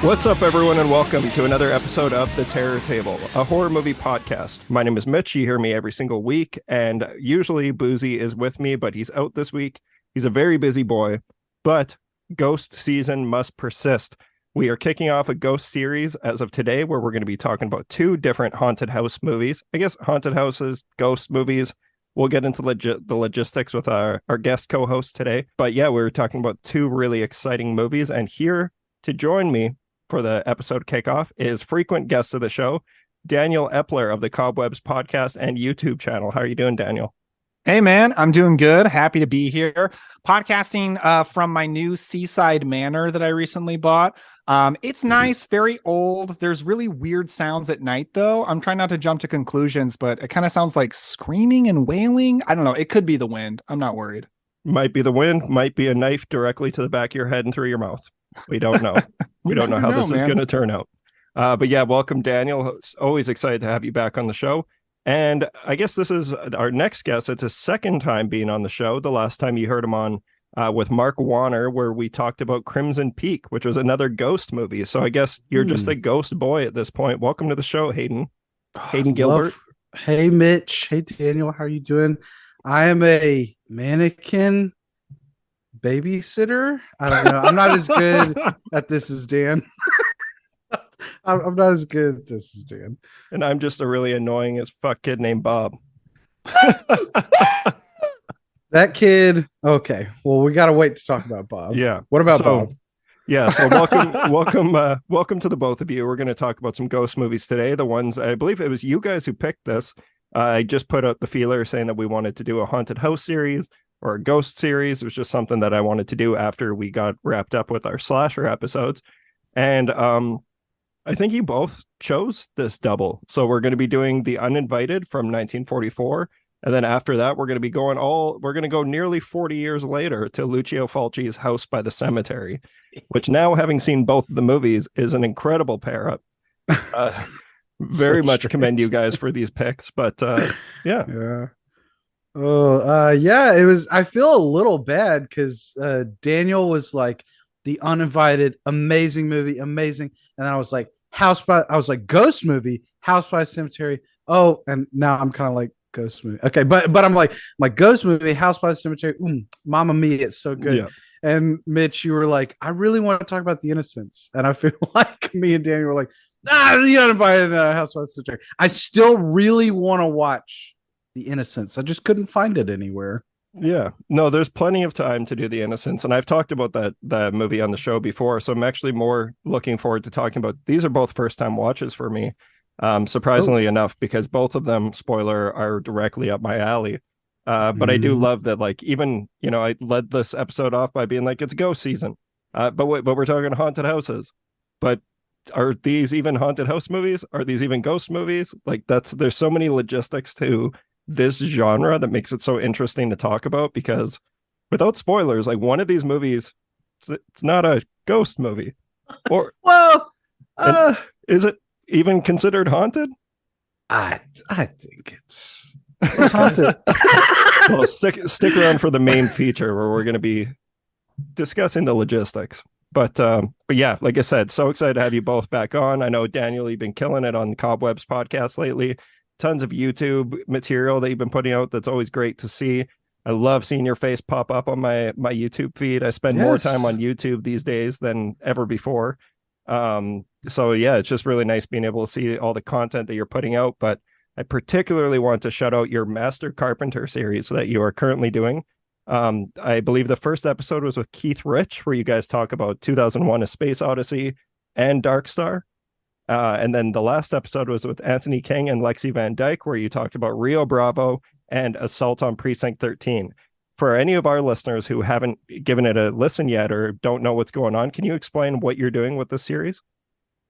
What's up, everyone, and welcome to another episode of The Terror Table, a horror movie podcast. My name is Mitch. You hear me every single week, and usually Boozy is with me, but he's out this week. He's a very busy boy, but ghost season must persist. We are kicking off a ghost series as of today, where we're going to be talking about two different haunted house movies. I guess haunted houses, ghost movies. We'll get into the logistics with our guest co-host today. But yeah, we're talking about two really exciting movies, and here to join me for the episode kickoff is frequent guest of the show, Daniel Epler of the Cobwebs podcast and YouTube channel. How are you doing, Daniel? Hey, man, I'm doing good. Happy to be here. Podcasting from my new seaside manor that I recently bought. It's nice, very old. There's really weird sounds at night, though. I'm trying not to jump to conclusions, but it kind of sounds like screaming and wailing. I don't know. It could be the wind. I'm not worried. Might be the wind, might be a knife directly to the back of your head and through your mouth. We don't know. We don't know how this is going to turn out. But yeah, welcome, Daniel. Always excited to have you back on the show. And I guess this is our next guest. It's his second time being on the show. The last time you heard him on with Mark Warner, where we talked about Crimson Peak, which was another ghost movie. So I guess you're just a ghost boy at this point. Welcome to the show, Hayden. Hayden Gilbert. Hey, Mitch. Hey, Daniel. How are you doing? I am a mannequin babysitter. I don't know. I'm not as good at this as Dan. I'm not as good at this as Dan. And I'm just a really annoying as fuck kid named Bob. That kid. Okay. Well, we got to wait to talk about Bob. Yeah. What about Bob? Yeah. So welcome to the both of you. We're going to talk about some ghost movies today. The ones, I believe it was you guys who picked this. I just put out the feeler saying that we wanted to do a haunted house series or a ghost series. It was just something that I wanted to do after we got wrapped up with our slasher episodes. And I think you both chose this double. So we're going to be doing The Uninvited from 1944. And then after that, we're going to go nearly 40 years later to Lucio Fulci's House by the Cemetery, which now, having seen both of the movies, is an incredible pair up. Very much commend you guys for these picks, but yeah. It was. I feel a little bad because Daniel was like The Uninvited, amazing movie, amazing, and then I was like ghost movie, House by Cemetery. Oh, and now I'm kind of like ghost movie. Okay, but I'm like ghost movie, House by the Cemetery. Mamma Mia, it's so good. Yeah. And Mitch, you were like, I really want to talk about The Innocents, and I feel like me and Daniel were like, The Uninvited, House by the Cemetery. I still really want to watch The Innocents. I just couldn't find it anywhere. Yeah, no, there's plenty of time to do The Innocents, and I've talked about that movie on the show before, so I'm actually more looking forward to talking about. These are both first-time watches for me, surprisingly enough, because both of them, spoiler, are directly up my alley. But I do love that, like, even, I led this episode off by being like, it's ghost season, but we're talking haunted houses. But are these even haunted house movies? Are these even ghost movies? Like, there's so many logistics to this genre that makes it so interesting to talk about, because without spoilers, like, one of these movies, it's not a ghost movie. Or is it even considered haunted? I think it's haunted. Well, stick around for the main feature where we're going to be discussing the logistics. But yeah, like I said, so excited to have you both back on. I know, Daniel, you've been killing it on the Cobwebs podcast lately. Tons of YouTube material that you've been putting out. That's always great to see. I love seeing your face pop up on my YouTube feed. I spend more time on YouTube these days than ever before. So yeah, it's just really nice being able to see all the content that you're putting out. But I particularly want to shout out your Master Carpenter series that you are currently doing. I believe the first episode was with Keith Rich, where you guys talk about 2001: A Space Odyssey and Dark Star. And then the last episode was with Anthony King and Lexi Van Dyke, where you talked about Rio Bravo and Assault on Precinct 13. For any of our listeners who haven't given it a listen yet or don't know what's going on, can you explain what you're doing with this series?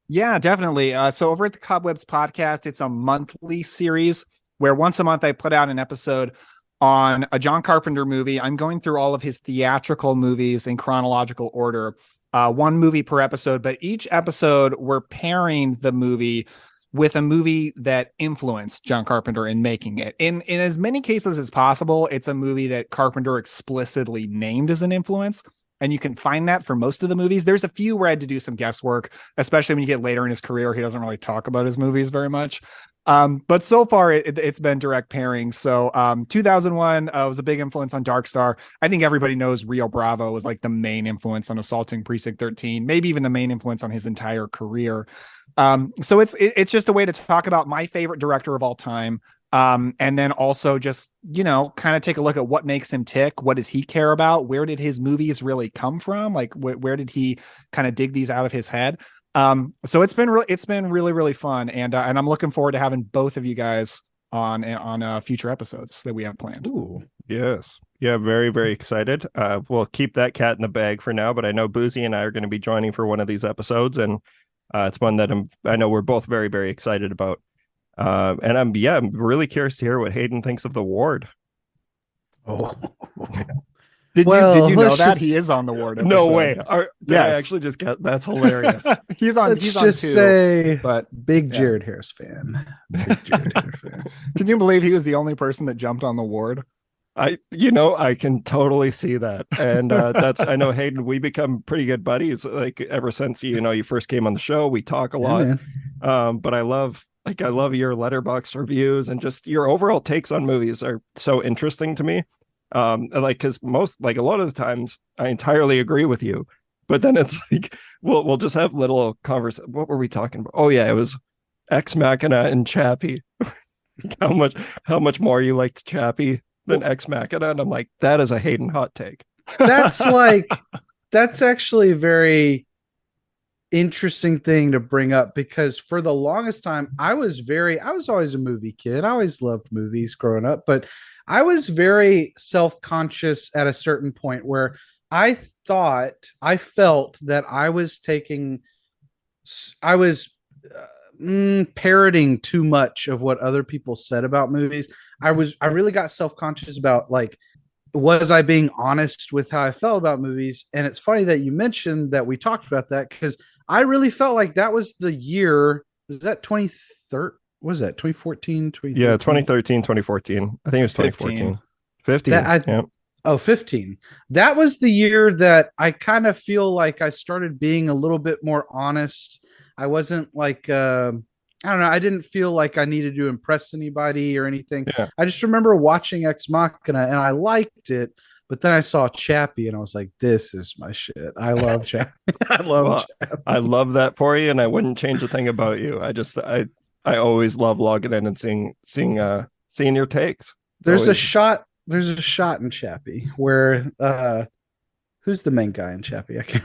Yeah, definitely. So over at the Cobwebs podcast, it's a monthly series where once a month I put out an episode on a John Carpenter movie. I'm going through all of his theatrical movies in chronological order. One movie per episode, but each episode we're pairing the movie with a movie that influenced John Carpenter in making it. In as many cases as possible, it's a movie that Carpenter explicitly named as an influence. and you can find that for most of the movies. There's a few where I had to do some guesswork, especially when you get later in his career. He doesn't really talk about his movies very much. But so far it's been direct pairing. So 2001 was a big influence on Dark Star. I think everybody knows Rio Bravo was like the main influence on Assaulting Precinct 13, maybe even the main influence on his entire career. So it's just a way to talk about my favorite director of all time. And then also just, kind of take a look at what makes him tick. What does he care about? Where did his movies really come from? Like, where did he kind of dig these out of his head? So it's been really, really fun. And I'm looking forward to having both of you guys on future episodes that we have planned. Ooh, yes. Yeah, very, very excited. We'll keep that cat in the bag for now, but I know Boozy and I are going to be joining for one of these episodes, and it's one that I know we're both very, very excited about. And I'm really curious to hear what Hayden thinks of The Ward. Oh, Did you know that he is on the Ward episode? No way. I actually just get that's hilarious. he's on too, say, but big Jared Harris fan. Big Jared Harris fan. Can you believe he was the only person that jumped on The Ward? I can totally see that. And I know Hayden, we become pretty good buddies, like ever since you first came on the show. We talk a lot. But I love your Letterboxd reviews, and just your overall takes on movies are so interesting to me. Because a lot of the times I entirely agree with you, but then it's like we'll just have little conversations. What were we talking about? Oh yeah, it was Ex Machina and Chappie. how much more you liked Chappie than Ex Machina? And I'm like, that is a Hayden hot take. That's actually a very interesting thing to bring up, because for the longest time I was always a movie kid. I always loved movies growing up, but I was very self-conscious at a certain point where I felt that I was parroting too much of what other people said about movies. I really got self-conscious about, like, was I being honest with how I felt about movies? And it's funny that you mentioned that we talked about that, because I really felt like that was the year. Was that 2013? Was that 2014? Yeah, 2013, 2014. I think it was 2014. 15. 15. That was the year that I kind of feel like I started being a little bit more honest. I wasn't like, I don't know. I didn't feel like I needed to impress anybody or anything. Yeah. I just remember watching Ex Machina and I liked it, but then I saw Chappie and I was like, this is my shit. I love Chappie. Chappie. I love that for you, and I wouldn't change a thing about you. I always love logging in and seeing your takes. There's a shot in Chappie where who's the main guy in Chappie? I can't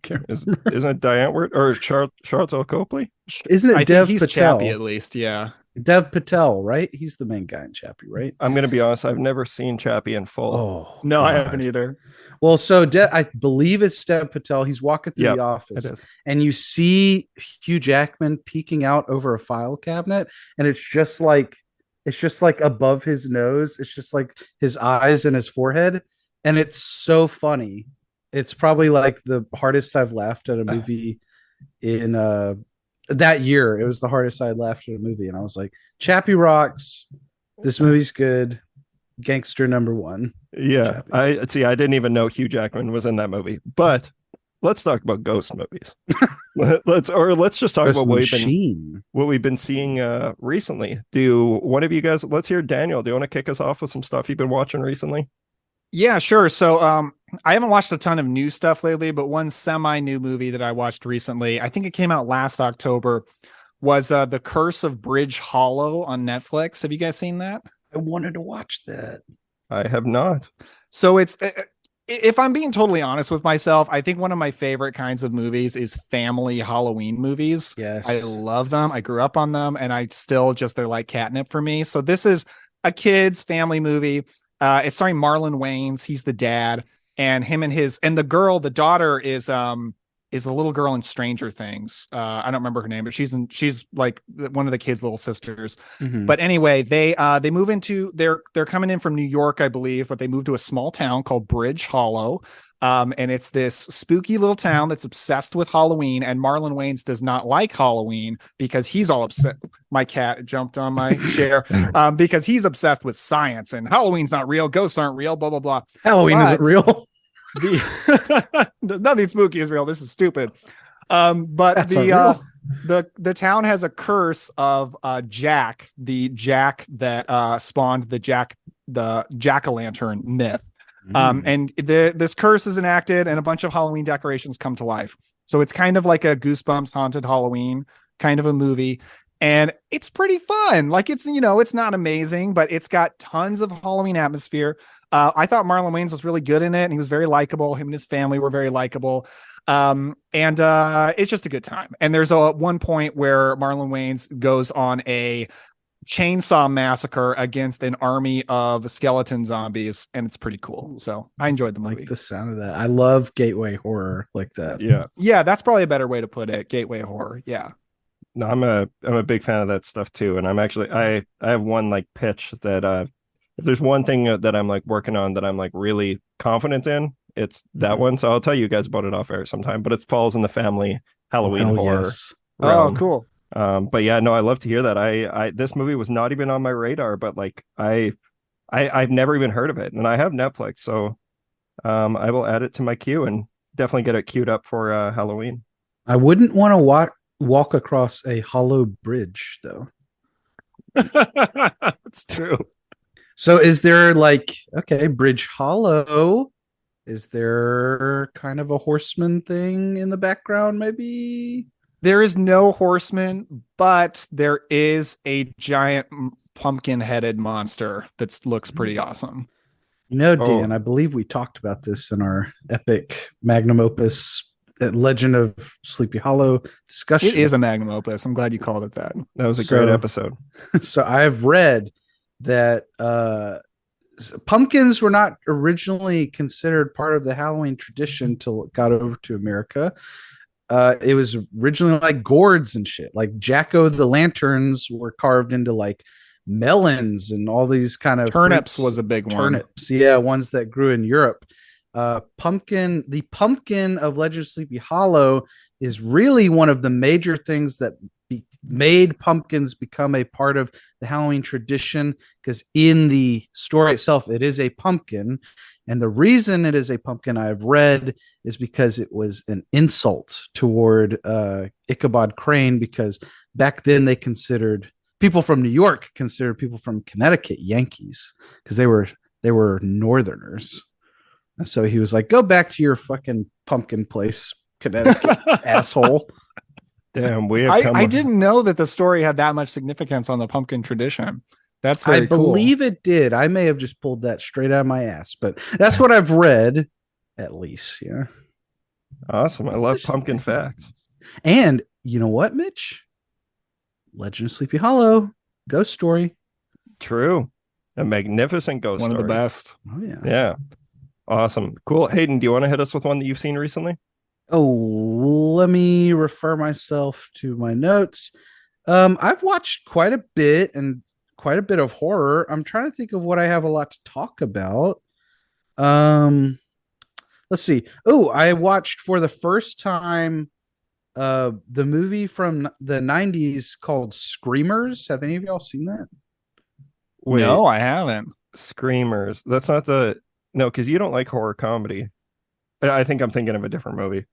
remember. Isn't it Diane Ward or Charles L. Copley? Isn't it Dev he's Patel? Chappie, at least, yeah. Dev Patel, right? He's the main guy in Chappie, right? I'm going to be honest, I've never seen Chappie in full. Oh, no, God. I haven't either. Well, so I believe it's Dev Patel. He's walking through the office, and you see Hugh Jackman peeking out over a file cabinet, and it's just like above his nose. It's just like his eyes and his forehead, and it's so funny. It's probably like the hardest I've laughed at a movie in that year. It was the hardest I laughed at a movie, and I was like, Chappie rocks. This movie's good. Gangster number one. Yeah, Chappie. I didn't even know Hugh Jackman was in that movie. But let's talk about ghost movies. let's just talk Ghost about Machine. what we've been seeing recently. Do one of you guys? Let's hear Daniel. Do you want to kick us off with some stuff you've been watching recently? Yeah, sure. So I haven't watched a ton of new stuff lately, but one semi-new movie that I watched recently, I think it came out last October, was The Curse of Bridge Hollow on Netflix. Have you guys seen that? I wanted to watch that. I have not. So it's, if I'm being totally honest with myself, I think one of my favorite kinds of movies is family Halloween movies. Yes. I love them. I grew up on them, and I still they're like catnip for me. So this is a kid's family movie. It's starring Marlon Wayans. He's the dad, and the daughter is the little girl in Stranger Things. I don't remember her name, but she's like one of the kids' little sisters. Mm-hmm. But anyway, they move into they're coming in from New York, I believe, but they move to a small town called Bridge Hollow. And it's this spooky little town that's obsessed with Halloween, and Marlon Wayans does not like Halloween because he's all upset. My cat jumped on my chair because he's obsessed with science, and Halloween's not real, ghosts aren't real, blah blah blah. Halloween isn't real. Nothing spooky is real. This is stupid. But That's unreal. the town has a curse of Jack, the Jack that spawned the jack-o'-lantern myth. And this curse is enacted, and a bunch of Halloween decorations come to life. So it's kind of like a Goosebumps haunted Halloween kind of a movie. And it's pretty fun. Like it's not amazing, but it's got tons of Halloween atmosphere. I thought Marlon Wayans was really good in it, and he was very likable. Him and his family were very likable. And it's just a good time. And there's one point where Marlon Wayans goes on a chainsaw massacre against an army of skeleton zombies, and it's pretty cool. So I enjoyed the movie. Like the sound of that. I love gateway horror like that. Yeah, that's probably a better way to put it. Gateway horror. Yeah. No, I'm a big fan of that stuff too. And I'm actually I have one like pitch that if there's one thing that I'm like working on that I'm like really confident in, it's that one. So I'll tell you guys about it off air sometime. But it falls in the family Halloween horror. Yes. realm. Oh, cool. But yeah, no, I love to hear that. I this movie was not even on my radar, but like I've never even heard of it, and I have Netflix, so I will add it to my queue and definitely get it queued up for Halloween. I wouldn't want to walk across a hollow bridge, though. It's true. So is there like, okay, Bridge Hollow? Is there kind of a horseman thing in the background, maybe? There is no horseman, but there is a giant pumpkin-headed monster that looks pretty awesome. You know, Dan, I believe we talked about this in our epic magnum opus Legend of Sleepy Hollow discussion. It is a magnum opus. I'm glad you called it that. That was a great episode. So I've read that pumpkins were not originally considered part of the Halloween tradition till it got over to America. It was originally like gourds and shit. Like Jacko the Lanterns were carved into like melons and all these kind of turnips fruits. was a big one. Turnips, yeah, ones that grew in Europe. The pumpkin of Legend of Sleepy Hollow is really one of the major things that made pumpkins become a part of the Halloween tradition, because in the story itself, it is a pumpkin. And the reason it is a pumpkin, I've read, is because it was an insult toward Ichabod Crane, because back then they considered people from New York considered people from Connecticut Yankees, because they were Northerners. And so he was like, go back to your fucking pumpkin place, Connecticut, asshole. Damn, I didn't know that the story had that much significance on the pumpkin tradition. That's very cool. I believe it did. I may have just pulled that straight out of my ass, but that's what I've read, at least. Yeah. Awesome. I love pumpkin facts. And you know what, Mitch? Legend of Sleepy Hollow, ghost story. True. A magnificent ghost story. One of the best. Oh, yeah. Yeah. Awesome. Cool. Hayden, do you want to hit us with one that you've seen recently? Oh, let me refer myself to my notes. I've watched quite a bit of horror. I'm trying to think of what I have a lot to talk about. Let's see. Oh, I watched for the first time the movie from the 90s called Screamers. Have any of y'all seen that? Wait, no, I haven't. Screamers. That's not no, because you don't like horror comedy. I think I'm thinking of a different movie.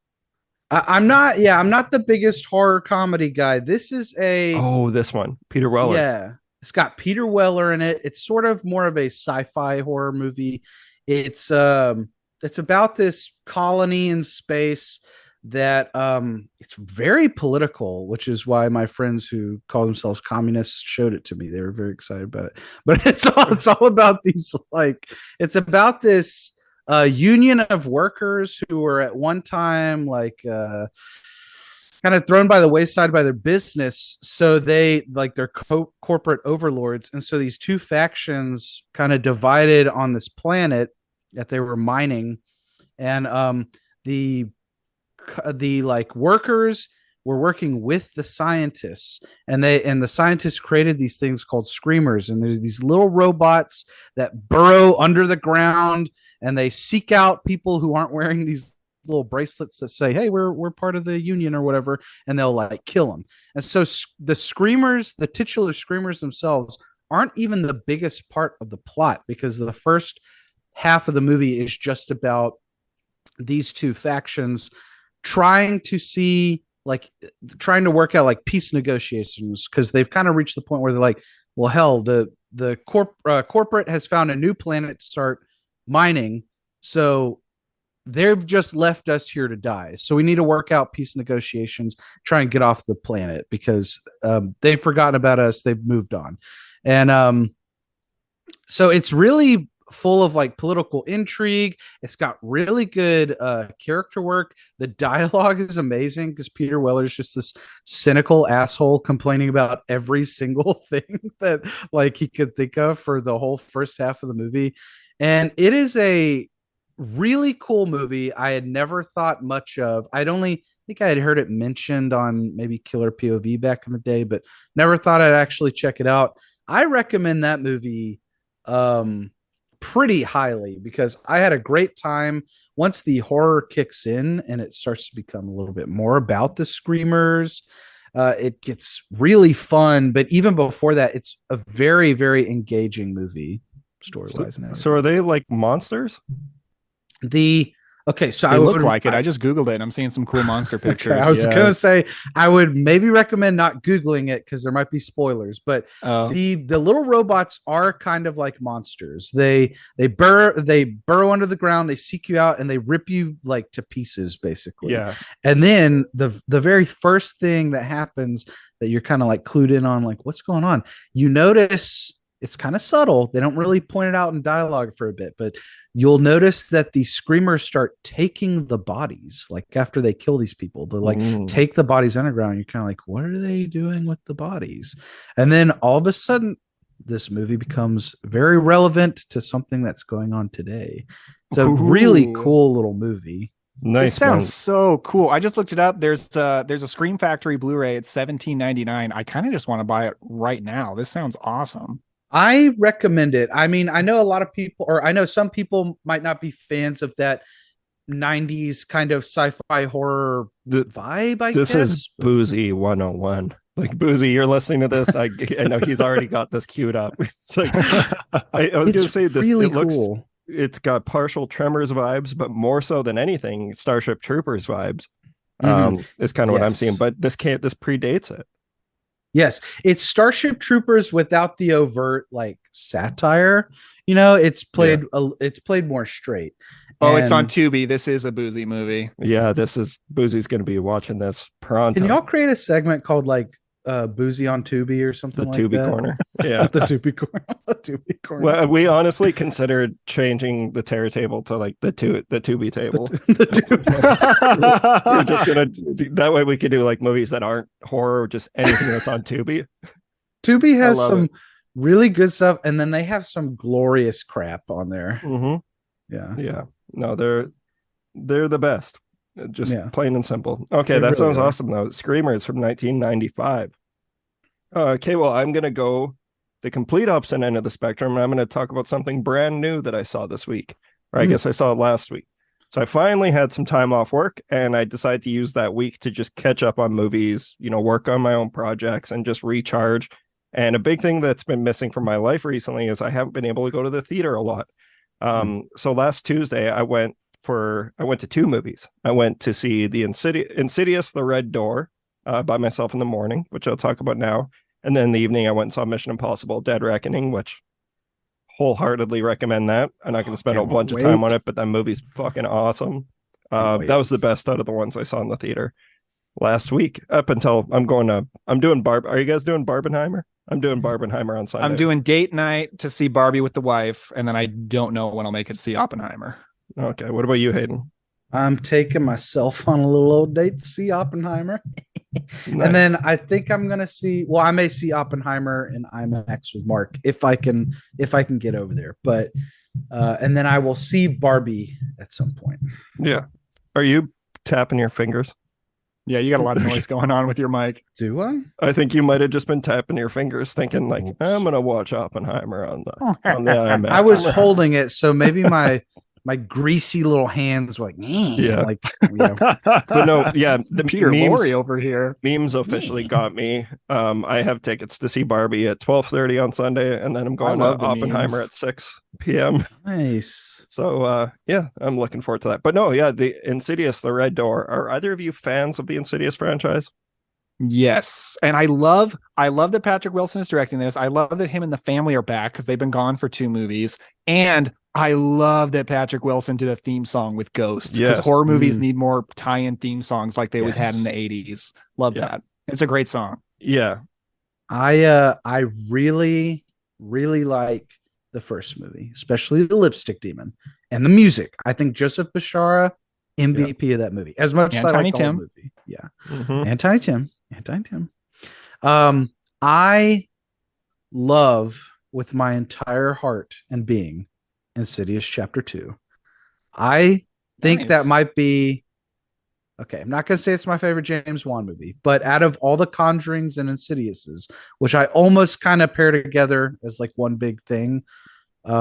I'm not the biggest horror comedy guy. This is this one. Peter Weller. Yeah. It's got Peter Weller in it. It's sort of more of a sci-fi horror movie. It's about this colony in space that it's very political, which is why my friends who call themselves communists showed it to me. They were very excited about it. But it's all about these, like, it's about this union of workers who were at one time like kind of thrown by the wayside by their business. So they like their corporate overlords. And so these two factions kind of divided on this planet that they were mining. And the like workers were working with the scientists, and the scientists created these things called screamers. And there's these little robots that burrow under the ground, and they seek out people who aren't wearing these little bracelets that say, hey, we're part of the union or whatever, and they'll like kill them. And so the screamers, the titular screamers themselves, aren't even the biggest part of the plot, because the first half of the movie is just about these two factions trying to work out like peace negotiations, because they've kind of reached the point where they're like, well, hell, the corporate has found a new planet to start mining, so they've just left us here to die. So we need to work out peace negotiations, try and get off the planet, because they've forgotten about us. They've moved on. And so it's really full of like political intrigue. It's got really good character work. The dialogue is amazing because Peter Weller's just this cynical asshole complaining about every single thing that like he could think of for the whole first half of the movie. And it is a really cool movie. I had never thought much of. I'd only think I had heard it mentioned on maybe Killer POV back in the day, but never thought I'd actually check it out. I recommend that movie pretty highly because I had a great time. Once the horror kicks in and it starts to become a little bit more about the screamers, it gets really fun. But even before that, it's a very, very engaging movie story-wise. So are they like monsters? So I look like it. I just Googled it and I'm seeing some cool monster pictures. Okay, I was gonna say I would maybe recommend not Googling it because there might be spoilers, but the little robots are kind of like monsters. They burrow under the ground, they seek you out, and they rip you like to pieces, basically. Yeah. And then the very first thing that happens that you're kind of like clued in on, like, what's going on? You notice it's kind of subtle. They don't really point it out in dialogue for a bit, but you'll notice that the screamers start taking the bodies. Like after they kill these people, they're like, take the bodies underground. You're kind of like, what are they doing with the bodies? And then all of a sudden, this movie becomes very relevant to something that's going on today. It's a really cool little movie. Nice. This sounds so cool. I just looked it up. There's a Scream Factory Blu-ray. It's $17.99. I kind of just want to buy it right now. This sounds awesome. I recommend it. I mean, I know a lot of people, or I know some people might not be fans of that 90s kind of sci-fi horror vibe, I guess. This is Boozy 101. Like, Boozy, you're listening to this. I know he's already got this queued up. It's like, I was going to say this. Really it looks cool. It's got partial Tremors vibes, but more so than anything, Starship Troopers vibes. Is kind of what I'm seeing. But this predates it. Yes, it's Starship Troopers without the overt like satire. You know, it's played more straight. Oh, it's on Tubi. This is a Boozy movie. Yeah, Boozy's going to be watching this pronto. Can y'all create a segment called like Boozy on Tubi or something like that? The Tubi corner. Yeah. The Tubi corner. The Tubi corner. Well, we honestly considered changing the terror table to like the Tubi table. We're just gonna that way we could do like movies that aren't horror or just anything that's on Tubi. Tubi has some really good stuff, and then they have some glorious crap on there. Yeah. No, they're the best. Just plain and simple. Okay, They that really sounds are. awesome though. Screamers from 1995. Okay, well, I'm gonna go the complete opposite end of the spectrum, and I'm gonna talk about something brand new that I saw this week. Or I guess I saw it last week. So I finally had some time off work, and I decided to use that week to just catch up on movies, work on my own projects and just recharge. And a big thing that's been missing from my life recently is I haven't been able to go to the theater a lot. So last Tuesday I went to two movies. I went to see the Insidious, The Red Door, by myself in the morning, which I'll talk about now. And then in the evening, I went and saw Mission Impossible: Dead Reckoning, which wholeheartedly recommend that. I'm not going to spend a bunch of time on it, but that movie's fucking awesome. That was the best out of the ones I saw in the theater last week. Up until are you guys doing Barbenheimer? I'm doing Barbenheimer on Sunday. I'm doing date night to see Barbie with the wife, and then I don't know when I'll make it to see Oppenheimer. Okay, what about you, Hayden? I'm taking myself on a little old date to see Oppenheimer. Nice. And then I think I'm gonna I may see Oppenheimer in IMAX with Mark if I can get over there. But and then I will see Barbie at some point. Yeah. Are you tapping your fingers? Yeah, you got a lot of noise going on with your mic. Do I? I think you might have just been tapping your fingers thinking like, I'm gonna watch Oppenheimer on the IMAX. I was holding it, so maybe my my greasy little hands were like, Yeah. like, yeah. But no, yeah, the Peter memes, Lorre over here. memes officially got me. I have tickets to see Barbie at 12:30 on Sunday, and then I'm going to love the Oppenheimer memes. at 6 p.m. Nice. So yeah, I'm looking forward to that. But no, yeah, the Insidious, the Red Door. Are either of you fans of the Insidious franchise? Yes. And I love that Patrick Wilson is directing this. I love that him and the family are back because they've been gone for 2 movies. And I love that Patrick Wilson did a theme song with Ghost because Yes. horror movies need more tie-in theme songs like they always had in Yes. the 80s. Love that. It's a great song. Yeah. I really, really like the first movie, especially the Lipstick Demon and the music. I think Joseph Bishara, MVP of that movie, as much And as I Tiny like the whole Tim. movie. Yeah. Mhm. And Tiny Tim. And Tiny Tim. I love with my entire heart and being Insidious Chapter 2. I think Nice. that might be okay. I'm not going to say it's my favorite James Wan movie, but out of all the Conjurings and Insidiouses, which I almost kind of pair together as like one big thing. I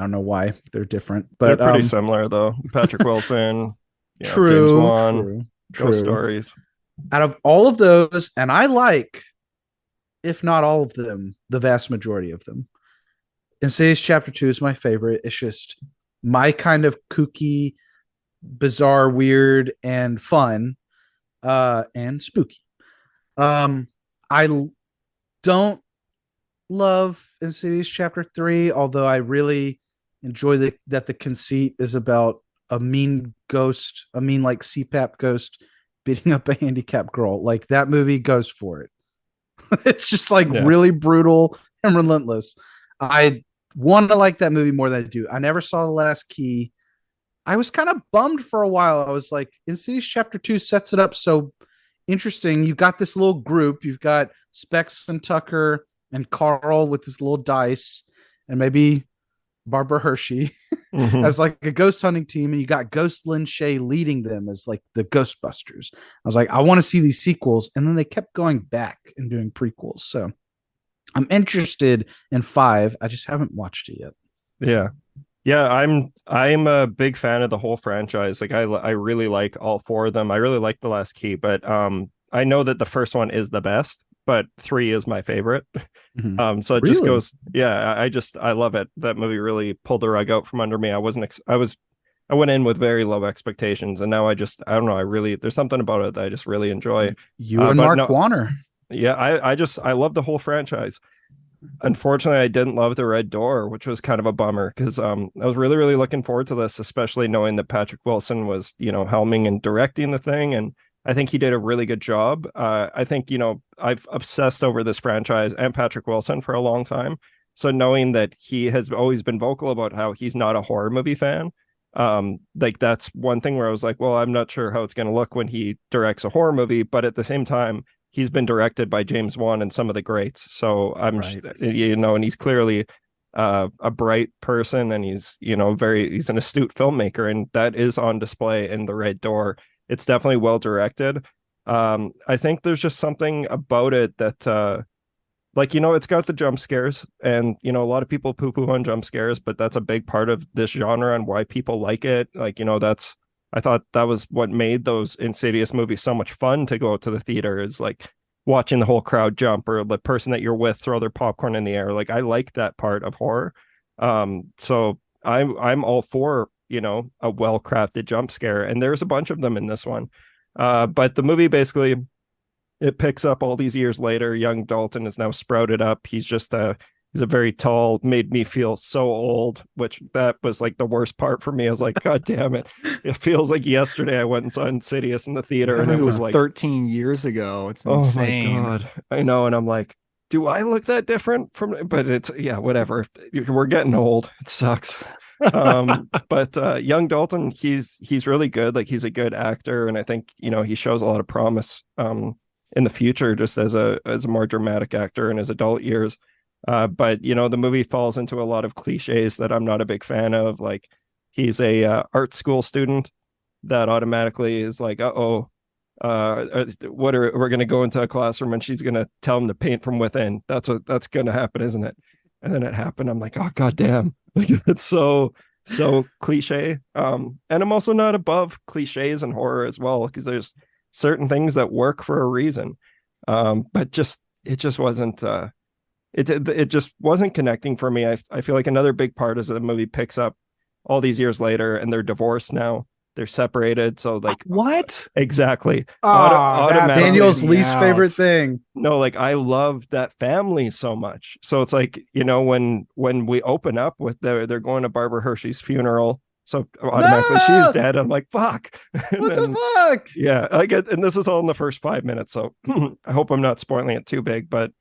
don't know why they're different, but they're pretty similar though. Patrick Wilson, true, James Wan, true. Ghost Stories. Out of all of those, and I like, if not all of them, the vast majority of them. Insidious Chapter 2 is my favorite. It's just my kind of kooky, bizarre, weird, and fun, and spooky. I don't love Insidious Chapter 3, although I really enjoy that the conceit is about a mean ghost, a mean like CPAP ghost beating up a handicapped girl. Like that movie goes for it. It's just like really brutal and relentless. I want to like that movie more than I do. I never saw The Last Key. I was kind of bummed for a while. I was like, Insidious Chapter 2 sets it up so interesting. You've got this little group. You've got Specs and Tucker and Carl with this little dice, and maybe Barbara Hershey as like a ghost hunting team, and you got Ghost Lin Shay leading them as like the Ghostbusters. I was like, I want to see these sequels, and then they kept going back and doing prequels. So I'm interested in 5. I just haven't watched it yet. Yeah, I'm a big fan of the whole franchise. Like I really like all 4 of them. I really like The Last Key, but I know that the first one is the best, but 3 is my favorite. Mm-hmm. So it just goes, I love it. That movie really pulled the rug out from under me. I went in with very low expectations, and now I don't know. There's something about it that I just really enjoy. You and Mark Warner. Yeah, I love the whole franchise. Unfortunately, I didn't love the Red Door, which was kind of a bummer because I was really, really looking forward to this, especially knowing that Patrick Wilson was, helming and directing the thing. And I think he did a really good job. I think, I've obsessed over this franchise and Patrick Wilson for a long time. So knowing that he has always been vocal about how he's not a horror movie fan, like that's one thing where I was like, well, I'm not sure how it's going to look when he directs a horror movie. But at the same time, he's been directed by James Wan and some of the greats. So I'm, and he's clearly a bright person, and he's, he's an astute filmmaker, and that is on display in The Red Door. It's definitely well directed. I think there's just something about it that, it's got the jump scares, and, a lot of people poo-poo on jump scares, but that's a big part of this genre and why people like it. I thought that was what made those Insidious movies so much fun to go out to the theater, is like watching the whole crowd jump, or the person that you're with throw their popcorn in the air. Like I like that part of horror. So I'm all for, a well-crafted jump scare, and there's a bunch of them in this one. But the movie basically, it picks up all these years later. Young Dalton is now sprouted up. He's a very tall, made me feel so old, which that was like the worst part for me. I was like, God damn it. It feels like yesterday I went and saw Insidious in the theater, and it was like 13 years ago. It's insane. Oh my God. I know. And I'm like, do I look that different but it's, whatever. We're getting old. It sucks. But young Dalton, he's really good. Like he's a good actor. And I think, he shows a lot of promise, in the future, just as a more dramatic actor in his adult years. But the movie falls into a lot of cliches that I'm not a big fan of. Like he's a art school student that automatically is like, we're going to go into a classroom and she's going to tell him to paint from within. That's going to happen, isn't it? And then it happened. I'm like, oh God damn. Like it's so so cliche. And I'm also not above cliches and horror as well, because there's certain things that work for a reason. But it just wasn't it just wasn't connecting for me. I feel like another big part is that the movie picks up all these years later and they're divorced now. They're separated. So like what? exactly. Automatically Daniel's least out. favorite thing. No, like I love that family so much. So it's like, when we open up with they're going to Barbara Hershey's funeral. So automatically she's dead. I'm like, fuck. What the fuck? Yeah, I get, and this is all in the first 5 minutes. So I hope I'm not spoiling it too big, but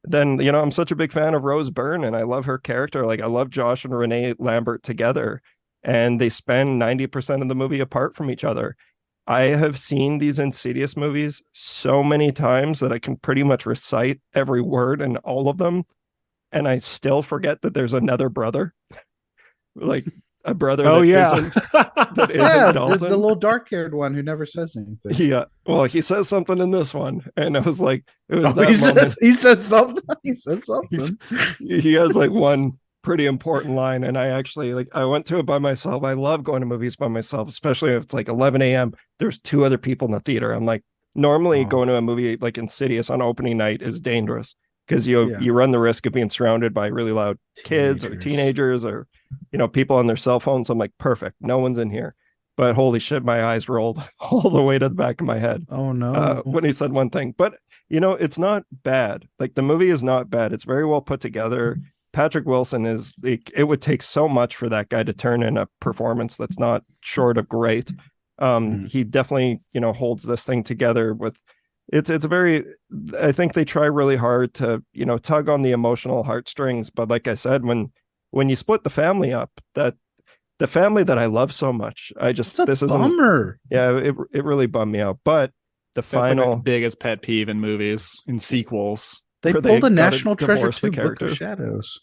then, I'm such a big fan of Rose Byrne and I love her character. Like I love Josh and Renee Lambert together, and they spend 90% of the movie apart from each other. I have seen these Insidious movies so many times that I can pretty much recite every word in all of them. And I still forget that there's another brother, like a brother. Oh, that isn't Yeah, Dalton. the little dark-haired one who never says anything. Yeah. Well, he says something in this one. And I was like, it was He says something. He says something. He has like one pretty important line, and I went to it by myself. I love going to movies by myself, especially if it's like 11 a.m. There's two other people in the theater. I'm like, normally going to a movie like Insidious on opening night is dangerous because you run the risk of being surrounded by really loud kids or teenagers or people on their cell phones. I'm like, perfect, no one's in here. But holy shit, my eyes rolled all the way to the back of my head. Oh no. When he said one thing. But it's not bad. Like the movie is not bad. It's very well put together. Patrick Wilson is like, it would take so much for that guy to turn in a performance that's not short of great. He definitely, holds this thing together with it's a very, I think they try really hard to, tug on the emotional heartstrings. But like I said, when you split the family up, that the family that I love so much, this is a bummer. Yeah, it really bummed me out. But that's final like my biggest pet peeve in movies, in sequels. They pulled a National Treasure 2 Book of Shadows.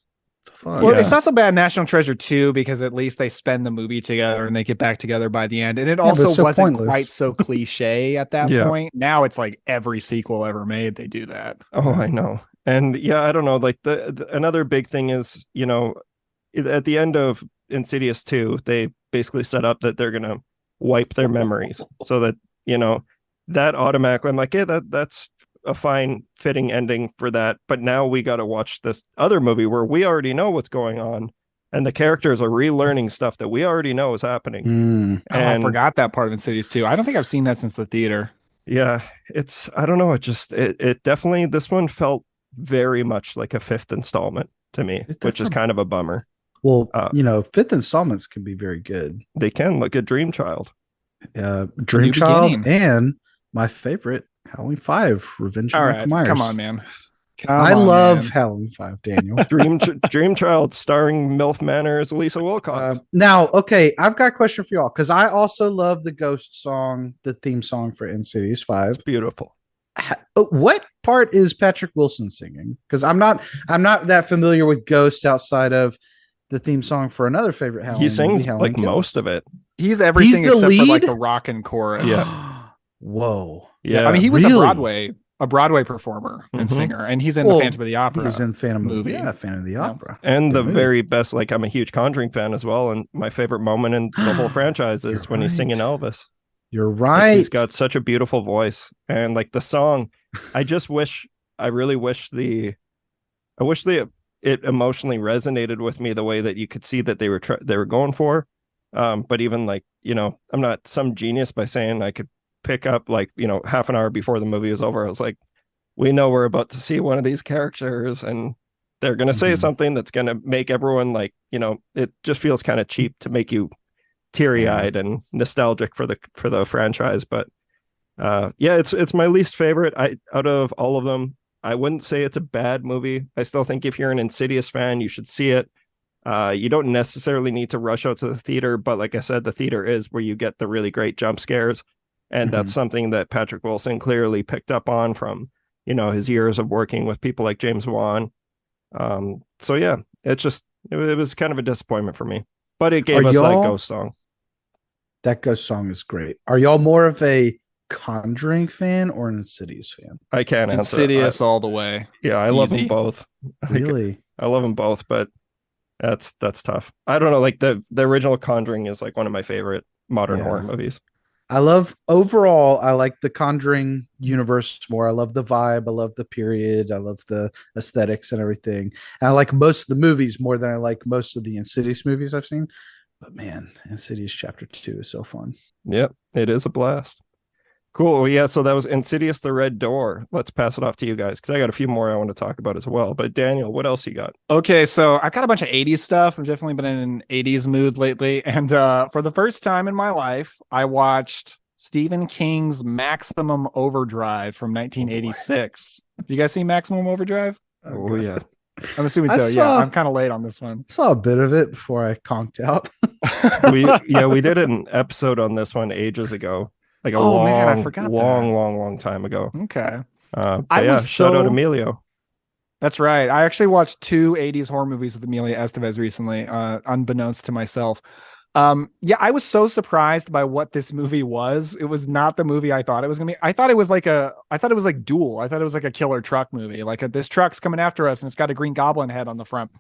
Well, it's not so bad National Treasure 2 because at least they spend the movie together and they get back together by the end. And it also wasn't quite so cliche at that point. Now it's like every sequel ever made, they do that. Oh, I know. And I don't know. Like another big thing is, at the end of Insidious 2, they basically set up that they're going to wipe their memories so that, that automatically, I'm like, yeah, that's a fine fitting ending for that. But now we got to watch this other movie where we already know what's going on and the characters are relearning stuff that we already know is happening. And I forgot that part of Insidious 2. I don't think I've seen that since the theater. Yeah, I don't know. It definitely, this one felt very much like a fifth installment to me, which is kind of a bummer. Well, fifth installments can be very good. They can. Look at Dream Child. Dream Child and my favorite, Halloween 5, Revenge of Michael Myers. Come on, man. I love Halloween 5, Daniel. Dream Child starring MILF Manor as Lisa Wilcox. Now, okay, I've got a question for y'all because I also love the Ghost song, the theme song for Insidious 5. It's beautiful. What part is Patrick Wilson singing? Because I'm not that familiar with Ghost outside of the theme song for another favorite Halloween. He sings movie, like most of it. He's everything except for like the rock and chorus. Yeah. Whoa. Yeah. I mean, he was a Broadway performer and singer, and he's in the Phantom of the Opera. He was in Phantom movie. Yeah, Phantom of the Opera. And the very best, like I'm a huge Conjuring fan as well, and my favorite moment in the whole franchise is when he's singing Elvis. You're right. Like, he's got such a beautiful voice, and like the song, I really wish it emotionally resonated with me the way that you could see that they were going for. But even like, I'm not some genius by saying I could pick up like, half an hour before the movie was over. I was like, we know we're about to see one of these characters and they're going to say something that's going to make everyone like, it just feels kind of cheap to make you teary-eyed and nostalgic for the franchise. But it's my least favorite. Out of all of them, I wouldn't say it's a bad movie. I still think if you're an Insidious fan, you should see it. You don't necessarily need to rush out to the theater, but like I said, the theater is where you get the really great jump scares. And that's something that Patrick Wilson clearly picked up on from, his years of working with people like James Wan. So yeah, it was kind of a disappointment for me, but it gave us that Ghost song. That Ghost song is great. Are y'all more of a Conjuring fan or an Insidious fan? I can't answer. Insidious all the way. Yeah, I love them both. Really? I love them both, but That's tough. I don't know. Like the original Conjuring is like one of my favorite modern Yeah. horror movies. I love overall. I like the Conjuring universe more. I love the vibe. I love the period. I love the aesthetics and everything. And I like most of the movies more than I like most of the Insidious movies I've seen. But man, Insidious Chapter 2 is so fun. Yep, it is a blast. Cool. Well, yeah, so that was Insidious the Red Door. Let's pass it off to you guys because I got a few more I want to talk about as well. But Daniel, what else you got? Okay, so I've got a bunch of 80s stuff. I've definitely been in an 80s mood lately. And for the first time in my life, I watched Stephen King's Maximum Overdrive from 1986. You guys see Maximum Overdrive? Oh, yeah. I'm assuming so. Yeah, I'm kind of late on this one. Saw a bit of it before I conked out. we did an episode on this one ages ago. Like a long time ago. Okay. Shout out Emilio. That's right. I actually watched 2 80s horror movies with Amelia Estevez recently, unbeknownst to myself. I was so surprised by what this movie was. It was not the movie I thought it was gonna be. I thought it was like Duel. I thought it was like a killer truck movie. Like this truck's coming after us and it's got a green goblin head on the front.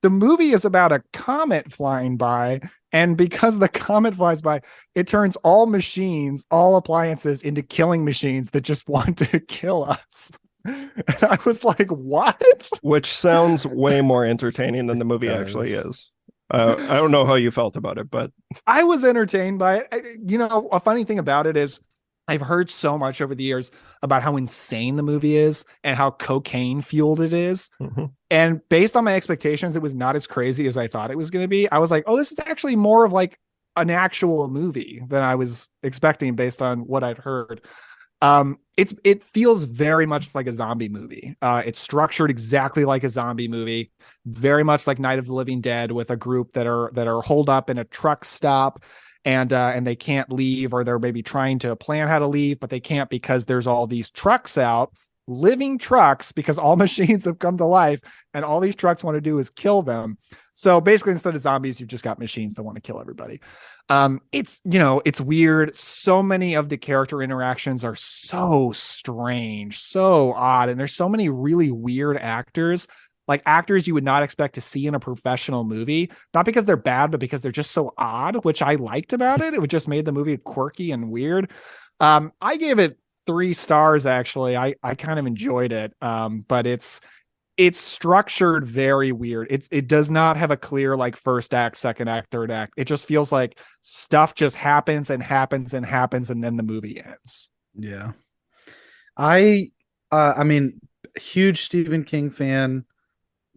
The movie is about a comet flying by, and because the comet flies by, it turns all machines, all appliances into killing machines that just want to kill us. And I was like, what? Which sounds way more entertaining than the movie actually is. I don't know how you felt about it, but I was entertained by it. A funny thing about it is I've heard so much over the years about how insane the movie is and how cocaine fueled it is. Mm-hmm. And based on my expectations, it was not as crazy as I thought it was going to be. I was like, oh, this is actually more of like an actual movie than I was expecting based on what I'd heard. It feels very much like a zombie movie. It's structured exactly like a zombie movie, very much like Night of the Living Dead, with a group that are holed up in a truck stop, and they can't leave, or they're maybe trying to plan how to leave, but they can't because there's all these trucks out, living trucks, because all machines have come to life, and all these trucks want to do is kill them. So basically, instead of zombies, you've just got machines that want to kill everybody. It's weird. So many of the character interactions are so strange, so odd, and there's so many really weird actors, like actors you would not expect to see in a professional movie, not because they're bad, but because they're just so odd, which I liked about it. It just made the movie quirky and weird. I gave it 3 stars, actually. I kind of enjoyed it, but it's structured very weird. It does not have a clear like first act, second act, third act. It just feels like stuff just happens and happens and happens, and then the movie ends. Yeah. I mean, huge Stephen King fan.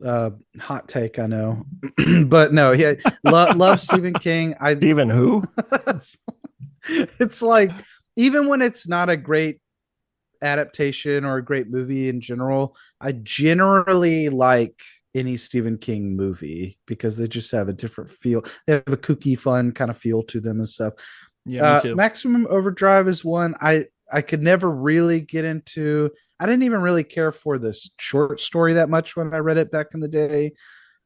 Hot take, I know. But no, yeah, love Stephen King. Even who? It's like, even when it's not a great adaptation or a great movie in general, I generally like any Stephen King movie because they just have a different feel. They have a kooky, fun kind of feel to them and stuff. Yeah, me too. Maximum Overdrive is one I could never really get into. I didn't even really care for this short story that much when I read it back in the day.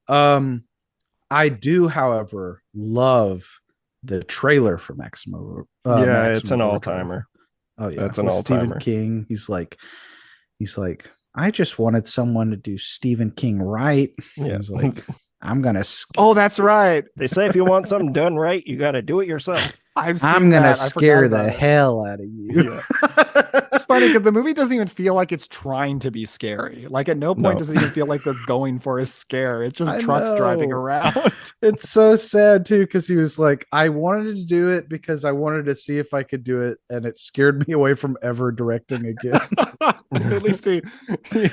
I do, however, love the trailer for Maximum. Maximum it's an Overdrive. all-timer. Oh yeah, that's an all-timer. Stephen King. He's like, I just wanted someone to do Stephen King right. Yeah, he's like, I'm gonna. Oh, that's right. They say if you want something done right, you got to do it yourself. I'm gonna scare the hell out of you. Yeah. It's funny because the movie doesn't even feel like it's trying to be scary. Like at no point does it even feel like they're going for a scare. It's just trucks driving around. It's so sad too, because he was like, I wanted to do it because I wanted to see if I could do it, and it scared me away from ever directing again. At least he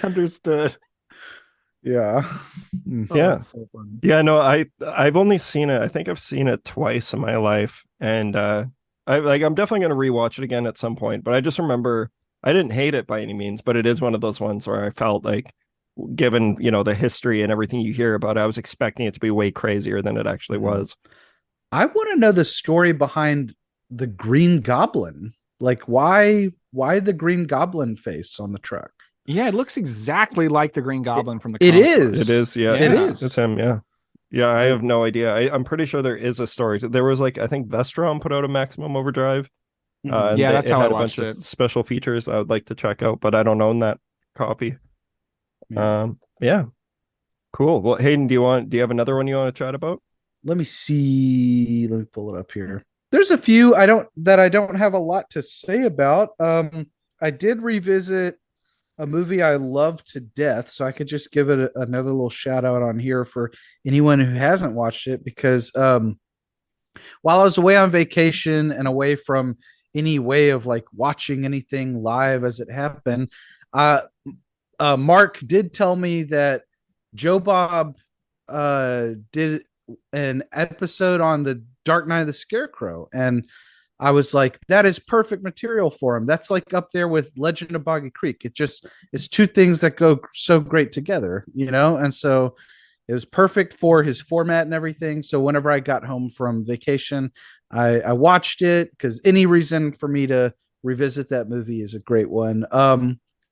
understood. Yeah. Yeah. So funny. Yeah, no, I've only seen it. I think I've seen it twice in my life, and I'm definitely going to rewatch it again at some point. But I just remember I didn't hate it by any means, but it is one of those ones where I felt like, given the history and everything you hear about it, I was expecting it to be way crazier than it actually was. I want to know the story behind the Green Goblin. Like, why the Green Goblin face on the truck? Yeah, it looks exactly like the Green Goblin from the It comic is. books. It is, yeah. It is. It's him, yeah. Yeah, I have no idea. I'm pretty sure there is a story. There was I think Vestron put out a Maximum Overdrive. Yeah, that's how I watched it. Special features I would like to check out, but I don't own that copy. Yeah. Yeah. Cool. Well, Hayden, do you have another one you want to chat about? Let me see. Let me pull it up here. There's a few I don't have a lot to say about. I did revisit a movie I love to death, so I could just give it another little shout out on here for anyone who hasn't watched it, because while I was away on vacation and away from any way of like watching anything live as it happened, uh, Mark did tell me that Joe Bob did an episode on the Dark Knight of the Scarecrow, and I was like, that is perfect material for him. That's like up there with Legend of Boggy Creek. It's two things that go so great together, you know? And so it was perfect for his format and everything. So whenever I got home from vacation, I watched it, because any reason for me to revisit that movie is a great one.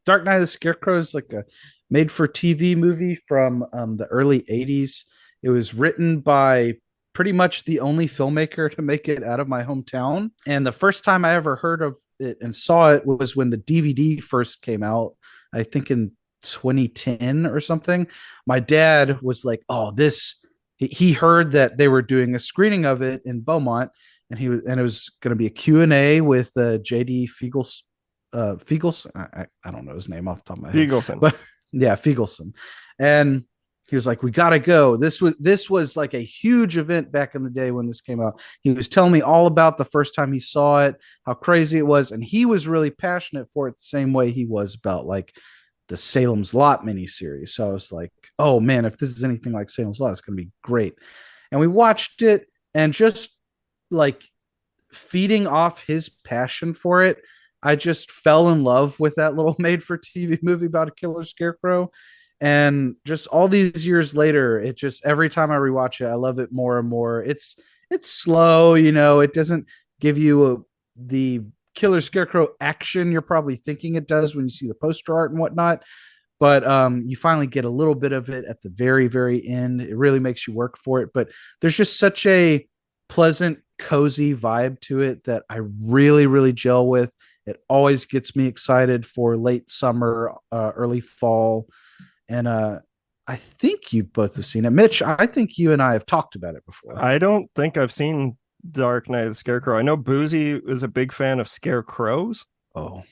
Dark Knight of the Scarecrow is like a made for TV movie from the early 80s. It was written by pretty much the only filmmaker to make it out of my hometown. And the first time I ever heard of it and saw it was when the DVD first came out, I think in 2010 or something. My dad was like, "Oh, he heard that they were doing a screening of it in Beaumont, and it was going to be a Q&A with JD Fiegelson. I don't know his name off the top of my head. Fiegelson. But yeah, Fiegelson. And he was like, "We got to go." This was like a huge event back in the day when this came out. He was telling me all about the first time he saw it, how crazy it was. And he was really passionate for it the same way he was about like the Salem's Lot miniseries. So I was like, oh man, if this is anything like Salem's Lot, it's going to be great. And we watched it, and just like feeding off his passion for it, I just fell in love with that little made for TV movie about a killer scarecrow. And just all these years later, it just, every time I rewatch it, I love it more and more. It's slow, you know, it doesn't give you the killer scarecrow action you're probably thinking it does when you see the poster art and whatnot. But you finally get a little bit of it at the very, very end. It really makes you work for it. But there's just such a pleasant, cozy vibe to it that I really, really gel with. It always gets me excited for late summer, early fall. And I think you both have seen it. Mitch, I think you and I have talked about it before. I don't think I've seen Dark Knight of the Scarecrow. I know Boozy is a big fan of scarecrows. Oh.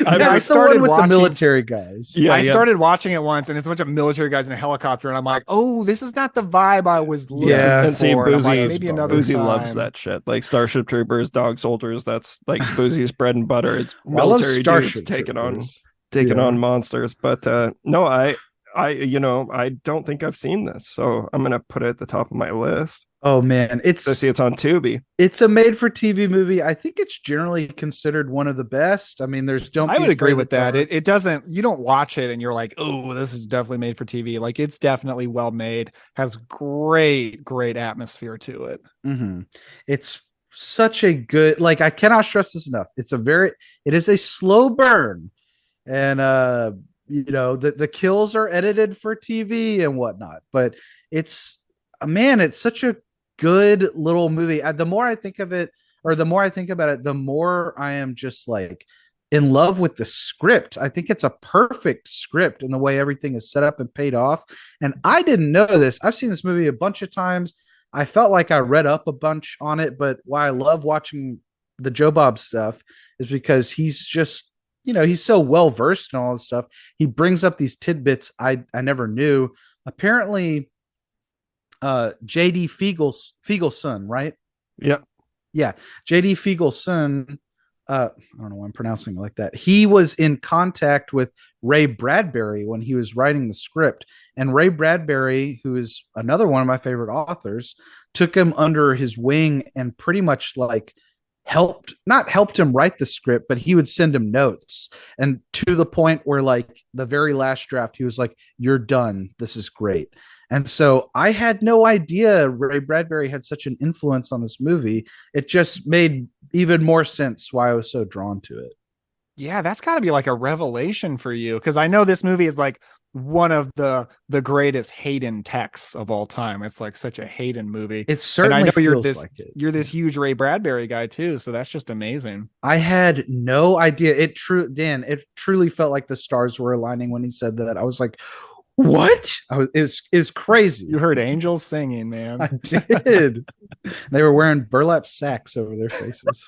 I started with the military guys. Yeah, I started watching it once, and it's a bunch of military guys in a helicopter, and I'm like, oh, this is not the vibe I was looking for. And see, Boozy, like, maybe another Boozy time. loves that shit. Like Starship Troopers, Dog Soldiers. That's like Boozy's bread and butter. It's military dudes taking on monsters. But no, I don't think I've seen this, so I'm gonna put it at the top of my list. Oh man, I see it's on Tubi. It's a made-for-TV movie. I think it's generally considered one of the best. I mean, I would agree with that. It doesn't. You don't watch it and you're like, oh, this is definitely made for TV. Like, it's definitely well made. Has great atmosphere to it. Mm-hmm. It's such a good. Like, I cannot stress this enough. It is a slow burn, and the kills are edited for TV and whatnot. But it's such a good little movie. The more I think of it, or the more I think about it, the more I am just like in love with the script. I think it's a perfect script and the way everything is set up and paid off. And I didn't know this. I've seen this movie a bunch of times. I felt like I read up a bunch on it, but why I love watching the Joe Bob stuff is because he's just, he's so well versed in all this stuff. He brings up these tidbits I never knew. Apparently, JD Fiegelson, right? Yeah. JD Fiegelson. I don't know why I'm pronouncing it like that. He was in contact with Ray Bradbury when he was writing the script, and Ray Bradbury, who is another one of my favorite authors, took him under his wing and pretty much like not helped him write the script, but he would send him notes, and to the point where like the very last draft, he was like, "You're done. This is great." And so I had no idea Ray Bradbury had such an influence on this movie. It just made even more sense why I was so drawn to it. Yeah, that's got to be like a revelation for you, because I know this movie is like one of the greatest Hayden texts of all time. It's like such a Hayden movie. It certainly and I know feels like it. You're this huge Ray Bradbury guy too, so that's just amazing. I had no idea. It truly felt like the stars were aligning when he said that. I was like, what? It's crazy. You heard angels singing, man. I did. They were wearing burlap sacks over their faces.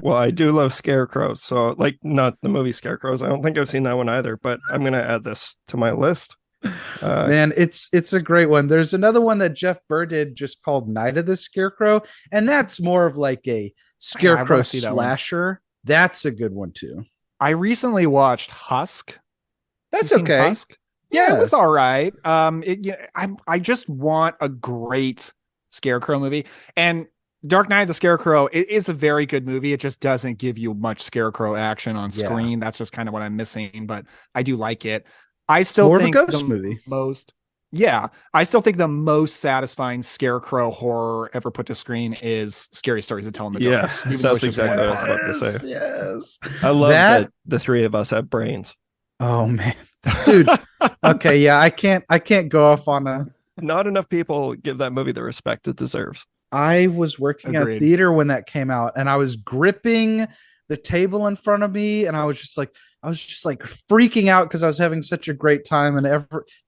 Well, I do love Scarecrow. So, like, not the movie Scarecrows. I don't think I've seen that one either, but I'm going to add this to my list. Man, it's a great one. There's another one that Jeff Burr did just called Night of the Scarecrow, and that's more of like a Scarecrow slasher. That's a good one too. I recently watched Husk. That's okay. Husk? Yeah, it was all right. I just want a great Scarecrow movie, and Dark Knight of the Scarecrow is a very good movie. It just doesn't give you much Scarecrow action on screen. That's just kind of what I'm missing, but I do like it. I still think more of a ghost movie. I still think the most satisfying Scarecrow horror ever put to screen is Scary Stories to Tell in the Dark. Yes, that's exactly what I was about to say. Yes, I love that the three of us have brains. Oh man, dude. Okay, yeah, I can't go off on a. Not enough people give that movie the respect it deserves. I was working at a theater when that came out, and I was gripping the table in front of me, and I was just like freaking out because I was having such a great time, and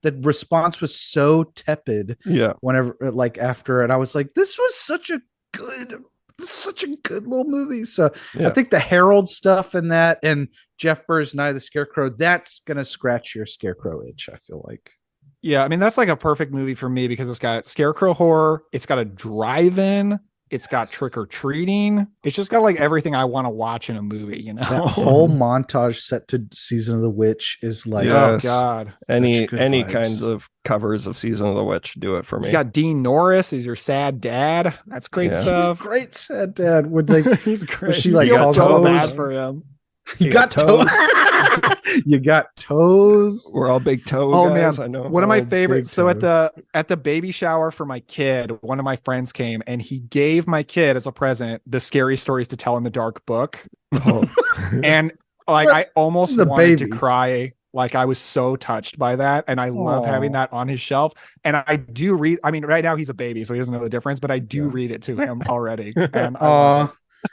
the response was so tepid. Yeah. Whenever, like, after it, I was like, this was such a good little movie. So I think the Herald stuff and that, and Jeff Burr's Night of the Scarecrow, that's gonna scratch your Scarecrow itch, I feel like. Yeah, I mean, that's like a perfect movie for me because it's got Scarecrow horror, it's got a drive-in, it's got trick-or-treating. It's just got like everything I want to watch in a movie, you know? That whole montage set to Season of the Witch is like, oh God. Any kinds of covers of Season of the Witch do it for me. You got Dean Norris as your sad dad. That's great stuff. He's great sad dad. Would they he's great. She like so bad for him. You got toes. You got toes. We're all big toe guys. Man, I know. One of my favorites. So at the baby shower for my kid, one of my friends came and he gave my kid as a present the Scary Stories to Tell in the Dark book. Oh. And like I almost wanted to cry. Like I was so touched by that, and I love having that on his shelf. And I do read. I mean, right now he's a baby, so he doesn't know the difference, but I do read it to him already. And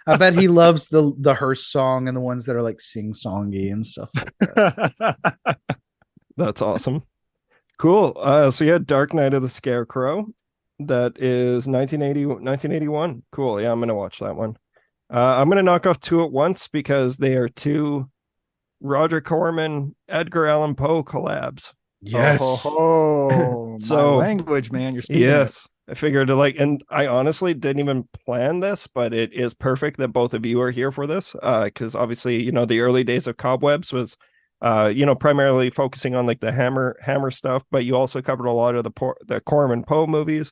I bet he loves the Hearst song and the ones that are like sing-songy and stuff like that. That's awesome. Cool. So yeah, Dark Knight of the Scarecrow. That is 1981. Cool. Yeah, I'm going to watch that one. I'm going to knock off two at once because they are two Roger Corman, Edgar Allan Poe collabs. Yes. So language, man. You're speaking. Yes. I figured and I honestly didn't even plan this, but it is perfect that both of you are here for this. Because obviously, you know, the early days of Cobwebs was, primarily focusing on like the Hammer stuff, but you also covered a lot of the Corman and Poe movies.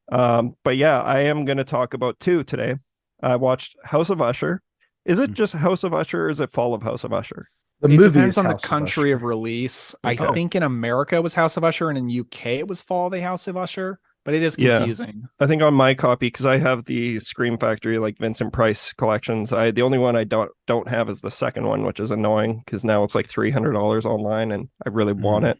But yeah, I am going to talk about two today. I watched House of Usher. Is it just House of Usher or is it Fall of House of Usher? It depends on the country of release. I think in America it was House of Usher, and in UK it was Fall of the House of Usher. But it is confusing. I think on my copy, because I have the Scream Factory, like Vincent Price collections, the only one I don't have is the second one, which is annoying because now it's like $300 online, and I really want it.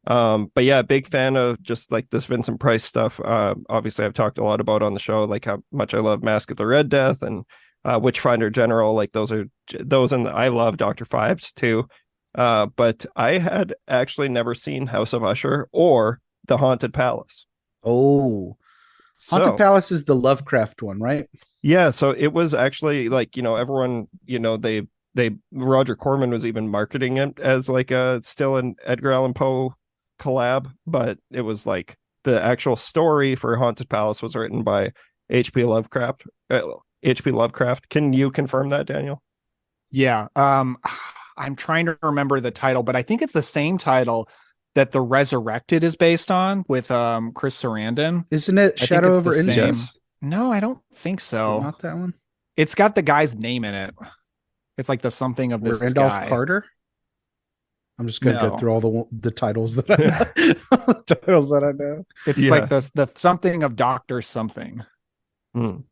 But yeah, big fan of just like this Vincent Price stuff. Obviously, I've talked a lot about on the show, like how much I love Mask of the Red Death and Witchfinder General. Like those, and I love Dr. Phibes too. But I had actually never seen House of Usher or The Haunted Palace. Oh, Haunted Palace is the Lovecraft one, right? Yeah, so it was actually like, you know, everyone, you know, they Roger Corman was even marketing it as like still an Edgar Allan Poe collab, but it was like the actual story for Haunted Palace was written by H.P. Lovecraft. Can you confirm that, Daniel? Yeah. I'm trying to remember the title, but I think it's the same title that The Resurrected is based on with Chris Sarandon. Isn't it Shadow over Innsmouth? No, I don't think so. Not that one. It's got the guy's name in it. It's like the something of this Randolph guy. Carter. I'm just gonna go through all the titles that I know. The titles that I know. It's like the something of Doctor something. Oh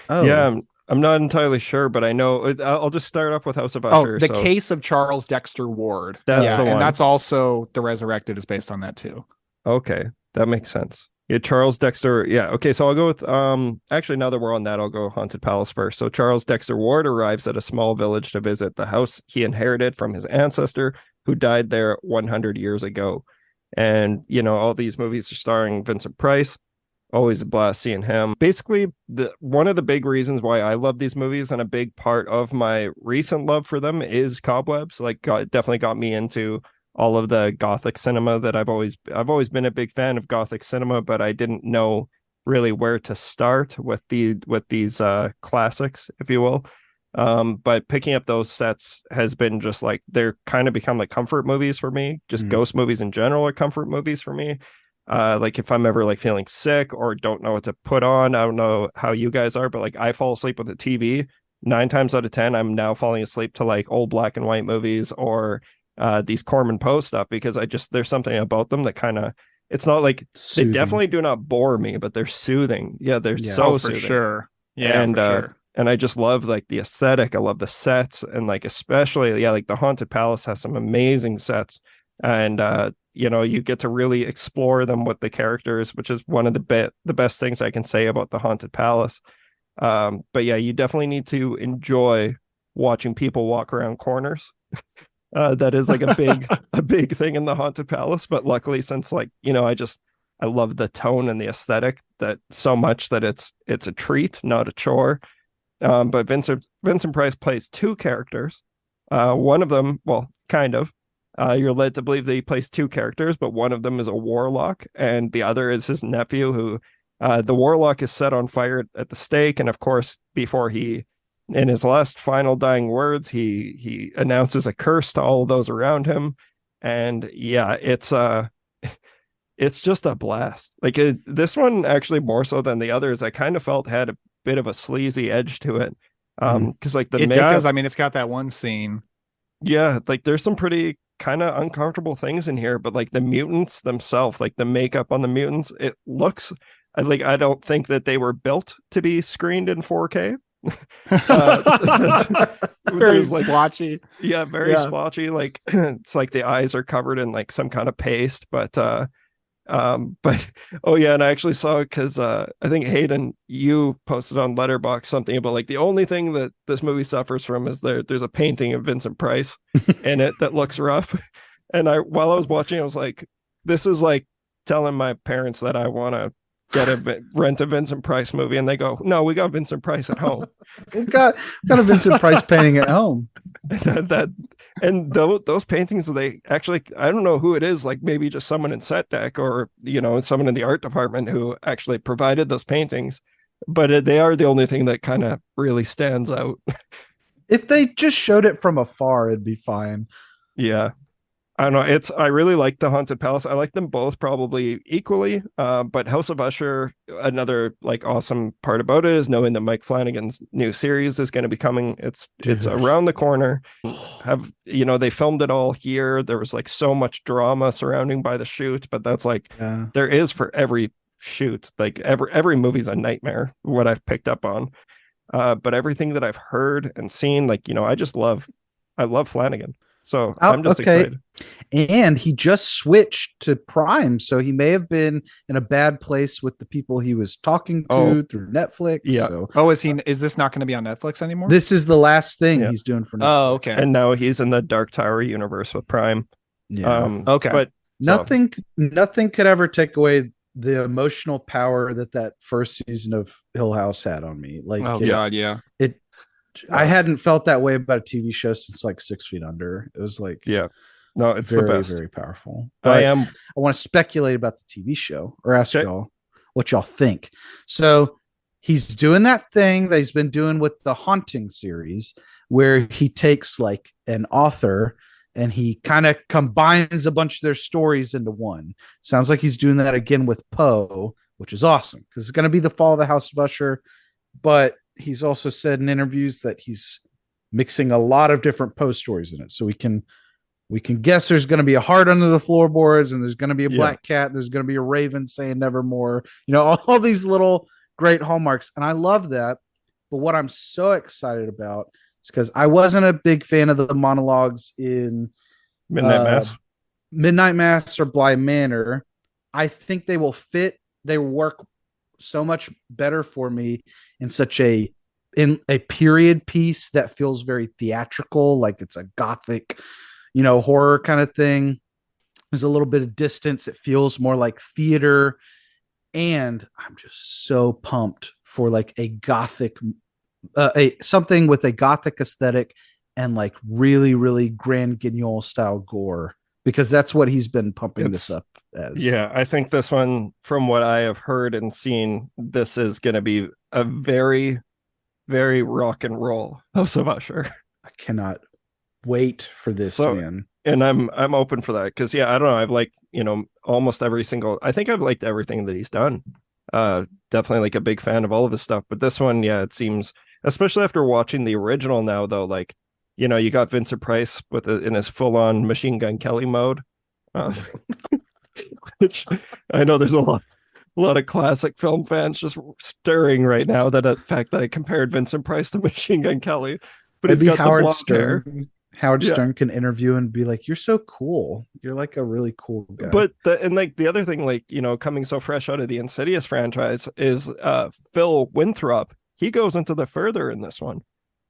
yeah, I'm not entirely sure, but I know I'll just start off with House of Oh, Usher. the case of Charles Dexter Ward. That's yeah, the one. and that's also The Resurrected is based on that too. Okay, that makes sense. Yeah, Charles Dexter. Yeah, okay, so I'll go with actually now that we're on that, I'll go Haunted Palace first. So Charles Dexter Ward arrives at a small village to visit the house he inherited from his ancestor who died there 100 years ago. And all these movies are starring Vincent Price. Always a blast seeing him. Basically, one of the big reasons why I love these movies and a big part of my recent love for them is Cobwebs. Definitely got me into all of the gothic cinema that I've always been a big fan of gothic cinema, but I didn't know really where to start with these classics, if you will. But picking up those sets has been just like, they're kind of become like comfort movies for me. Just ghost movies in general are comfort movies for me. Like if I'm ever like feeling sick or don't know what to put on, I don't know how you guys are, but like I fall asleep with the TV 9 times out of 10. I'm now falling asleep to like old black and white movies or these Corman and Poe stuff, because there's something about them that kind of, it's not like Soothing. they definitely do not bore me, but they're soothing. Yeah, they're so for soothing. sure. Yeah, and for sure. And I just love like the aesthetic. I love the sets, and like especially like the Haunted Palace has some amazing sets, and you get to really explore them with the characters, which is one of the best things I can say about the Haunted Palace. But yeah, you definitely need to enjoy watching people walk around corners. That is like a big thing in the Haunted Palace. But luckily, since I love the tone and the aesthetic that so much that it's a treat, not a chore. But Vincent Price plays two characters. One of them, well, kind of. You're led to believe that he plays two characters, but one of them is a warlock, and the other is his nephew, who the warlock is set on fire at the stake. And of course, before in his last final dying words, he announces a curse to all of those around him. And yeah, it's just a blast. Like this one, actually more so than the others, I kind of felt had a bit of a sleazy edge to it. Because like the it makeup, does. I mean, it's got that one scene. Yeah, like there's some pretty kind of uncomfortable things in here, but like the mutants themselves, like the makeup on the mutants, it looks like, I don't think that they were built to be screened in 4K. Very splotchy. Yeah, very splotchy. Like it's like the eyes are covered in like some kind of paste, but oh yeah, and I actually saw, because I think Hayden, you posted on Letterboxd something about like the only thing that this movie suffers from is there's a painting of Vincent Price in it that looks rough. And while I was watching, I was like, this is like telling my parents that I want to rent a Vincent Price movie, and they go, no, we got Vincent Price at home. We've got a Vincent Price painting at home. And those paintings, they actually, I don't know who it is, like maybe just someone in set deck or someone in the art department who actually provided those paintings, but they are the only thing that kind of really stands out. If they just showed it from afar, it'd be fine. Yeah, I don't know. I really like the Haunted Palace. I like them both probably equally. But House of Usher, another like awesome part about it is knowing that Mike Flanagan's new series is going to be coming. It's around the corner. They filmed it all here. There was like so much drama surrounding by the shoot, but that's like there is for every shoot. Like every movie's a nightmare, what I've picked up on. But everything that I've heard and seen, like, I love Flanagan. So I'm just excited. And he just switched to Prime, so he may have been in a bad place with the people he was talking to through Netflix. Yeah. So. Is this not going to be on Netflix anymore? This is the last thing he's doing for Netflix. Oh, okay. And now he's in the Dark Tower universe with Prime. Yeah. Okay. But nothing could ever take away the emotional power that first season of Hill House had on me. Like, God, yeah. I hadn't felt that way about a TV show since like 6 Feet Under. It was like, no, it's very, the best. very powerful. But I want to speculate about the TV show or ask y'all what y'all think. So he's doing that thing that he's been doing with the Haunting series, where he takes like an author and he kind of combines a bunch of their stories into one. Sounds like he's doing that again with Poe, which is awesome because it's going to be the fall of the House of Usher. But he's also said in interviews that he's mixing a lot of different Poe stories in it. So we can guess there's going to be a heart under the floorboards, and there's going to be a black cat. There's going to be a raven saying nevermore. All these little great hallmarks. And I love that. But what I'm so excited about is because I wasn't a big fan of the monologues in Midnight Mass. Midnight Mass or Bly Manor. I think they will fit. They work so much better for me in a period piece that feels very theatrical, like it's a gothic, horror kind of thing. There's a little bit of distance. It feels more like theater. And I'm just so pumped for like a gothic, something with a gothic aesthetic and like really, really Grand Guignol style gore, because that's what he's been pumping this up as. Yeah, I think this one, from what I have heard and seen, this is going to be a very, very rock and roll House of Usher. I cannot wait for this, man. And I'm open for that because I don't know. I've liked, almost I think I've liked everything that he's done. Definitely like a big fan of all of his stuff. But this one, it seems, especially after watching the original now, though, like, you got Vincent Price in his full-on Machine Gun Kelly mode. Which I know there's a lot of classic film fans just stirring right now that the fact that I compared Vincent Price to Machine Gun Kelly. But maybe he's got Howard the blonde Stern. hair. Howard Stern can interview and be like, "You're so cool. You're like a really cool guy." But the other thing, like, coming so fresh out of the Insidious franchise is Phil Winthrop. He goes into the further in this one.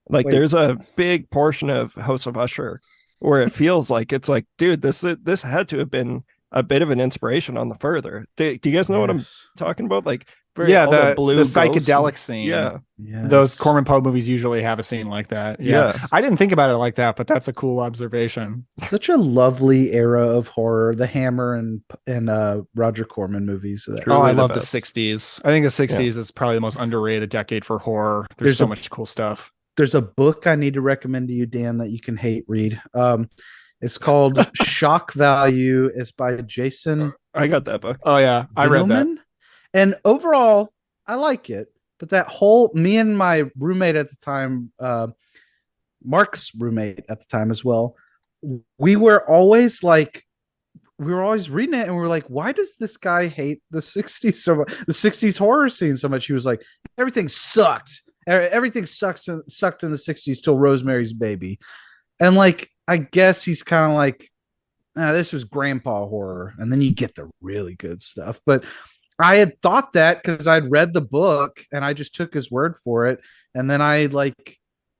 Like, there's a big portion of House of Usher where it feels like it's like, dude, this had to have been a bit of an inspiration on the further. Do you guys know what I'm talking about? Like, the psychedelic scene. Yeah. Yes. Those Corman and Poe movies usually have a scene like that. Yeah. I didn't think about it like that, but that's a cool observation. Such a lovely era of horror, the Hammer and Roger Corman movies. I love the 60s. I think the 60s is probably the most underrated decade for horror. There's so much cool stuff. There's a book I need to recommend to you, Dan, that you can hate read. It's called Shock Value. It's by Jason. I got that book. Oh yeah, I read that. And overall, I like it. But me and my roommate at the time, Mark's roommate at the time as well, we were always reading it and we were like, why does this guy hate the 60s so much? The 60s horror scene so much? He was like, everything sucked. Everything sucked in the 60s till Rosemary's Baby. And like, I guess he's kind of like, this was grandpa horror. And then you get the really good stuff. But I had thought that because I'd read the book and I just took his word for it. And then I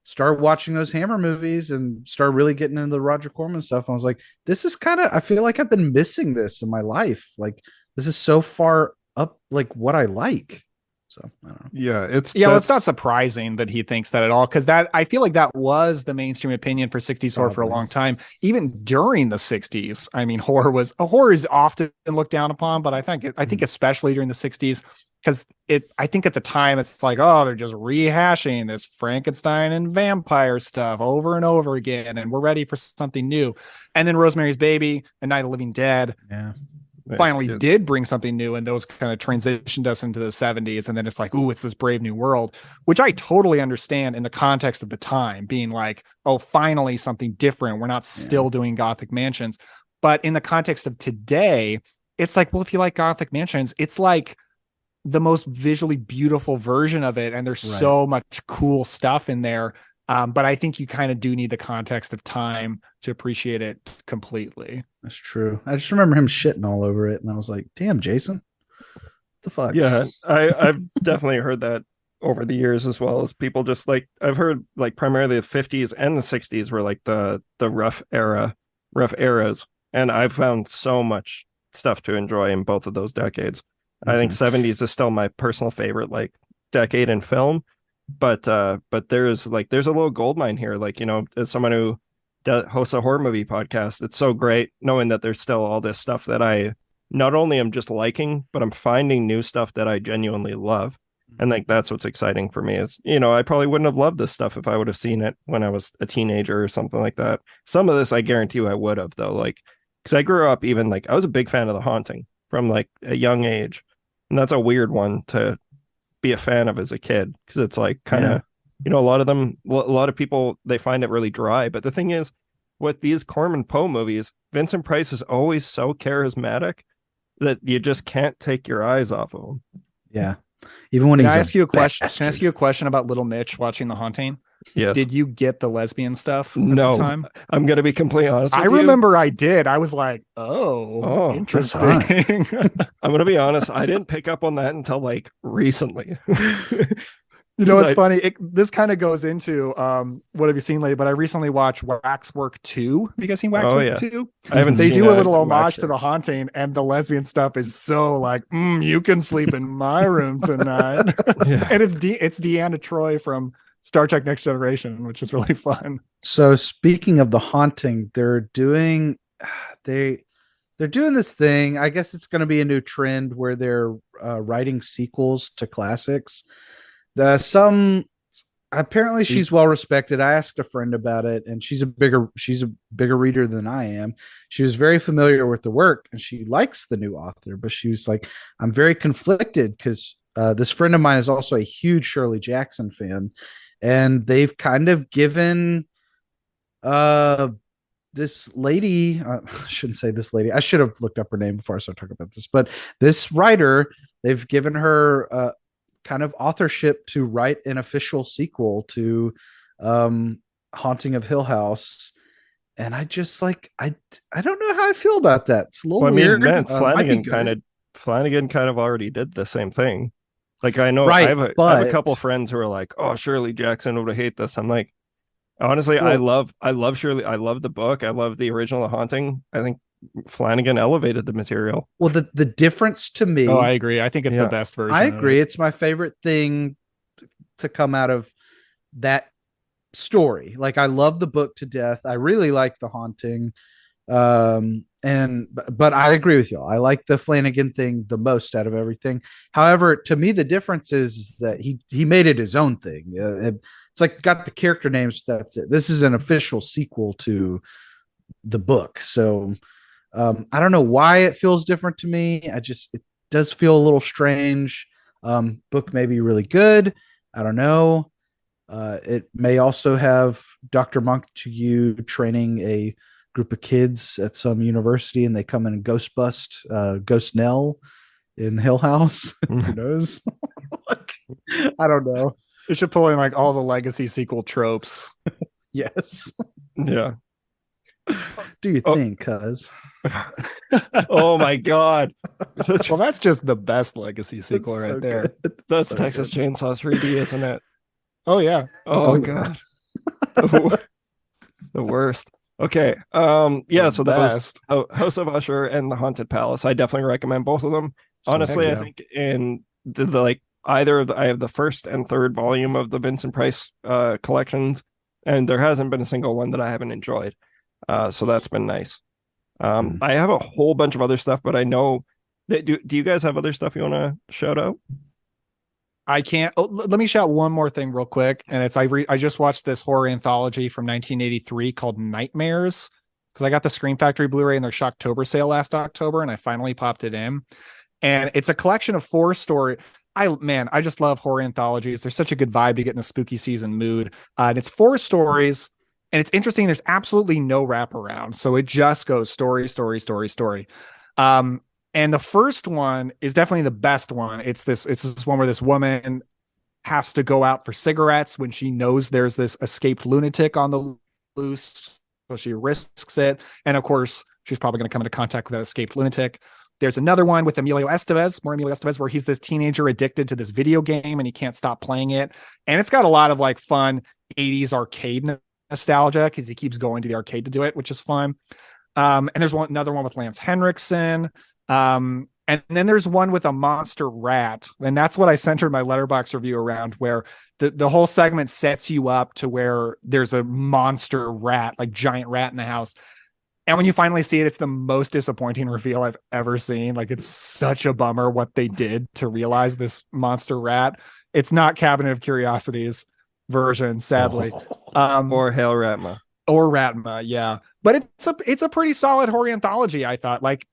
started watching those Hammer movies and started really getting into the Roger Corman stuff. I was like, this is I feel like I've been missing this in my life. Like, this is so far up, like what I like. So I don't know. Yeah, it's not surprising that he thinks that at all, because I feel like that was the mainstream opinion for 60s horror for a long time. Even during the 60s, I mean, horror is often looked down upon, but I think especially during the 60s, because I think at the time it's like, oh, they're just rehashing this Frankenstein and vampire stuff over and over again, and we're ready for something new. And then Rosemary's Baby and Night of the Living Dead. Yeah. Finally did bring something new, and those kind of transitioned us into the 70s, and then it's like, ooh, it's this brave new world, which I totally understand in the context of the time, being like, oh, finally something different, we're not still doing Gothic mansions. But in the context of today, it's like, well, if you like Gothic mansions, it's like the most visually beautiful version of it, and there's so much cool stuff in there. But I think you kind of do need the context of time to appreciate it completely. That's true. I just remember him shitting all over it, and I was like, damn, Jason, what the fuck? Yeah, I've definitely heard that over the years, as well as people just like, I've heard like primarily the 50s and the 60s were like the rough eras. And I've found so much stuff to enjoy in both of those decades. I think 70s is still my personal favorite, like, decade in film. But there's a little gold mine here. Like, as someone who hosts a horror movie podcast, it's so great knowing that there's still all this stuff that I not only am just liking, but I'm finding new stuff that I genuinely love. And like, that's what's exciting for me is, I probably wouldn't have loved this stuff if I would have seen it when I was a teenager or something like that. Some of this, I guarantee you I would have, though, like, because I grew up even like, I was a big fan of The Haunting from like a young age. And that's a weird one to be a fan of as a kid, because it's like kind of, a lot of people, they find it really dry. But the thing is, with these Corman Poe movies, Vincent Price is always so charismatic that you just can't take your eyes off of him. Yeah. Even when Can he's I ask you a question? bastard. Can I ask you a question about Little Mitch watching The Haunting? Yes. Did you get the lesbian stuff at the No, time? I'm gonna be completely honest with I you. remember I did. I was like, oh, Oh, that's hot. interesting. I'm gonna be honest. I didn't pick up on that until like recently. You know, it's I- funny. This kind of goes into what have you seen lately? But I recently watched Waxwork 2. Have you guys seen Oh, Waxwork yeah. 2? I haven't They seen do a it. little I homage watched to it. The Haunting, and the lesbian stuff is so like, you can sleep in my room tonight. Yeah. And it's Deanna Troi from Star Trek Next Generation, which is really fun. So speaking of The Haunting, they're doing this thing. I guess it's going to be a new trend where they're writing sequels to classics. Apparently she's well respected. I asked a friend about it, and she's a bigger reader than I am. She was very familiar with the work, and she likes the new author, but she was like, I'm very conflicted because this friend of mine is also a huge Shirley Jackson fan, and they've kind of given this lady, I shouldn't say this lady, I should have looked up her name before I start talking about this, but this writer, they've given her kind of authorship to write an official sequel to Haunting of Hill House. And I just like, I don't know how I feel about that. It's a little weird. Man, Might be Flanagan kind of already did the same thing. Like I know Right, I have a couple friends who are like, oh, Shirley Jackson would hate this. I'm like, honestly, I love Shirley. I love the book. I love the original Haunting. I think Flanagan elevated the material. Well, the difference to me. Oh, I agree. I think it's the best version. I agree. It's my favorite thing to come out of that story. Like, I love the book to death. I really like The Haunting. But I agree with y'all. I like the Flanagan thing the most out of everything. However, to me, the difference is that he made it his own thing. It's like got the character names. That's it. This is an official sequel to the book. So I don't know why it feels different to me. It does feel a little strange. Book may be really good. I don't know. It may also have Dr. Montague training a group of kids at some university, and they come in and ghost Nell in Hill House. Who knows? I don't know. It should pull in like all the legacy sequel tropes. Yes. Yeah. Do you think, cuz? Oh my god. Well, that's just the best legacy sequel right there. That's so Texas good. Chainsaw 3D, isn't it? Oh yeah. Oh god. The worst. Okay. Yeah, so the House of Usher and The Haunted Palace. I definitely recommend both of them. Honestly, I think in the like either of I have the first and third volume of the Vincent Price collections, and there hasn't been a single one that I haven't enjoyed. So that's been nice. I have a whole bunch of other stuff, but I know that do you guys have other stuff you want to shout out? I can't. Oh, let me shout one more thing real quick, and it's I just watched this horror anthology from 1983 called Nightmares, because I got the Scream Factory Blu-ray in their Shocktober sale last October, and I finally popped it in. And it's a collection of 4 stories. I just love horror anthologies. There's such a good vibe to get in the spooky season mood. And it's 4 stories, and it's interesting. There's absolutely no wraparound, so it just goes story. And the first one is definitely the best one. It's this one where this woman has to go out for cigarettes when she knows there's this escaped lunatic on the loose. So she risks it. And of course, she's probably going to come into contact with that escaped lunatic. There's another one with Emilio Estevez, where he's this teenager addicted to this video game and he can't stop playing it. And it's got a lot of like fun 80s arcade nostalgia because he keeps going to the arcade to do it, which is fun. And there's another one with Lance Henriksen. And then there's one with a monster rat, and that's what I centered my Letterboxd review around, where the whole segment sets you up to where there's a monster rat, like giant rat in the house. And when you finally see it, it's the most disappointing reveal I've ever seen. Like, it's such a bummer what they did to realize this monster rat. It's not Cabinet of Curiosities version, sadly. Or Hail Ratma. Or Ratma, yeah. But it's a pretty solid horror anthology, I thought. Like,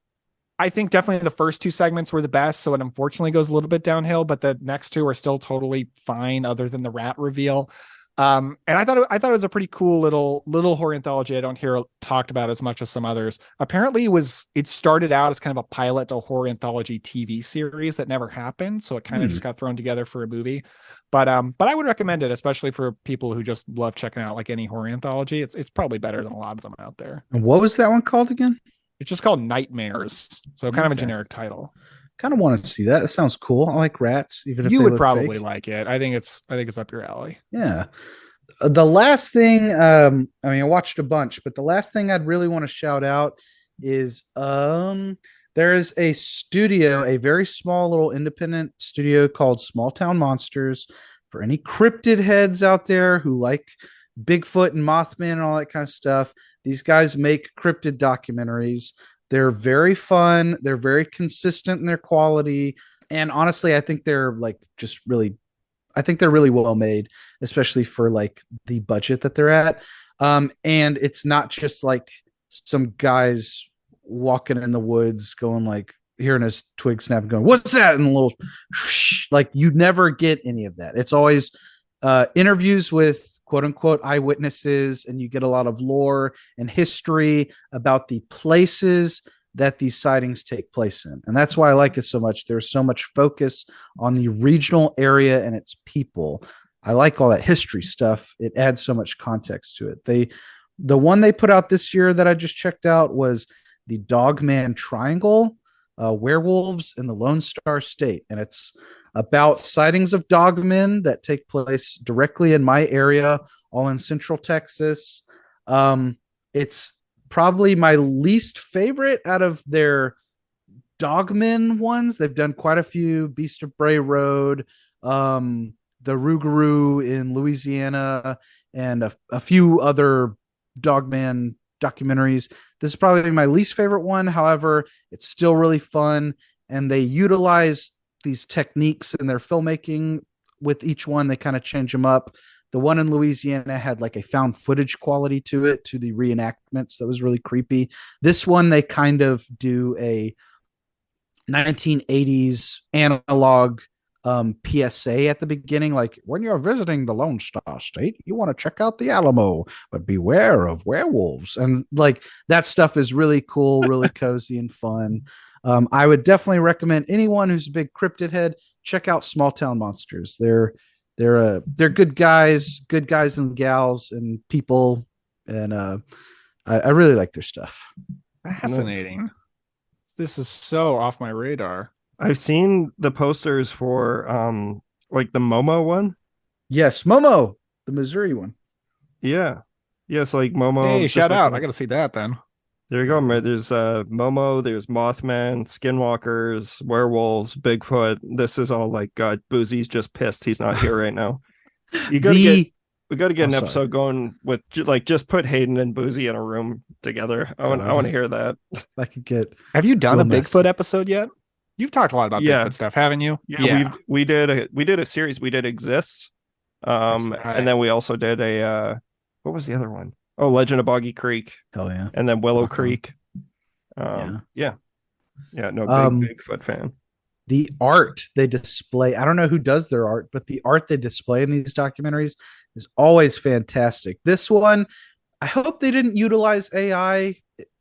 I think definitely the first 2 segments were the best, so it unfortunately goes a little bit downhill, but the next 2 are still totally fine other than the rat reveal. And I thought it was a pretty cool little horror anthology. I don't hear talked about as much as some others. Apparently, it started out as kind of a pilot to a horror anthology TV series that never happened, so it kind of just got thrown together for a movie. But I would recommend it, especially for people who just love checking out like any horror anthology. It's probably better than a lot of them out there. And what was that one called again? It's just called Nightmares, so kind of a generic title. Kind of want to see that. That sounds cool. I like rats, even if You they would look probably fake. like it. I think it's up your alley. Yeah. The last thing, I watched a bunch, but the last thing I'd really want to shout out is there is a studio, a very small little independent studio called Small Town Monsters. For any cryptid heads out there who like Bigfoot and Mothman and all that kind of stuff, these guys make cryptid documentaries. They're very fun. They're very consistent in their quality. And honestly, I think they're really well made, especially for like the budget that they're at. And it's not just like some guys walking in the woods going like hearing his twig snap and going, "What's that?" And a little like you never get any of that. It's always interviews with quote unquote eyewitnesses, and you get a lot of lore and history about the places that these sightings take place in. And that's why I like it so much. There's so much focus on the regional area and its people. I like all that history stuff. It adds so much context to it. The one they put out this year that I just checked out was the Dogman Triangle, werewolves in the Lone Star State. And it's about sightings of dogmen that take place directly in my area, all in Central Texas. It's probably my least favorite out of their dogmen ones. They've done quite a few: Beast of Bray Road, the Rougarou in Louisiana, and a few other dogman documentaries. This is probably my least favorite one. However, it's still really fun, and they utilize these techniques in their filmmaking. With each one, they kind of change them up. The one in Louisiana had like a found footage quality to it, to the reenactments that was really creepy. This one, they kind of do a 1980s analog PSA at the beginning, like, when you're visiting the Lone Star State, you want to check out the Alamo, but beware of werewolves. And like that stuff is really cool, really cozy and fun. I would definitely recommend anyone who's a big cryptid head, check out Small Town Monsters. They're good guys and gals and people, and I really like their stuff. Fascinating. This is so off my radar. I've seen the posters for like the Momo one. Yes, Momo, the Missouri one. Yeah. Yes, like Momo. Hey, shout like out. I gotta see that then. There you go. There's Momo, there's Mothman, Skinwalkers, werewolves, Bigfoot. This is all like Boozy's just pissed he's not here right now. We gotta get an episode going with like just put Hayden and Boozy in a room together. I want to hear that. I could get. Have you done a Bigfoot episode yet? You've talked a lot about Bigfoot stuff, haven't you? Yeah. We did a series. We did Exists. Right. And then we also did what was the other one? Oh, Legend of Boggy Creek. Hell yeah. And then Willow Creek. No, Bigfoot fan. The art they display, I don't know who does their art, but the art they display in these documentaries is always fantastic. This one, I hope they didn't utilize AI.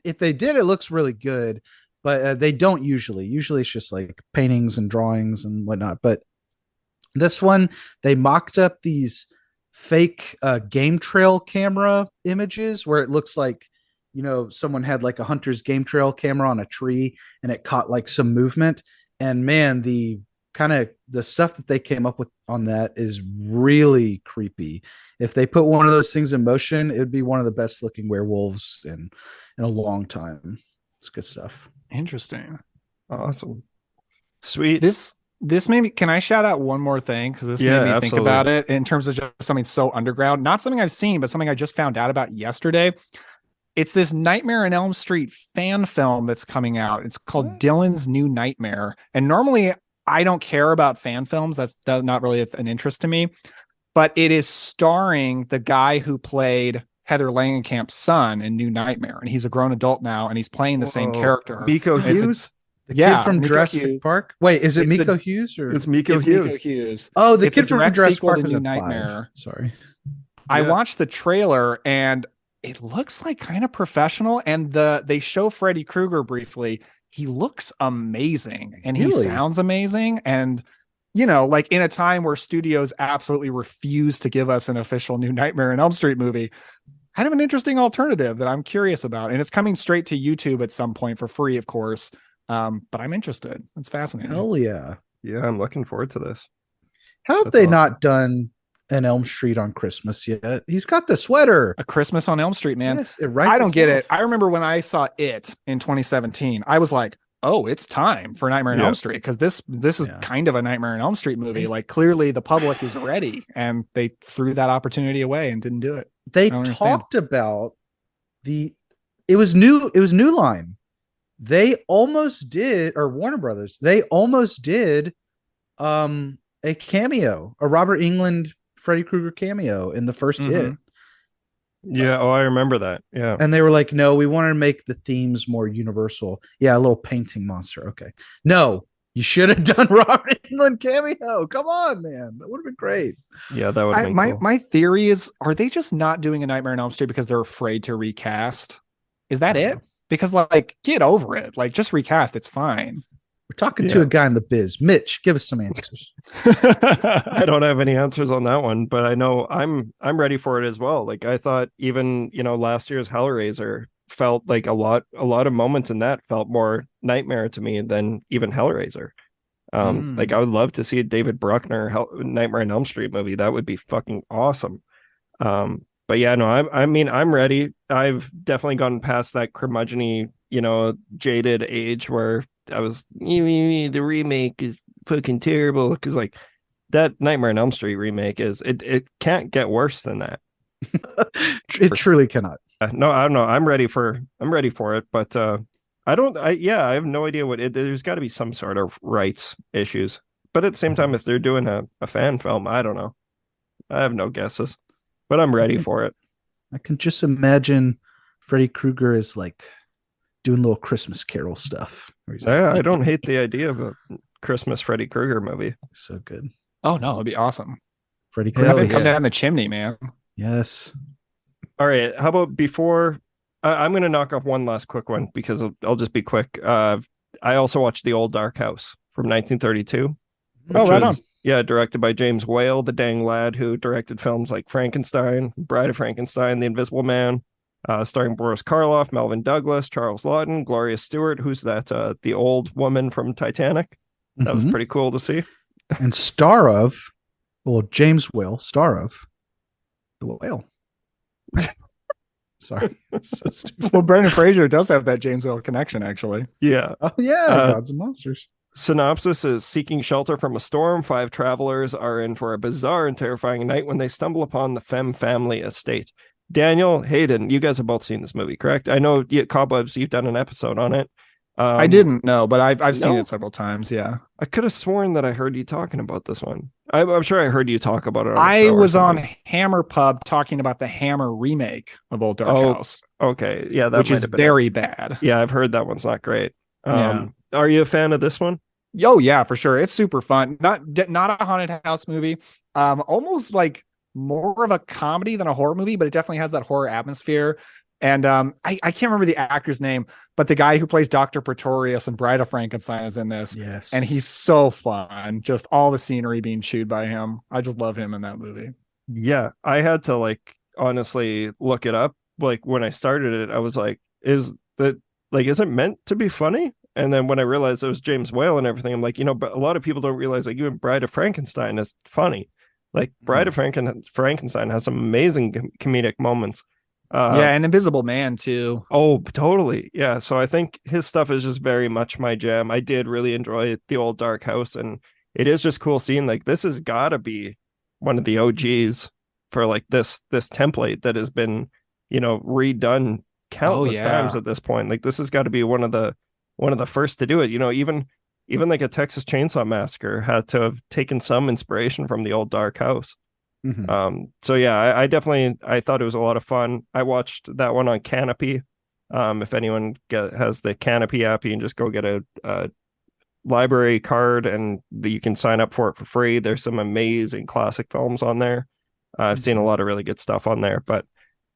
If they did, it looks really good, but they don't usually. Usually it's just like paintings and drawings and whatnot. But this one, they mocked up these fake game trail camera images where it looks like, someone had like a hunter's game trail camera on a tree and it caught like some movement. And man, the stuff that they came up with on that is really creepy. If they put one of those things in motion, it would be one of the best looking werewolves in a long time. It's good stuff. Interesting. Awesome. Sweet. This made me, can I shout out one more thing? Because this made me think about it in terms of just something so underground. Not something I've seen, but something I just found out about yesterday. It's this Nightmare on Elm Street fan film that's coming out. It's called Dylan's New Nightmare. And normally I don't care about fan films. That's not really an interest to me. But it is starring the guy who played Heather Langenkamp's son in New Nightmare. And he's a grown adult now, and he's playing the same character. Miko Hughes? The kid from Jurassic Park. Wait, is it Miko Hughes or it's Miko Hughes? Miko Hughes. Oh, the kid from Jurassic Park is New Nightmare. Sorry. I watched the trailer and it looks like kind of professional. And they show Freddy Krueger briefly. He looks amazing and he Really? sounds amazing. And, you know, like in a time where studios absolutely refuse to give us an official new Nightmare on Elm Street movie, kind of an interesting alternative that I'm curious about. And it's coming straight to YouTube at some point for free, of course. But I'm interested. It's fascinating. Hell yeah. Yeah, I'm looking forward to this. How have That's they awesome. not done an Elm Street on Christmas yet? He's got the sweater. A Christmas on Elm Street, man. Yes, it writes I don't get it. itself. I remember when I saw it in 2017, I was like, oh, it's time for Nightmare on Elm Street, because this is kind of a Nightmare on Elm Street movie. Like, clearly the public is ready, and they threw that opportunity away and didn't do it. They talked about it was New Line. They almost did, or Warner Brothers, they almost did a cameo, a Robert Englund Freddy Krueger cameo in the first It. Yeah, I remember that. Yeah. And they were like, no, we want to make the themes more universal. Yeah, a little painting monster. Okay. No, you should have done Robert Englund cameo. Come on, man. That would have been great. Yeah, that would have been cool. My theory is, are they just not doing a Nightmare on Elm Street because they're afraid to recast? Is that it? Because, like, get over it. Like, just recast. It's fine. We're talking to a guy in the biz. Mitch, give us some answers. I don't have any answers on that one, but I know I'm ready for it as well. Like, I thought even, last year's Hellraiser felt like a lot of moments in that felt more Nightmare to me than even Hellraiser. Like, I would love to see a David Bruckner Nightmare on Elm Street movie. That would be fucking awesome. But yeah, no, I mean, I'm ready. I've definitely gotten past that curmudgeon-y, jaded age where I was, the remake is fucking terrible, because like that Nightmare on Elm Street remake it can't get worse than that. It truly cannot. No, I don't know. I'm ready for it, but I have no idea there's got to be some sort of rights issues. But at the same time, if they're doing a fan film, I don't know. I have no guesses, but I'm ready for it. I can just imagine Freddy Krueger is like doing little Christmas Carol stuff. I don't hate the idea of a Christmas Freddy Krueger movie. So good. Oh no, it'd be awesome. Freddy Krueger. Come down the chimney, man. Yes. All right. How about before I'm going to knock off one last quick one, because I'll just be quick. I also watched The Old Dark House from 1932. Oh, right on. Yeah, directed by James Whale, the dang lad who directed films like Frankenstein, Bride of Frankenstein, The Invisible Man, starring Boris Karloff, Melvin Douglas, Charles Laughton, Gloria Stewart, who's that the old woman from Titanic. That was pretty cool to see. And James Whale, star of The Whale. Sorry. So stupid. Well, Brendan Fraser does have that James Whale connection, actually. Yeah. Oh, yeah. Gods and Monsters. Synopsis is: seeking shelter from a storm, 5 travelers are in for a bizarre and terrifying night when they stumble upon the Femme family estate. Daniel, Hayden, you guys have both seen this movie, correct? I know Cobwebs, you've done an episode on it. I didn't know, but I've seen it several times. Yeah, I could have sworn that I heard you talking about this one. I'm sure I heard you talk about it. I was on Hammer Pub talking about the Hammer remake of Old Dark House. Okay, yeah, that which is very bad. Yeah, I've heard that one's not great. Are you a fan of this one? Oh yeah, for sure. It's super fun. Not a haunted house movie. Almost like more of a comedy than a horror movie, but it definitely has that horror atmosphere. And I can't remember the actor's name, but the guy who plays Dr. Pretorius in Bride of Frankenstein is in this. Yes. And he's so fun. Just all the scenery being chewed by him. I just love him in that movie. Yeah, I had to honestly look it up. Like when I started it, I was like, is it meant to be funny? And then when I realized it was James Whale and everything, I'm like, but a lot of people don't realize even Bride of Frankenstein is funny. Like Bride of Frankenstein has some amazing comedic moments. And Invisible Man too. Oh, totally. Yeah. So I think his stuff is just very much my jam. I did really enjoy The Old Dark House, and it is just cool seeing this has got to be one of the OGs for this template that has been, redone countless times at this point. This has got to be one of the first to do it. Even like a Texas Chainsaw Massacre had to have taken some inspiration from The Old Dark House. So yeah, I definitely thought it was a lot of fun. I watched that one on Canopy. If anyone has the Canopy app, you can just go get a library card and you can sign up for it for free. There's some amazing classic films on there. I've seen a lot of really good stuff on there, but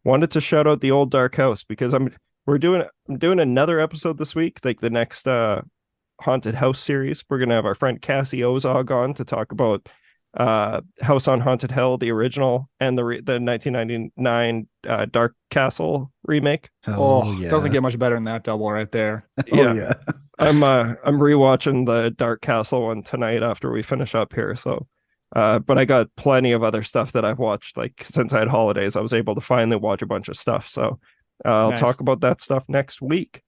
wanted to shout out the Old Dark House because I'm doing another episode this week, like the next haunted house series. We're gonna have our friend Cassie Ozog on to talk about House on Haunted Hill, the original, and the 1999 Dark Castle remake. Doesn't get much better than that double right there. Yeah. I'm rewatching the Dark Castle one tonight after we finish up here. So, but I got plenty of other stuff that I've watched. Like since I had holidays, I was able to finally watch a bunch of stuff. So I'll talk about that stuff next week.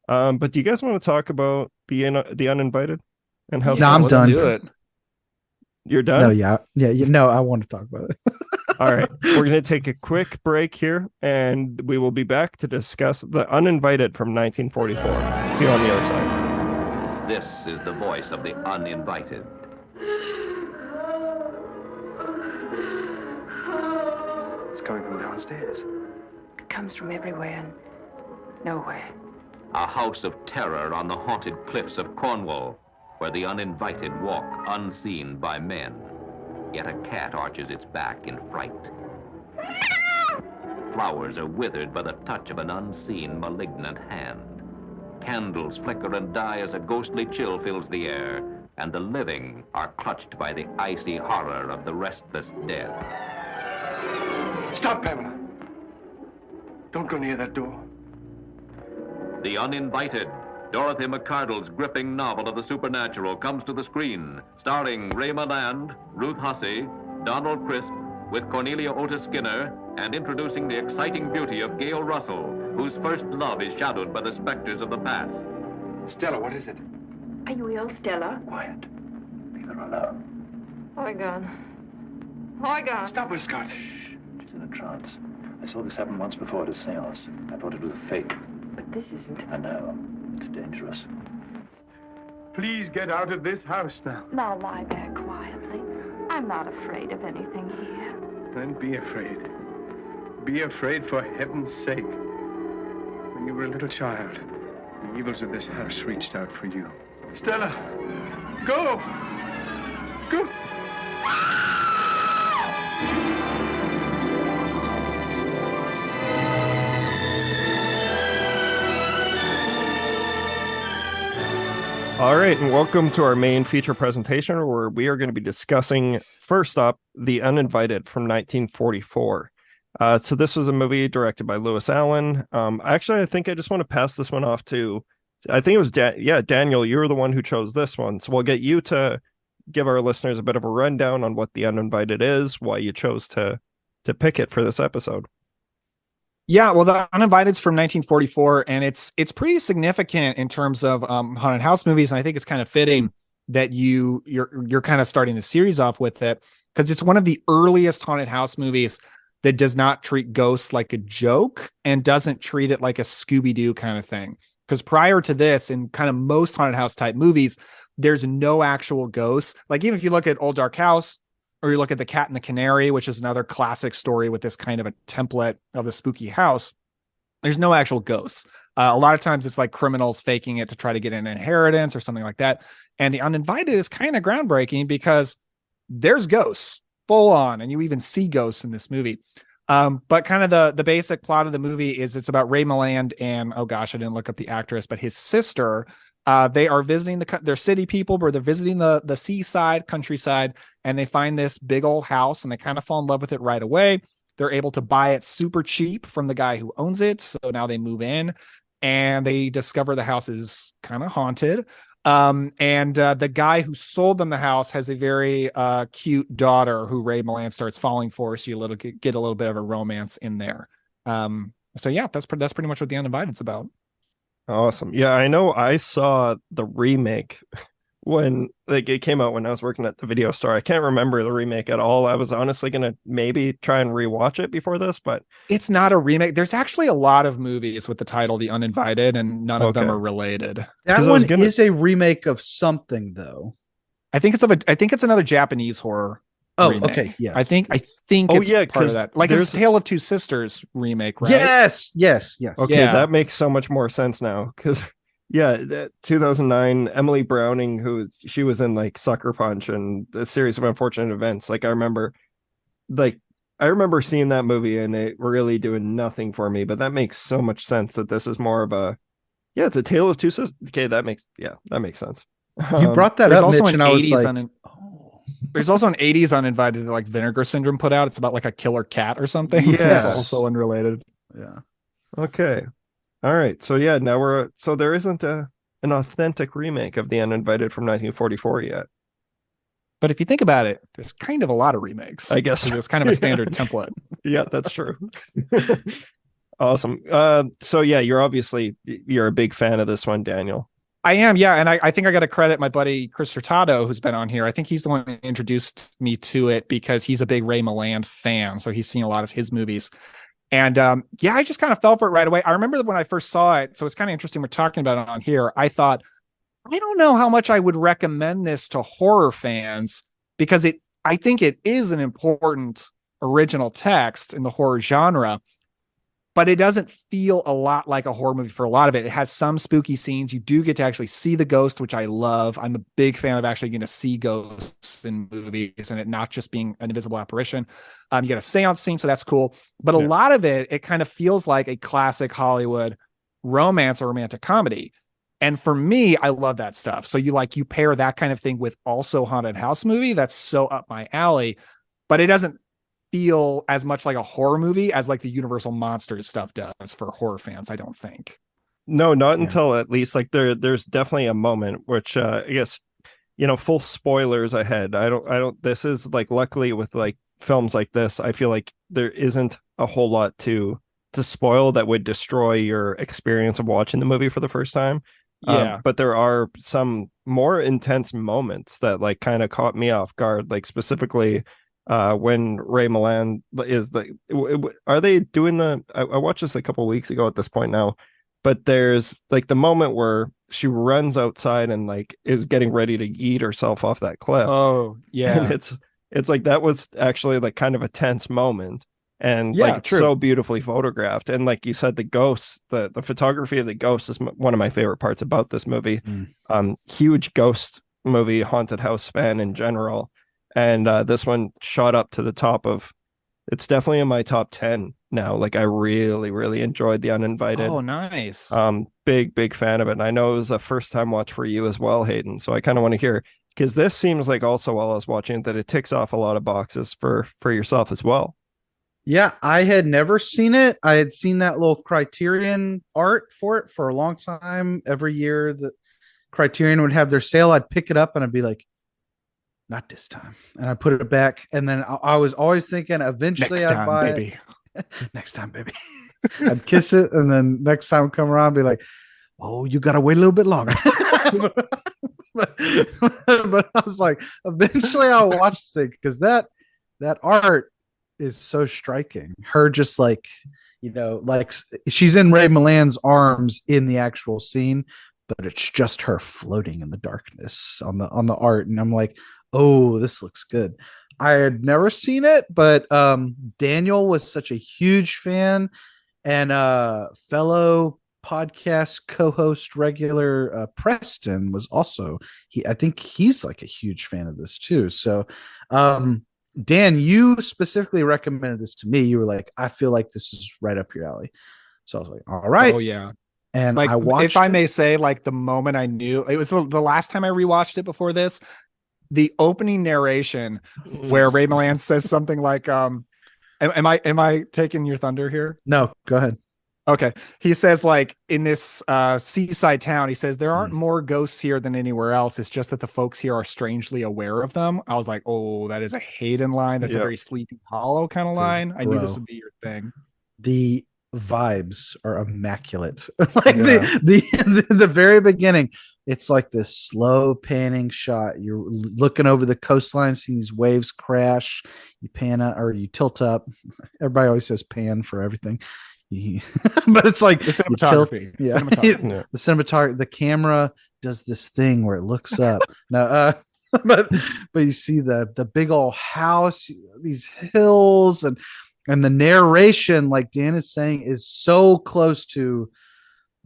But do you guys want to talk about the Uninvited and how? No, I'm done. Let's do it. You're done? No, yeah. No, I want to talk about it. All right. We're going to take a quick break here, and we will be back to discuss The Uninvited from 1944. See you on the other side. This is the voice of the uninvited. It's coming from downstairs. It comes from everywhere and nowhere. A house of terror on the haunted cliffs of Cornwall, where the uninvited walk unseen by men. Yet a cat arches its back in fright. Flowers are withered by the touch of an unseen, malignant hand. Candles flicker and die as a ghostly chill fills the air, and the living are clutched by the icy horror of the restless dead. Stop, Pamela. Don't go near that door. The Uninvited, Dorothy McCardle's gripping novel of the supernatural, comes to the screen, starring Ray Milland, Ruth Hussey, Donald Crisp, with Cornelia Otis Skinner, and introducing the exciting beauty of Gail Russell, whose first love is shadowed by the specters of the past. Stella, what is it? Are you ill, Stella? Quiet. Leave her alone. Oigan. Stop her, Scott. She's in a trance. I saw this happen once before at a seance. I thought it was a fake. But this isn't. I know. It's dangerous. Please get out of this house now. Now lie there quietly. I'm not afraid of anything here. Then be afraid. Be afraid for heaven's sake. When you were a little child, the evils of this house reached out for you. Stella! Go! Go! All right, and welcome to our main feature presentation where we are going to be discussing, first up, The Uninvited from 1944. So this was a movie directed by Lewis Allen. Actually, I think I just want to pass this one off to, I think it was, Daniel, you were the one who chose this one. So we'll get you to give our listeners a bit of a rundown on what The Uninvited is, why you chose to pick it for this episode. Yeah, well, The Uninvited's from 1944, and it's pretty significant in terms of haunted house movies, and I think it's kind of fitting that you're kind of starting the series off with it, because it's one of the earliest haunted house movies that does not treat ghosts like a joke and doesn't treat it like a Scooby-Doo kind of thing. Because prior to this, in kind of most haunted house type movies, there's no actual ghosts. Like even if you look at Old Dark House, or you look at The Cat and the Canary, which is another classic story with this kind of a template of the spooky house, there's no actual ghosts. A lot of times it's like criminals faking it to try to get an inheritance or something like that. And The Uninvited is kind of groundbreaking because there's ghosts full on, and you even see ghosts in this movie. But kind of the basic plot of the movie is it's about Ray Milland and, oh gosh, I didn't look up the actress, but his sister. They are visiting they're city people, but they're visiting the seaside, countryside, and they find this big old house and they kind of fall in love with it right away. They're able to buy it super cheap from the guy who owns it. So now they move in and they discover the house is kind of haunted. The guy who sold them the house has a very cute daughter who Ray Milland starts falling for. So you get a little bit of a romance in there. So yeah, that's pretty much what The Uninvited's about. Awesome. Yeah, I know I saw the remake when it came out when I was working at the video store. I can't remember the remake at all. I was honestly going to maybe try and rewatch it before this, but it's not a remake. There's actually a lot of movies with the title The Uninvited, and none of them are related. That one is a remake of something, though. I think it's another Japanese horror. Oh, remake. Okay. Yes. I think it's part of that. Like it's Tale of Two Sisters remake, right? Yes. Okay, that makes so much more sense now. Because 2009, Emily Browning, she was in like Sucker Punch and a series of unfortunate events. Like I remember, like I remember seeing that movie and it really doing nothing for me, but that makes so much sense that this is more of a, yeah, it's a tale of two sisters. Okay, that makes sense. You brought that There's up, also Mitch, an and I was 80s like, un- There's also an 80s Uninvited that like Vinegar Syndrome put out. It's about like a killer cat or something. Yes. That's also unrelated. yeah. Okay. All right. So yeah, now there isn't an authentic remake of The Uninvited from 1944 yet. But if you think about it, there's kind of a lot of remakes. I guess it's kind of a standard template. Yeah, that's true. Awesome. So yeah, you're a big fan of this one, Daniel. I am, yeah, and I think I got to credit my buddy Chris Furtado, who's been on here. I think he's the one who introduced me to it because he's a big Ray Milland fan, so he's seen a lot of his movies. And yeah, I just kind of fell for it right away. I remember when I first saw it, so it's kind of interesting we're talking about it on here. I thought, I don't know how much I would recommend this to horror fans because I think it is an important original text in the horror genre, but it doesn't feel a lot like a horror movie for a lot of it. It has some spooky scenes. You do get to actually see the ghost, which I love. I'm a big fan of actually getting to see ghosts in movies and it not just being an invisible apparition. You get a seance scene, so that's cool. But a lot of it kind of feels like a classic Hollywood romance or romantic comedy. And for me, I love that stuff. So you pair that kind of thing with also haunted house movie. That's so up my alley, but it doesn't feel as much like a horror movie as like the Universal Monsters stuff does for horror fans, I don't think. No, not until at least like there's definitely a moment which I guess, full spoilers ahead. I don't this is like, luckily with like films like this, I feel like there isn't a whole lot to spoil that would destroy your experience of watching the movie for the first time. Yeah. But there are some more intense moments that like kind of caught me off guard, like specifically when Ray Milland is are they doing I watched this a couple of weeks ago at this point now, but there's like the moment where she runs outside and like is getting ready to eat herself off that cliff. Oh yeah. And it's like that was actually like kind of a tense moment. And yeah, like it's so beautifully photographed, and like you said, the ghosts, the photography of the ghosts is one of my favorite parts about this movie. Huge ghost movie, haunted house fan in general, and this one shot up to the top of, it's definitely in my top 10 now. Like I really really enjoyed The Uninvited. Oh nice. Big fan of it, and I know it was a first time watch for you as well, Hayden, so I kind of want to hear, because this seems like also while I was watching it that it ticks off a lot of boxes for yourself as well. Yeah, I had never seen it. I had seen that little Criterion art for it for a long time. Every year that Criterion would have their sale, I'd pick it up and I'd be like, not this time. And I put it back. And then I was always thinking eventually I'd buy baby. it. Next time, baby. I'd kiss it. And then next time come around, be like, oh, you got to wait a little bit longer. but I was like, eventually I'll watch this thing because that art is so striking. Her just like, like she's in Ray Milland's arms in the actual scene, but it's just her floating in the darkness on the art. And I'm like, oh, this looks good. I had never seen it, but Daniel was such a huge fan, and fellow podcast co-host regular Preston was also, I think he's like a huge fan of this too. So Dan, you specifically recommended this to me. You were like, I feel like this is right up your alley. So I was like, all right. Oh yeah. And like, I watched if I may say, like the moment I knew, it was the last time I rewatched it before this, the opening narration where Ray Milland says something like, am I taking your thunder here? No, go ahead. Okay. He says, like, in this seaside town, he says, there aren't more ghosts here than anywhere else. It's just that the folks here are strangely aware of them. I was like, oh, that is a Hayden line. That's a very Sleepy Hollow kind of line. I knew this would be your thing. The vibes are immaculate. Like the very beginning, it's like this slow panning shot. You're looking over the coastline, seeing these waves crash. You pan up or you tilt up. Everybody always says pan for everything. But it's like the cinematography. The cinematography, the camera does this thing where it looks up. Now, but you see the big old house, these hills, and the narration, like Dan is saying, is so close to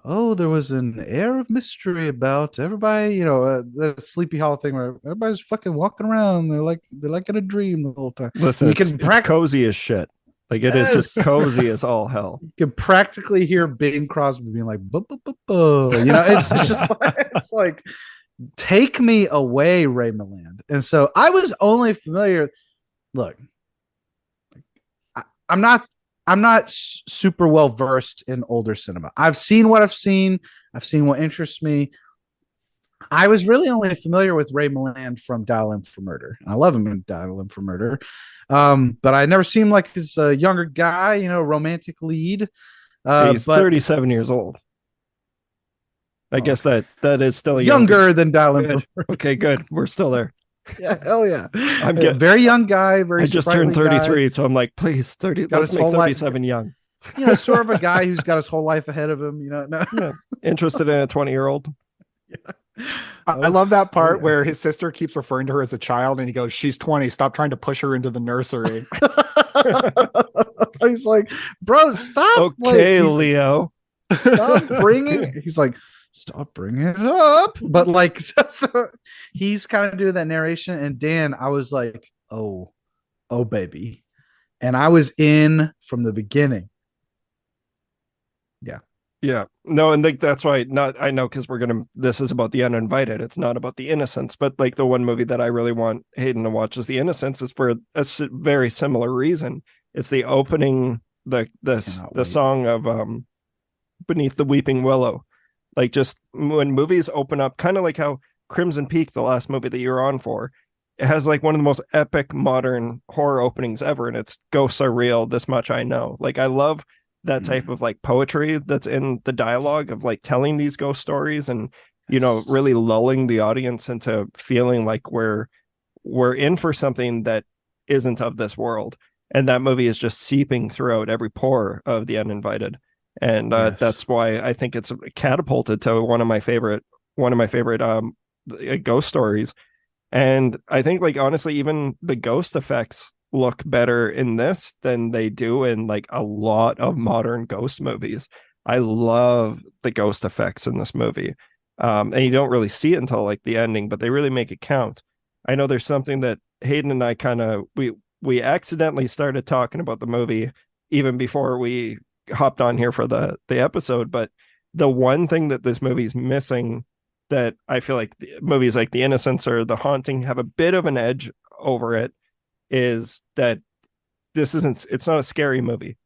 oh, there was an air of mystery about everybody, the Sleepy Hollow thing where everybody's fucking walking around. They're like in a dream the whole time. Listen, You it's, can it's cozy as shit. Like it is just Yes. cozy as all hell. You can practically hear Bing Crosby being like, "Buh, buh, buh, buh." It's just like, take me away, Ray Milland. And so I was only familiar. Look, I'm not super well versed in older cinema. I've seen what I've seen. I've seen what interests me. I was really only familiar with Ray Milland from Dial M for Murder. I love him in Dial M for Murder. But I never seen him like this younger guy, romantic lead. He's But 37 years old. I guess that is still a younger than Dial M for Murder. Okay, good. We're still there. Yeah, hell yeah. I'm very young guy. Very. I just turned sprightly 33, guy. so I'm like, please, 30. Got Let's his make whole life- 37 young. Sort of a guy who's got his whole life ahead of him. No. Yeah. Interested in a 20-year-old? I love that part where his sister keeps referring to her as a child and he goes, she's 20. Stop trying to push her into the nursery. He's like, bro, stop. Okay, like, Leo. Stop bringing. He's like, stop bringing it up. But like, so he's kind of doing that narration. And Dan, I was like, oh, baby. And I was in from the beginning. Yeah. No, and that's why I know because this is about the uninvited. It's not about the innocents, but like the one movie that I really want Hayden to watch is The Innocents is for a very similar reason. It's the opening, the song of Beneath the Weeping Willow. Like just when movies open up, kind of like how Crimson Peak, the last movie that you were on for, it has like one of the most epic modern horror openings ever. And it's Ghosts Are Real, This Much I Know. Like I love that type of like poetry that's in the dialogue of like telling these ghost stories and really lulling the audience into feeling like we're in for something that isn't of this world. And that movie is just seeping throughout every pore of The Uninvited. And that's why I think it's catapulted to one of my favorite ghost stories. And I think like honestly even the ghost effects look better in this than they do in like a lot of modern ghost movies. I love the ghost effects in this movie. And you don't really see it until like the ending, but they really make it count. I know there's something that Hayden and I kind of we accidentally started talking about the movie even before we hopped on here for the episode, but the one thing that this movie's missing that I feel like movies like The Innocents or The Haunting have a bit of an edge over it is that it's not a scary movie.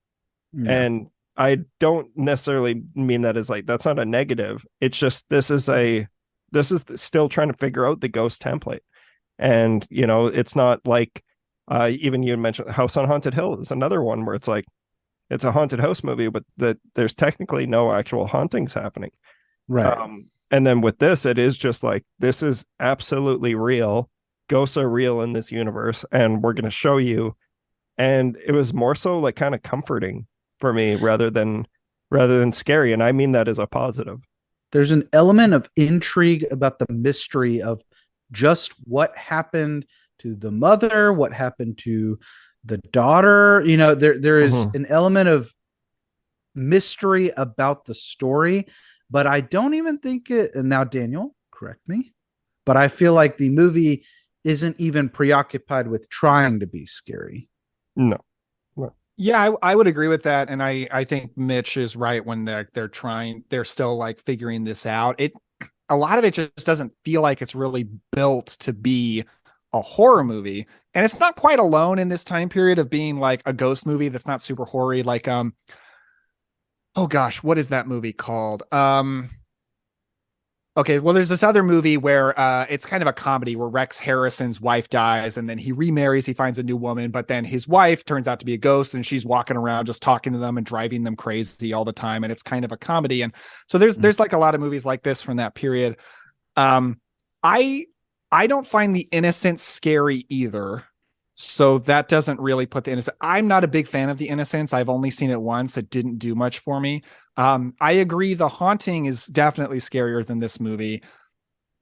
Yeah. And I don't necessarily mean that as like that's not a negative. It's just this is still trying to figure out the ghost template. And it's not like even you mentioned House on Haunted Hill is another one where it's like it's a haunted house movie, but there's technically no actual hauntings happening. Right. And then with this, it is just like this is absolutely real. Ghosts are real in this universe and we're going to show you. And it was more so like kind of comforting for me rather than scary. And I mean that as a positive. There's an element of intrigue about the mystery of just what happened to the mother, what happened to the daughter. There is an element of mystery about the story, but I don't even think it, and now Daniel, correct me, but I feel like the movie isn't even preoccupied with trying to be scary. No. Yeah, I would agree with that. And I think Mitch is right when they're still like figuring this out. A lot of it just doesn't feel like it's really built to be a horror movie. And it's not quite alone in this time period of being like a ghost movie that's not super horror-y. Like, oh gosh, what is that movie called? Okay, well, there's this other movie where it's kind of a comedy where Rex Harrison's wife dies and then he remarries, he finds a new woman, but then his wife turns out to be a ghost and she's walking around just talking to them and driving them crazy all the time. And it's kind of a comedy. And so there's like a lot of movies like this from that period. I don't find The Innocents scary either. So that doesn't really put The Innocent. I'm not a big fan of The Innocents. I've only seen it once. It didn't do much for me. I agree. The Haunting is definitely scarier than this movie.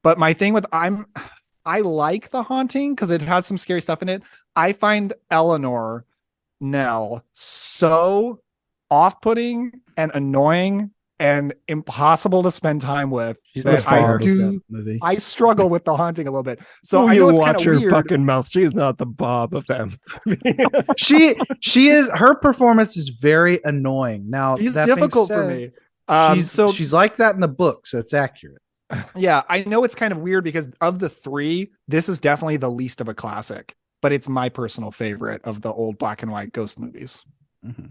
But my thing with I like The Haunting because it has some scary stuff in it. I find Eleanor Nell so off-putting and annoying and impossible to spend time with. She's that the far I of that movie. I struggle with The Haunting a little bit. So Oh, I know you it's kind watch of her weird. fucking mouth. She's not the Bob of them. She is, her performance is very annoying. Now She's that being difficult for said, me. she's like that in the book, so it's accurate. Yeah, I know it's kind of weird because of the three, this is definitely the least of a classic, but it's my personal favorite of the old black and white ghost movies. Mm-hmm.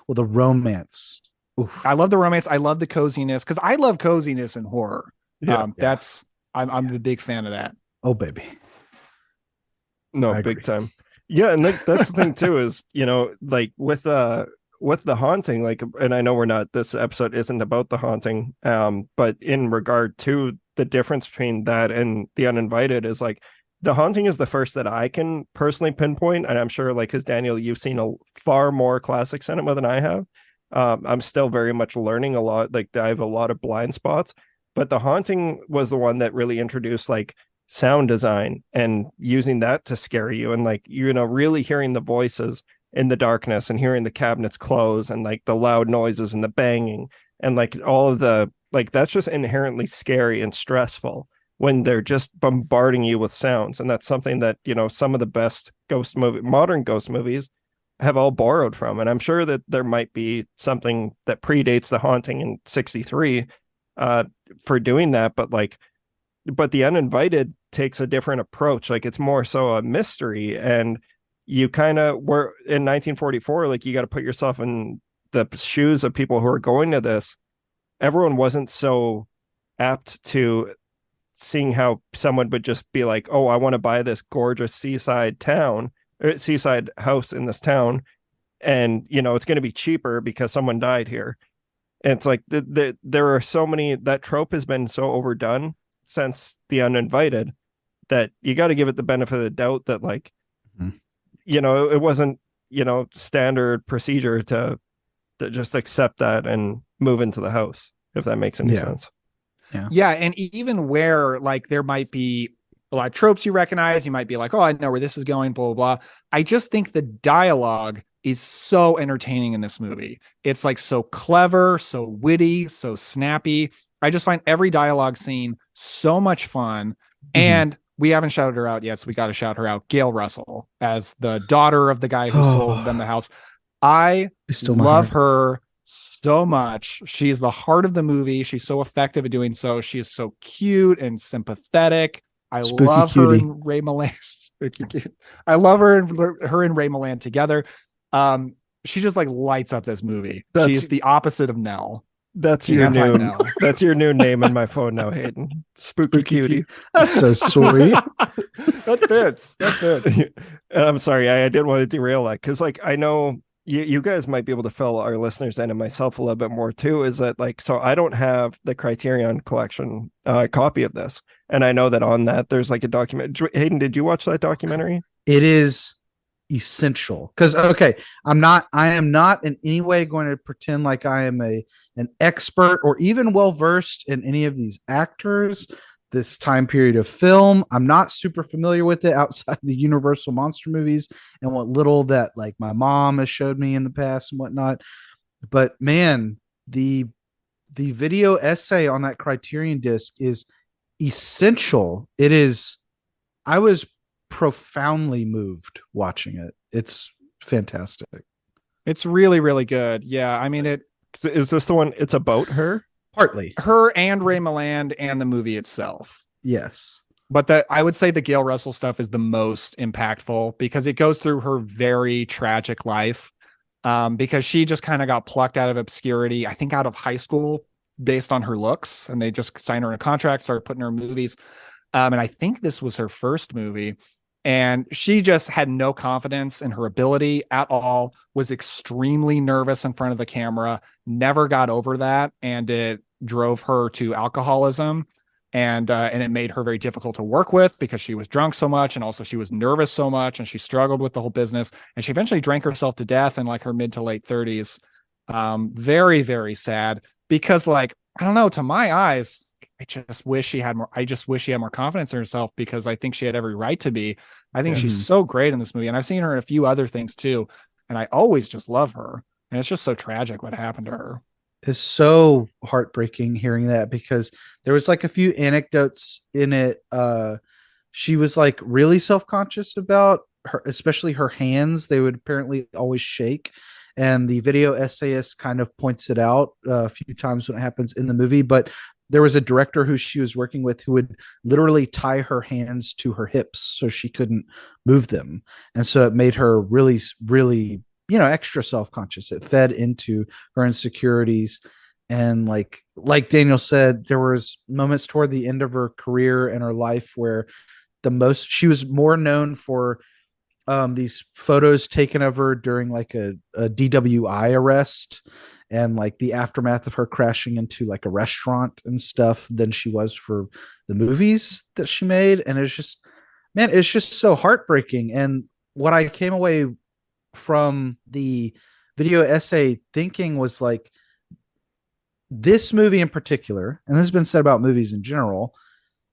Well, the romance. Oof. I love the romance. I love the coziness because I love coziness in horror. Yeah, I'm a big fan of that. Oh, baby. No, I big agree. time. Yeah, and like that's the thing too is, like with the haunting, like, and I know this episode isn't about the haunting, but in regard to the difference between that and The Uninvited is like the haunting is the first that I can personally pinpoint, and I'm sure like because Daniel, you've seen a far more classic cinema than I have. I'm still very much learning a lot. Like I have a lot of blind spots, but the haunting was the one that really introduced like sound design and using that to scare you, and like really hearing the voices in the darkness and hearing the cabinets close and like the loud noises and the banging and like all of the like that's just inherently scary and stressful when they're just bombarding you with sounds. And that's something that some of the best modern ghost movies have all borrowed from. And I'm sure that there might be something that predates The Haunting in 63 for doing that, but The Uninvited takes a different approach. Like it's more so a mystery, and you kind of were in 1944, like you got to put yourself in the shoes of people who are going to this. Everyone wasn't so apt to seeing how someone would just be like, oh, I want to buy this gorgeous seaside house in this town, and it's going to be cheaper because someone died here. And it's like there are so many, that trope has been so overdone since The Uninvited that you got to give it the benefit of the doubt that like it wasn't standard procedure to just accept that and move into the house, if that makes any sense. Yeah, and even where like there might be a lot of tropes you recognize, you might be like, oh, I know where this is going, blah, blah, blah. I just think the dialogue is so entertaining in this movie. It's like so clever, so witty, so snappy. I just find every dialogue scene so much fun. And we haven't shouted her out yet, so we got to shout her out. Gail Russell as the daughter of the guy who sold them the house. I love her so much. She's the heart of the movie. She's so effective at doing so. She is so cute and sympathetic. I love her and Ray Milland. Spooky cute. I love her and Ray Milland together. She just like lights up this movie. She's the opposite of Nell. That's your new name in my phone now, Hayden. Spooky cutie. That's so sweet. That fits. And I'm sorry, I didn't want to derail that because like I know you guys might be able to fill our listeners in and myself a little bit more too. Is that like, so I don't have the Criterion Collection copy of this, and I know that on that there's like a document. Hayden, did you watch that documentary? It is essential because I am not in any way going to pretend like I am an expert or even well versed in any of these actors, this time period of film. I'm not super familiar with it outside the Universal monster movies and what little that like my mom has showed me in the past and whatnot. But man, the video essay on that Criterion disc is essential. It is. I was profoundly moved watching it. It's fantastic. It's really, really good. Yeah, I mean, is this the one? It's about her, partly her and Ray Milland and the movie itself. Yes, but I would say the Gail Russell stuff is the most impactful because it goes through her very tragic life. Because she just kind of got plucked out of obscurity, I think out of high school, based on her looks, and they just signed her in a contract, started putting her in movies. And I think this was her first movie. And she just had no confidence in her ability at all, was extremely nervous in front of the camera, never got over that. And it drove her to alcoholism. And it made her very difficult to work with because she was drunk so much. And also she was nervous so much and she struggled with the whole business. And she eventually drank herself to death in like her mid to late 30s. Very, very sad because like, I don't know, to my eyes, I just wish she had more confidence in herself because I think she had every right to be. I think she's so great in this movie. And I've seen her in a few other things too. And I always just love her. And it's just so tragic what happened to her. is so heartbreaking hearing that, because there was like a few anecdotes in it. She was like really self-conscious about her, especially her hands. They would apparently always shake. And the video essayist kind of points it out a few times when it happens in the movie. But there was a director who she was working with who would literally tie her hands to her hips so she couldn't move them. And so it made her really, really, extra self-conscious. It fed into her insecurities. And like Daniel said, there was moments toward the end of her career and her life where she was more known for these photos taken of her during like a DWI arrest and like the aftermath of her crashing into like a restaurant and stuff than she was for the movies that she made. And it's just, man, it's just so heartbreaking. And what I came away from the video essay thinking was like, this movie in particular, and this has been said about movies in general,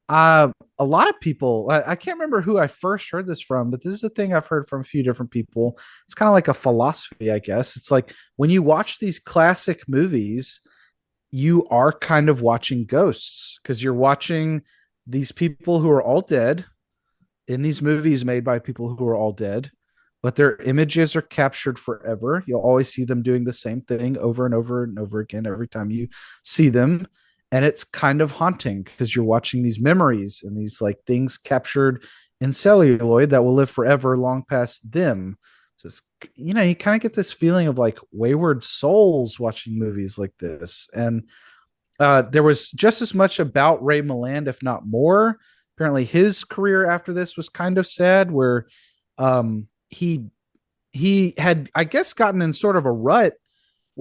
a lot of people, I can't remember who I first heard this from, but this is a thing I've heard from a few different people. It's kind of like a philosophy, I guess. It's like when you watch these classic movies, you are kind of watching ghosts, because you're watching these people who are all dead in these movies made by people who are all dead, but their images are captured forever. You'll always see them doing the same thing over and over and over again every time you see them. And it's kind of haunting because you're watching these memories and these like things captured in celluloid that will live forever long past them. So it's, you kind of get this feeling of like wayward souls watching movies like this. And there was just as much about Ray Milland, if not more. Apparently his career after this was kind of sad, where he had, I guess, gotten in sort of a rut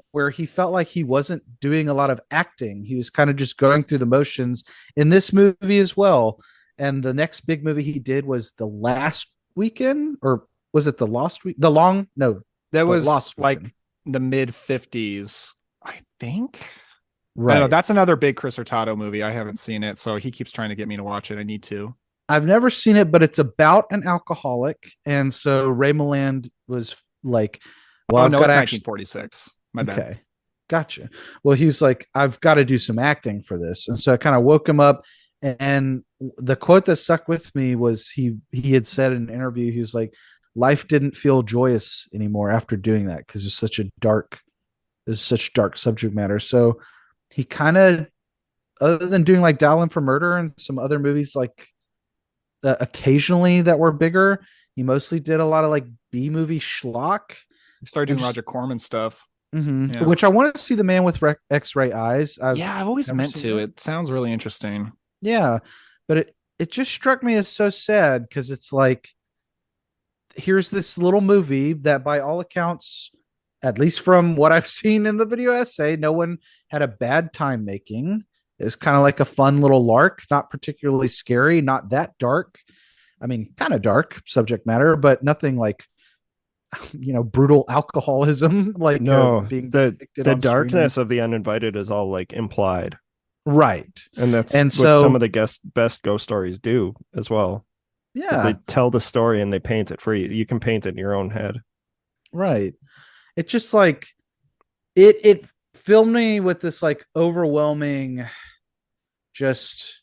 where he felt like he wasn't doing a lot of acting. He was kind of just going through the motions in this movie as well. And the next big movie he did was The Last Weekend, or was it The Lost Week? That was Lost like Weekend. the mid 50s, I think. Right. I know that's another big Chris Hurtado movie. I haven't seen it, so he keeps trying to get me to watch it. I need to. I've never seen it, but it's about an alcoholic. And so Ray Milland was like, well, oh, I've no, got it's to 1946. My bad. Okay. Gotcha. Well, he was like, I've got to do some acting for this. And so I kind of woke him up. And the quote that stuck with me was he had said in an interview, he was like, life didn't feel joyous anymore after doing that, because it's such dark subject matter. So he kind of, other than doing like Dial M for Murder and some other movies like occasionally that were bigger, he mostly did a lot of like B-movie schlock. He started doing Roger Corman stuff. Mm-hmm. Yeah. Which I want to see The Man with X-Ray Eyes. I've always meant to. That. It sounds really interesting. Yeah, but it just struck me as so sad, because it's like, here's this little movie that by all accounts, at least from what I've seen in the video essay, no one had a bad time making. It's kind of like a fun little lark, not particularly scary, not that dark. I mean, kind of dark subject matter, but nothing like, brutal alcoholism. Like being the darkness of The Uninvited is all like implied, right? And that's what some of the best ghost stories do as well. Yeah, they tell the story and they paint it for you. You can paint it in your own head, right? It's just like it filled me with this like overwhelming, just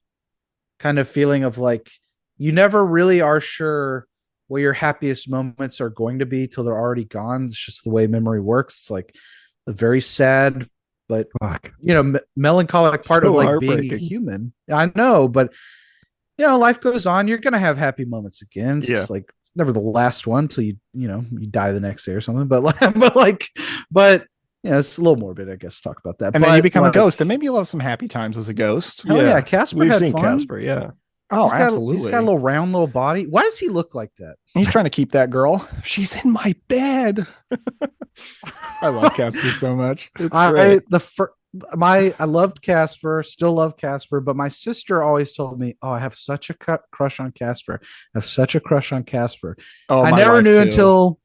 kind of feeling of like, you never really are sure what your happiest moments are going to be till they're already gone. It's just the way memory works. It's like a very sad, but melancholic part of like being a human. I know, but life goes on. You're gonna have happy moments again. It's like never the last one till you die the next day or something. But it's a little morbid, I guess, to talk about that. And then you become a ghost, and maybe you'll have some happy times as a ghost. Hell yeah, Casper. We've had seen fun. Casper, yeah. Oh, absolutely. He's got a little round little body. Why does he look like that? He's trying to keep that girl. She's in my bed. I love Casper so much. It's great. I loved Casper, still love Casper, but my sister always told me, "Oh, I have such a crush on Casper. I have such a crush on Casper." Oh, I never knew until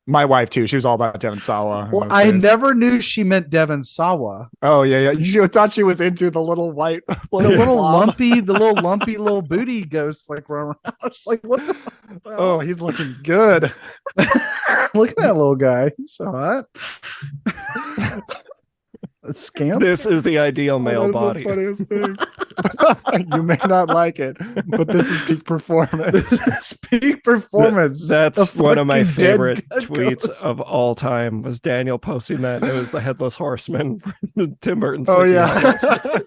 my wife too. She was all about Devon Sawa. Well, I never knew she meant Devon Sawa. Oh yeah. She thought she was into the little white, the little lumpy little booty ghost like running around. I was like, what the? Oh, he's looking good. Look at that little guy. He's so hot. Scamp. This is the ideal male body. funniest thing. You may not like it, but this is peak performance. This is peak performance. That's A one of my fucking dead favorite ghost. tweets of all time was Daniel posting that. It was the Headless Horseman, Tim Burton. Oh yeah.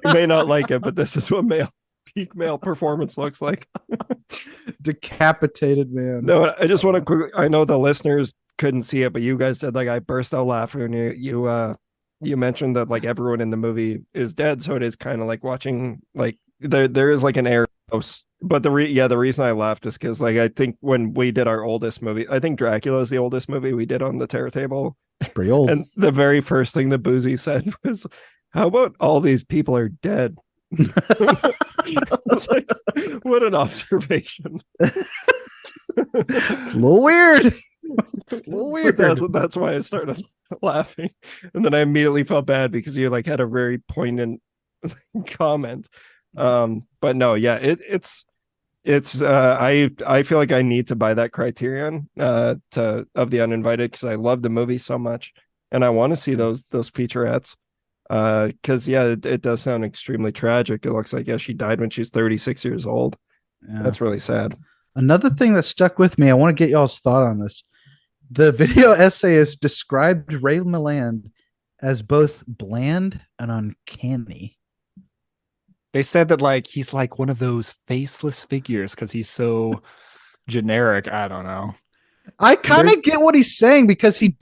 You may not like it, but this is what peak male performance looks like. Decapitated man. No, I just want to I know the listeners couldn't see it, but you guys said like I burst out laughing when you mentioned that like everyone in the movie is dead, so it is kind of like watching like there is like an air house. But the reason I laughed is because like I think when we did our oldest movie, I think Dracula is the oldest movie we did on the Terror Table. Pretty old. And the very first thing that Boozy said was, "How about all these people are dead?" It's like, what an observation. It's a little weird. It's a little weird. That's why I started laughing, and then I immediately felt bad because you like had a very poignant comment. But no, yeah, it's I feel like I need to buy that Criterion of the Uninvited because I love the movie so much, and I want to see those featurettes. Because it does sound extremely tragic. It looks like she died when she's 36 years old. Yeah. That's really sad. Another thing that stuck with me, I want to get y'all's thought on this. The video essayist described Ray Milland as both bland and uncanny. They said that like he's like one of those faceless figures because he's so generic. I don't know. I kind of get what he's saying because he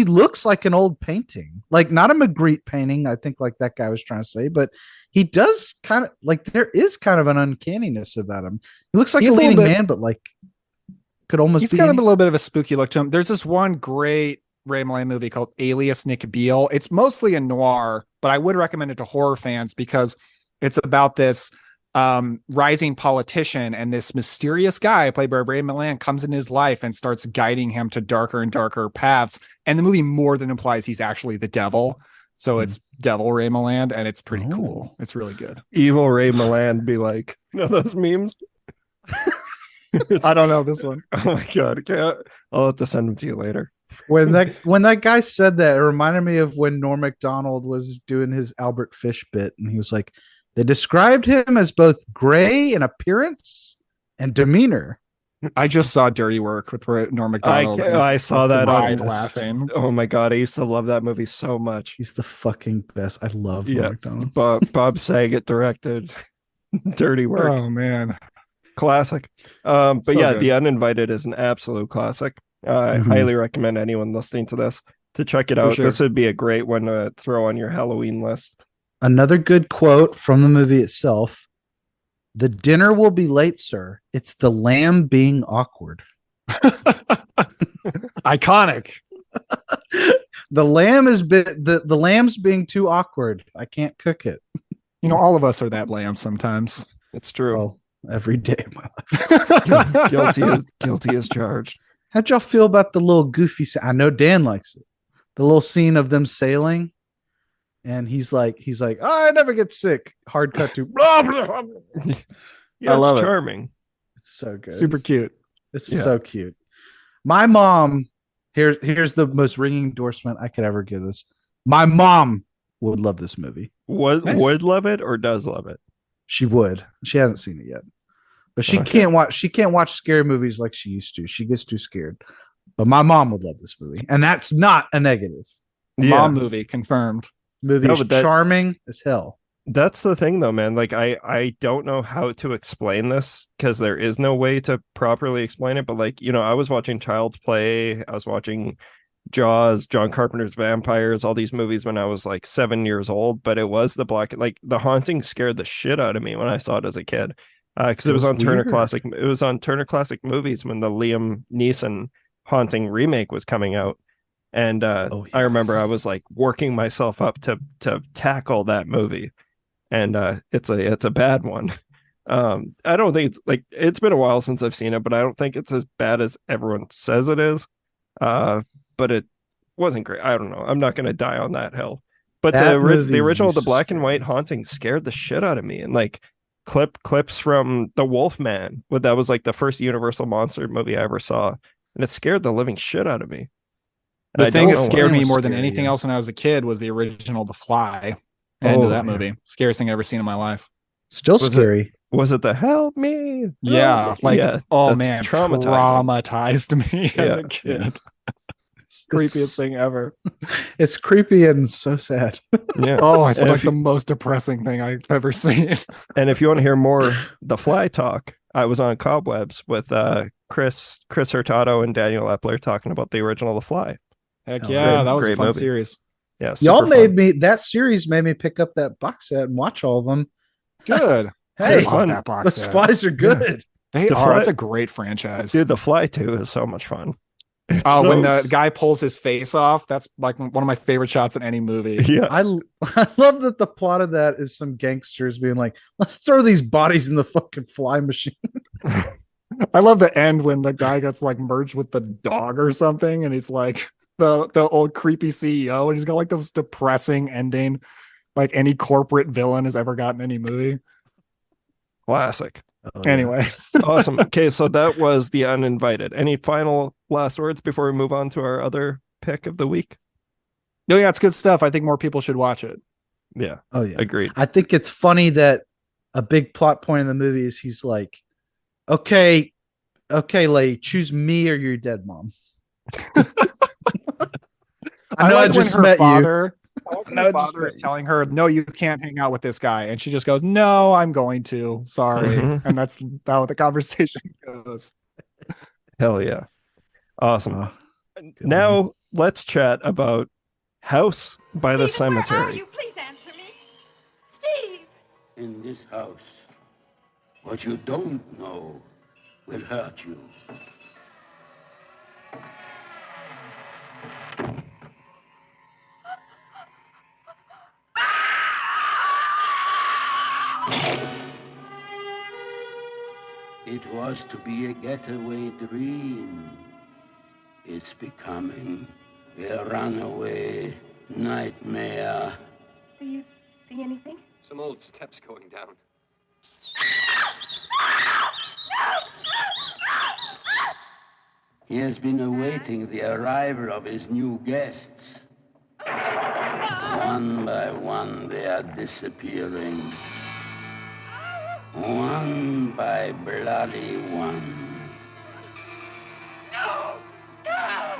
looks like an old painting, like not a Magritte painting. I think like that guy was trying to say, but he does kind of like there is kind of an uncanniness about him. He looks like a leading man, but like could almost he's be got a little bit of a spooky look to him. There's this one great Ray Milland movie called Alias Nick Beale. It's mostly a noir, but I would recommend it to horror fans because it's about this rising politician, and this mysterious guy played by Ray Milland comes in his life and starts guiding him to darker and darker paths. And the movie more than implies he's actually the devil. So it's Devil Ray Milland, and it's pretty cool. It's really good. Evil Ray Milland be like, you know those memes? I don't know this one. Oh my god! Okay, I'll have to send them to you later. When that guy said that, it reminded me of when Norm Macdonald was doing his Albert Fish bit, and he was like, they described him as both gray in appearance and demeanor. I just saw Dirty Work with Norm Macdonald. I saw that on laughing. Oh my god, I used to love that movie so much. He's the fucking best. I love Norm Macdonald. Bob Saget directed Dirty Work. Oh man, classic. But so yeah, good. The Uninvited is an absolute classic. I highly recommend anyone listening to this to check it out. Sure. This would be a great one to throw on your Halloween list. Another good quote from the movie itself. The dinner will be late, sir. It's the lamb being awkward. Iconic. The lamb's being too awkward. I can't cook it. You know, all of us are that lamb sometimes. It's true. Well, every day of my life. Guilty as charged. How'd y'all feel about the little goofy I know Dan likes it. The little scene of them sailing. And he's like, oh, I never get sick. Hard cut to blah, blah, blah. Yeah, I love it's it. charming. It's so good. Super cute. It's so cute. My mom, here's the most ringing endorsement I could ever give this. My mom would love this movie. Would love it or does love it? She would. She hasn't seen it yet. But she can't watch scary movies like she used to. She gets too scared. But my mom would love this movie. And that's not a negative. Mom movie confirmed. Movie is charming as hell. That's the thing though, man. Like I don't know how to explain this because there is no way to properly explain it. But like, you know, I was watching Child's Play, I was watching Jaws, John Carpenter's Vampires, all these movies when I was like 7 years old. But it was The Haunting scared the shit out of me when I saw it as a kid. Because it was on Turner Classic. It was on Turner Classic Movies when the Liam Neeson Haunting remake was coming out. And I remember I was like working myself up to tackle that movie, and it's a bad one. I don't think it's been a while since I've seen it, but I don't think it's as bad as everyone says it is. But it wasn't great. I don't know. I'm not going to die on that hill. But the original, the black and white Haunting scared the shit out of me, and like clips from The Wolfman. That was like the first Universal monster movie I ever saw, and it scared the living shit out of me. The thing that know scared why. me more than Scary, anything yeah. else when I was a kid was the original The Fly. End of that yeah. movie. Scariest thing I've ever seen in my life. Still Was it- scary. Was it the help me? Help Yeah, me? like Yeah, oh that's man, traumatizing. traumatized me as Yeah, a kid. It's Creepiest thing ever. It's creepy and so sad. Yeah. Oh, it's And like if the you- most depressing thing I've ever seen. And if you want to hear more The Fly talk, I was on Cobwebs with Chris Hurtado and Daniel Epler talking about the original The Fly. Heck Oh, yeah, great- that was a great fun movie. series. Yeah, Y'all super made fun. me that series made me pick up that box set and watch all of them. Good. Hey, I love fun. that box those set. flies are good. They The are. Fly- It's a great franchise. Dude, The Fly 2 is so much fun. It's Oh, when so- the guy pulls his face off, that's like one of my favorite shots in any movie. yeah, I love that the plot of that is some gangsters being like, let's throw these bodies in the fucking fly machine. I love the end when the guy gets like merged with the dog or something, and he's like the old creepy CEO, and he's got like the most depressing ending like any corporate villain has ever gotten in any movie. classic. Anyway, Awesome. Okay, so that was The Uninvited. Any final last words before we move on to our other pick of the week? no, yeah, it's good stuff. I think more people should watch it. Yeah, Oh yeah. agreed. I think it's funny that a big plot point in the movie is he's like, okay, lady, choose me or your dead mom. I know I like just when her met you. father, No, her I just father met is you. telling her, "No, you can't hang out with this guy," and she just goes, "No, I'm going to. Sorry," Mhm. and that's how the conversation goes. Hell yeah. Awesome. Oh, Now let's chat about House by the Stephen, where are Cemetery. you? Please answer me. Steve! In this house, what you don't know will hurt you. It was to be a getaway dream. It's becoming a runaway nightmare. Do you see anything? Some old steps going down. He has been awaiting the arrival of his new guests. One by one, they are disappearing. One by bloody one. No! No!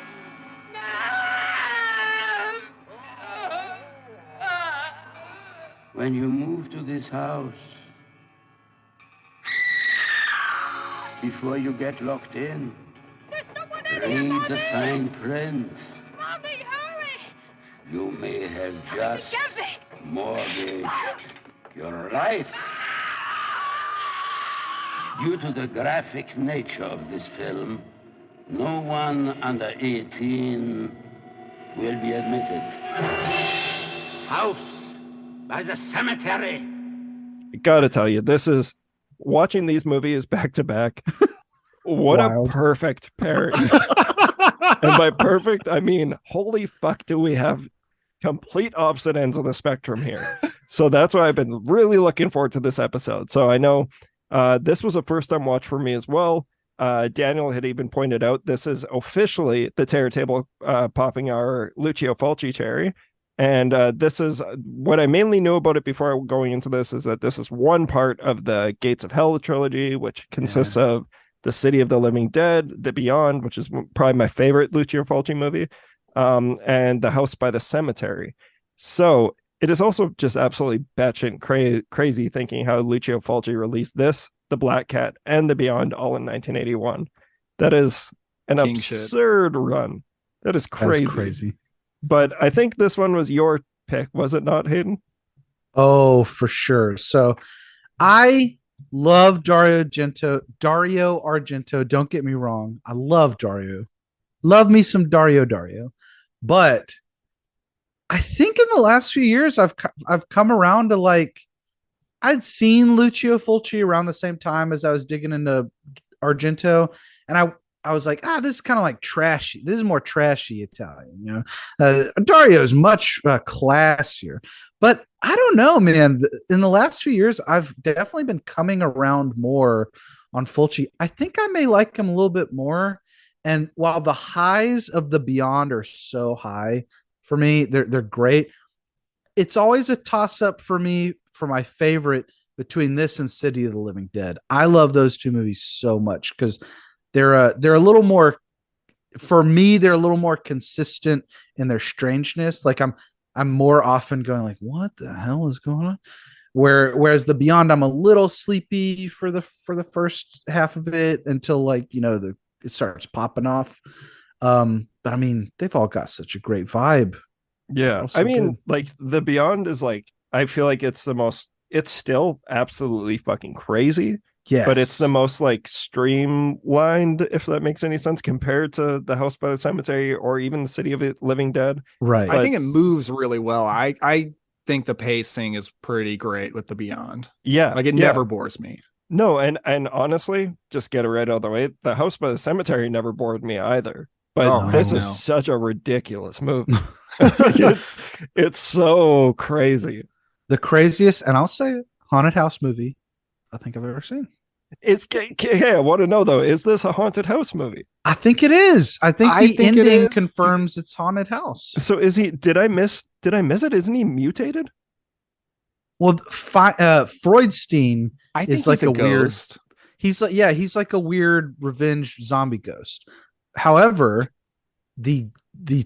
When you move to this house, before you get locked in, There's someone in here, read Mommy! the fine print. Mommy, hurry! You may have just Get me! mortgaged your life. Due to the graphic nature of this film, no one under 18 will be admitted. House by the cemetery. Gotta tell you, this is watching these movies back to back. What Wild. a perfect pairing. And by perfect, I mean, holy fuck, do we have complete opposite ends of the spectrum here. So that's why I've been really looking forward to this episode. So I know this was a first time watch for me as well. Daniel had even pointed out this is officially the Terror Table popping our Lucio Fulci cherry. And this is what I mainly knew about it before going into this is that this is one part of the Gates of Hell trilogy, which consists of The City of the Living Dead, The Beyond, which is probably my favorite Lucio Fulci movie, and The House by the Cemetery. So it is also just absolutely batshit crazy thinking how Lucio Fulci released this, The Black Cat, and The Beyond all in 1981. That is an King shit. absurd run. That is crazy. That's crazy. But I think this one was your pick, was it not, Hayden? Oh, for sure. So I love Dario Argento. Don't get me wrong. I love Dario. Love me some Dario. But I think in the last few years I've come around to like I'd seen Lucio Fulci around the same time as I was digging into Argento, and I was like, this is kind of like trashy. This is more trashy Italian, you know. Dario is much classier, but I don't know, man. In the last few years, I've definitely been coming around more on Fulci. I think I may like him a little bit more, And while the highs of the Beyond are so high for me, they're great. It's always a toss up for me for my favorite between this and City of the Living Dead. I love those two movies so much because they're a little more, for me, they're a little more consistent in their strangeness. Like I'm more often going like, what the hell is going on? Whereas the Beyond, I'm a little sleepy for the first half of it until like, it starts popping off. But I mean, they've all got such a great vibe. Yeah. I mean, like the Beyond is like, I feel like it's still absolutely fucking crazy. Yes. But it's the most like streamlined, if that makes any sense, compared to the House by the Cemetery or even the City of the Living Dead. Right. I think it moves really well. I think the pacing is pretty great with the Beyond. Yeah. Like it never bores me. No, and honestly, just get it right out of the way. The House by the Cemetery never bored me either. But this is such a ridiculous movie. it's so crazy. The craziest, and I'll say it, haunted house movie I think I've ever seen. Hey, I want to know though, is this a haunted house movie? I think it is. I think the ending confirms it's haunted house. So is he? Did I miss it? Isn't he mutated? Well, Freudstein is like a ghost. He's like a weird revenge zombie ghost. However, the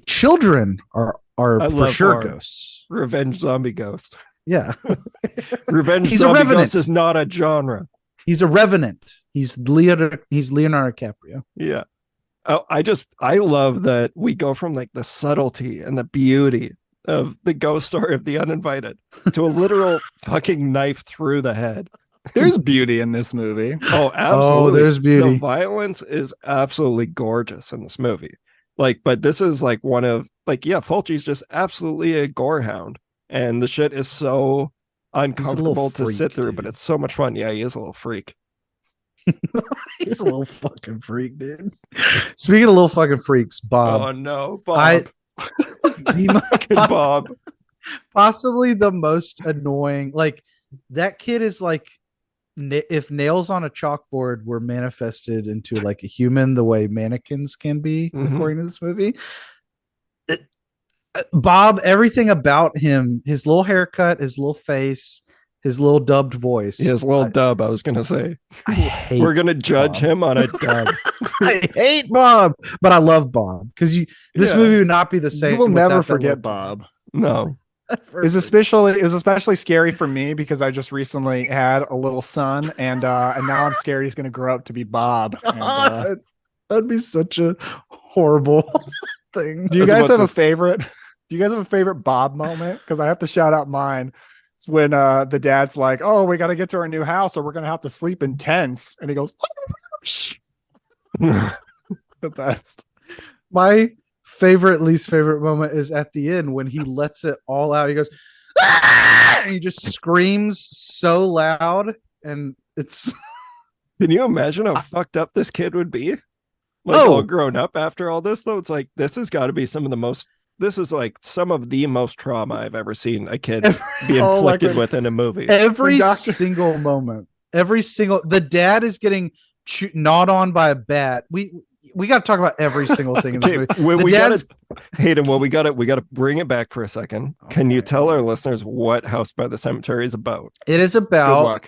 children are for sure ghosts. Revenge zombie ghost. Yeah. Revenge zombie ghost is not a genre. He's a revenant. He's Leonardo DiCaprio. Yeah. Oh, I love that we go from like the subtlety and the beauty of the ghost story of The Uninvited to a literal fucking knife through the head. There's beauty in this movie. Oh, absolutely. Oh, there's beauty. The violence is absolutely gorgeous in this movie. Like, but this is like one of like, yeah, Fulci's just absolutely a gore hound. And the shit is so uncomfortable to sit through, but it's so much fun. Yeah, he is a little freak. He's a little fucking freak, dude. Speaking of little fucking freaks, Bob. Oh no, Bob. Bob. Possibly the most annoying. Like that kid is like, if nails on a chalkboard were manifested into like a human, the way mannequins can be, according to this movie. Bob, everything about him, his little haircut, his little face, his little dubbed voice. His little dub, I was going to say. We're going to judge him on a dub. I hate Bob, but I love Bob because this movie would not be the same. You will never forget Bob. No. It was especially scary for me because I just recently had a little son and now I'm scared he's going to grow up to be Bob. And, that'd be such a horrible thing. Do you guys have a favorite? Do you guys have a favorite Bob moment? Because I have to shout out mine. It's when the dad's like, "Oh, we got to get to our new house, or we're gonna have to sleep in tents," and he goes, "It's the best." My least favorite moment is at the end when he lets it all out. He goes, "Ah!" and he just screams so loud, and it's. Can you imagine how fucked up this kid would be? Like all grown up after all this, though, it's like this has got to be some of the most trauma I've ever seen a kid be inflicted with in a movie. Every single moment, the dad is getting gnawed on by a bat. We got to talk about every single thing in this movie. Hayden, we got to bring it back for a second. Okay. Can you tell our listeners what House by the Cemetery is about? It is about.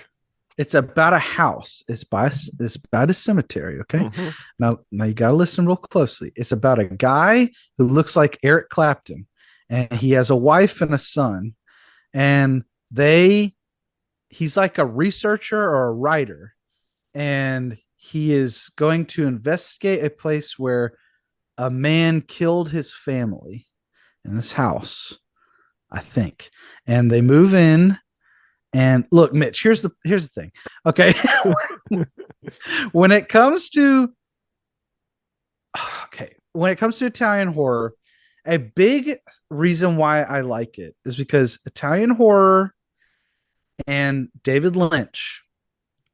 It's about a house. It's about a cemetery. Okay. Mm-hmm. Now you got to listen real closely. It's about a guy who looks like Eric Clapton, and he has a wife and a son, and he's like a researcher or a writer, and he is going to investigate a place where a man killed his family in this house, I think, and they move in. And look, Mitch, here's the thing. Okay. When it comes to Italian horror, a big reason why I like it is because Italian horror and David Lynch,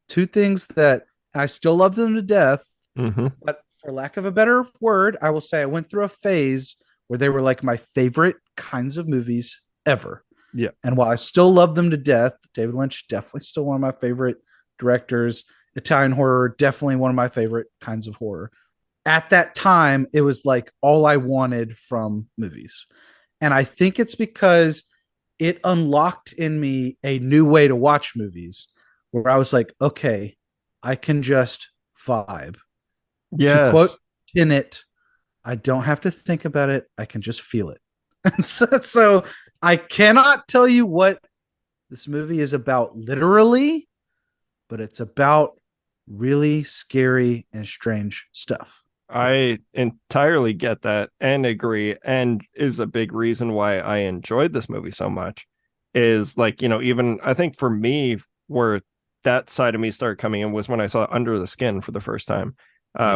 two things that I still love them to death, but for lack of a better word, I will say I went through a phase where they were like my favorite kinds of movies ever. Yeah. And while I still love them to death, David Lynch definitely still one of my favorite directors. Italian horror, definitely one of my favorite kinds of horror. at that time, it was like all I wanted from movies. And I think it's because it unlocked in me a new way to watch movies where I was like, okay, I can just vibe. To quote Yes. Tenet, I don't have to think about it. I can just feel it. And so I cannot tell you what this movie is about literally, but it's about really scary and strange stuff. I entirely get that and agree, and is a big reason why I enjoyed this movie so much. Is like, even I think for me, where that side of me started coming in was when I saw Under the Skin for the first time,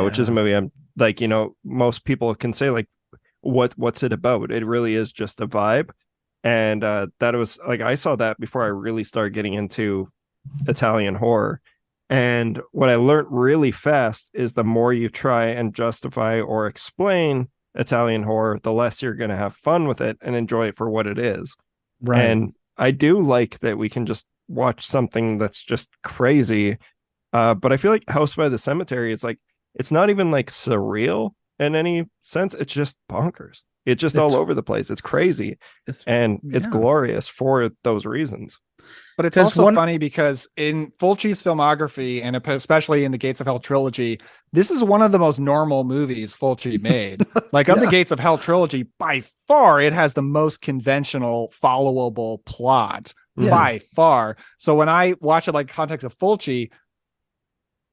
which is a movie I'm like, most people can say like, what's it about? It really is just a vibe. And that was like, I saw that before I really started getting into Italian horror. And what I learned really fast is the more you try and justify or explain Italian horror, the less you're going to have fun with it and enjoy it for what it is. Right. And I do like that we can just watch something that's just crazy. But I feel like House by the Cemetery, it's like, it's not even like surreal in any sense. It's just bonkers. It's just all over the place. It's crazy. It's glorious for those reasons. But it's also funny because in Fulci's filmography, and especially in the Gates of Hell trilogy, this is one of the most normal movies Fulci made. Like of the Gates of Hell trilogy, by far, it has the most conventional, followable plot by far. So when I watch it like context of Fulci,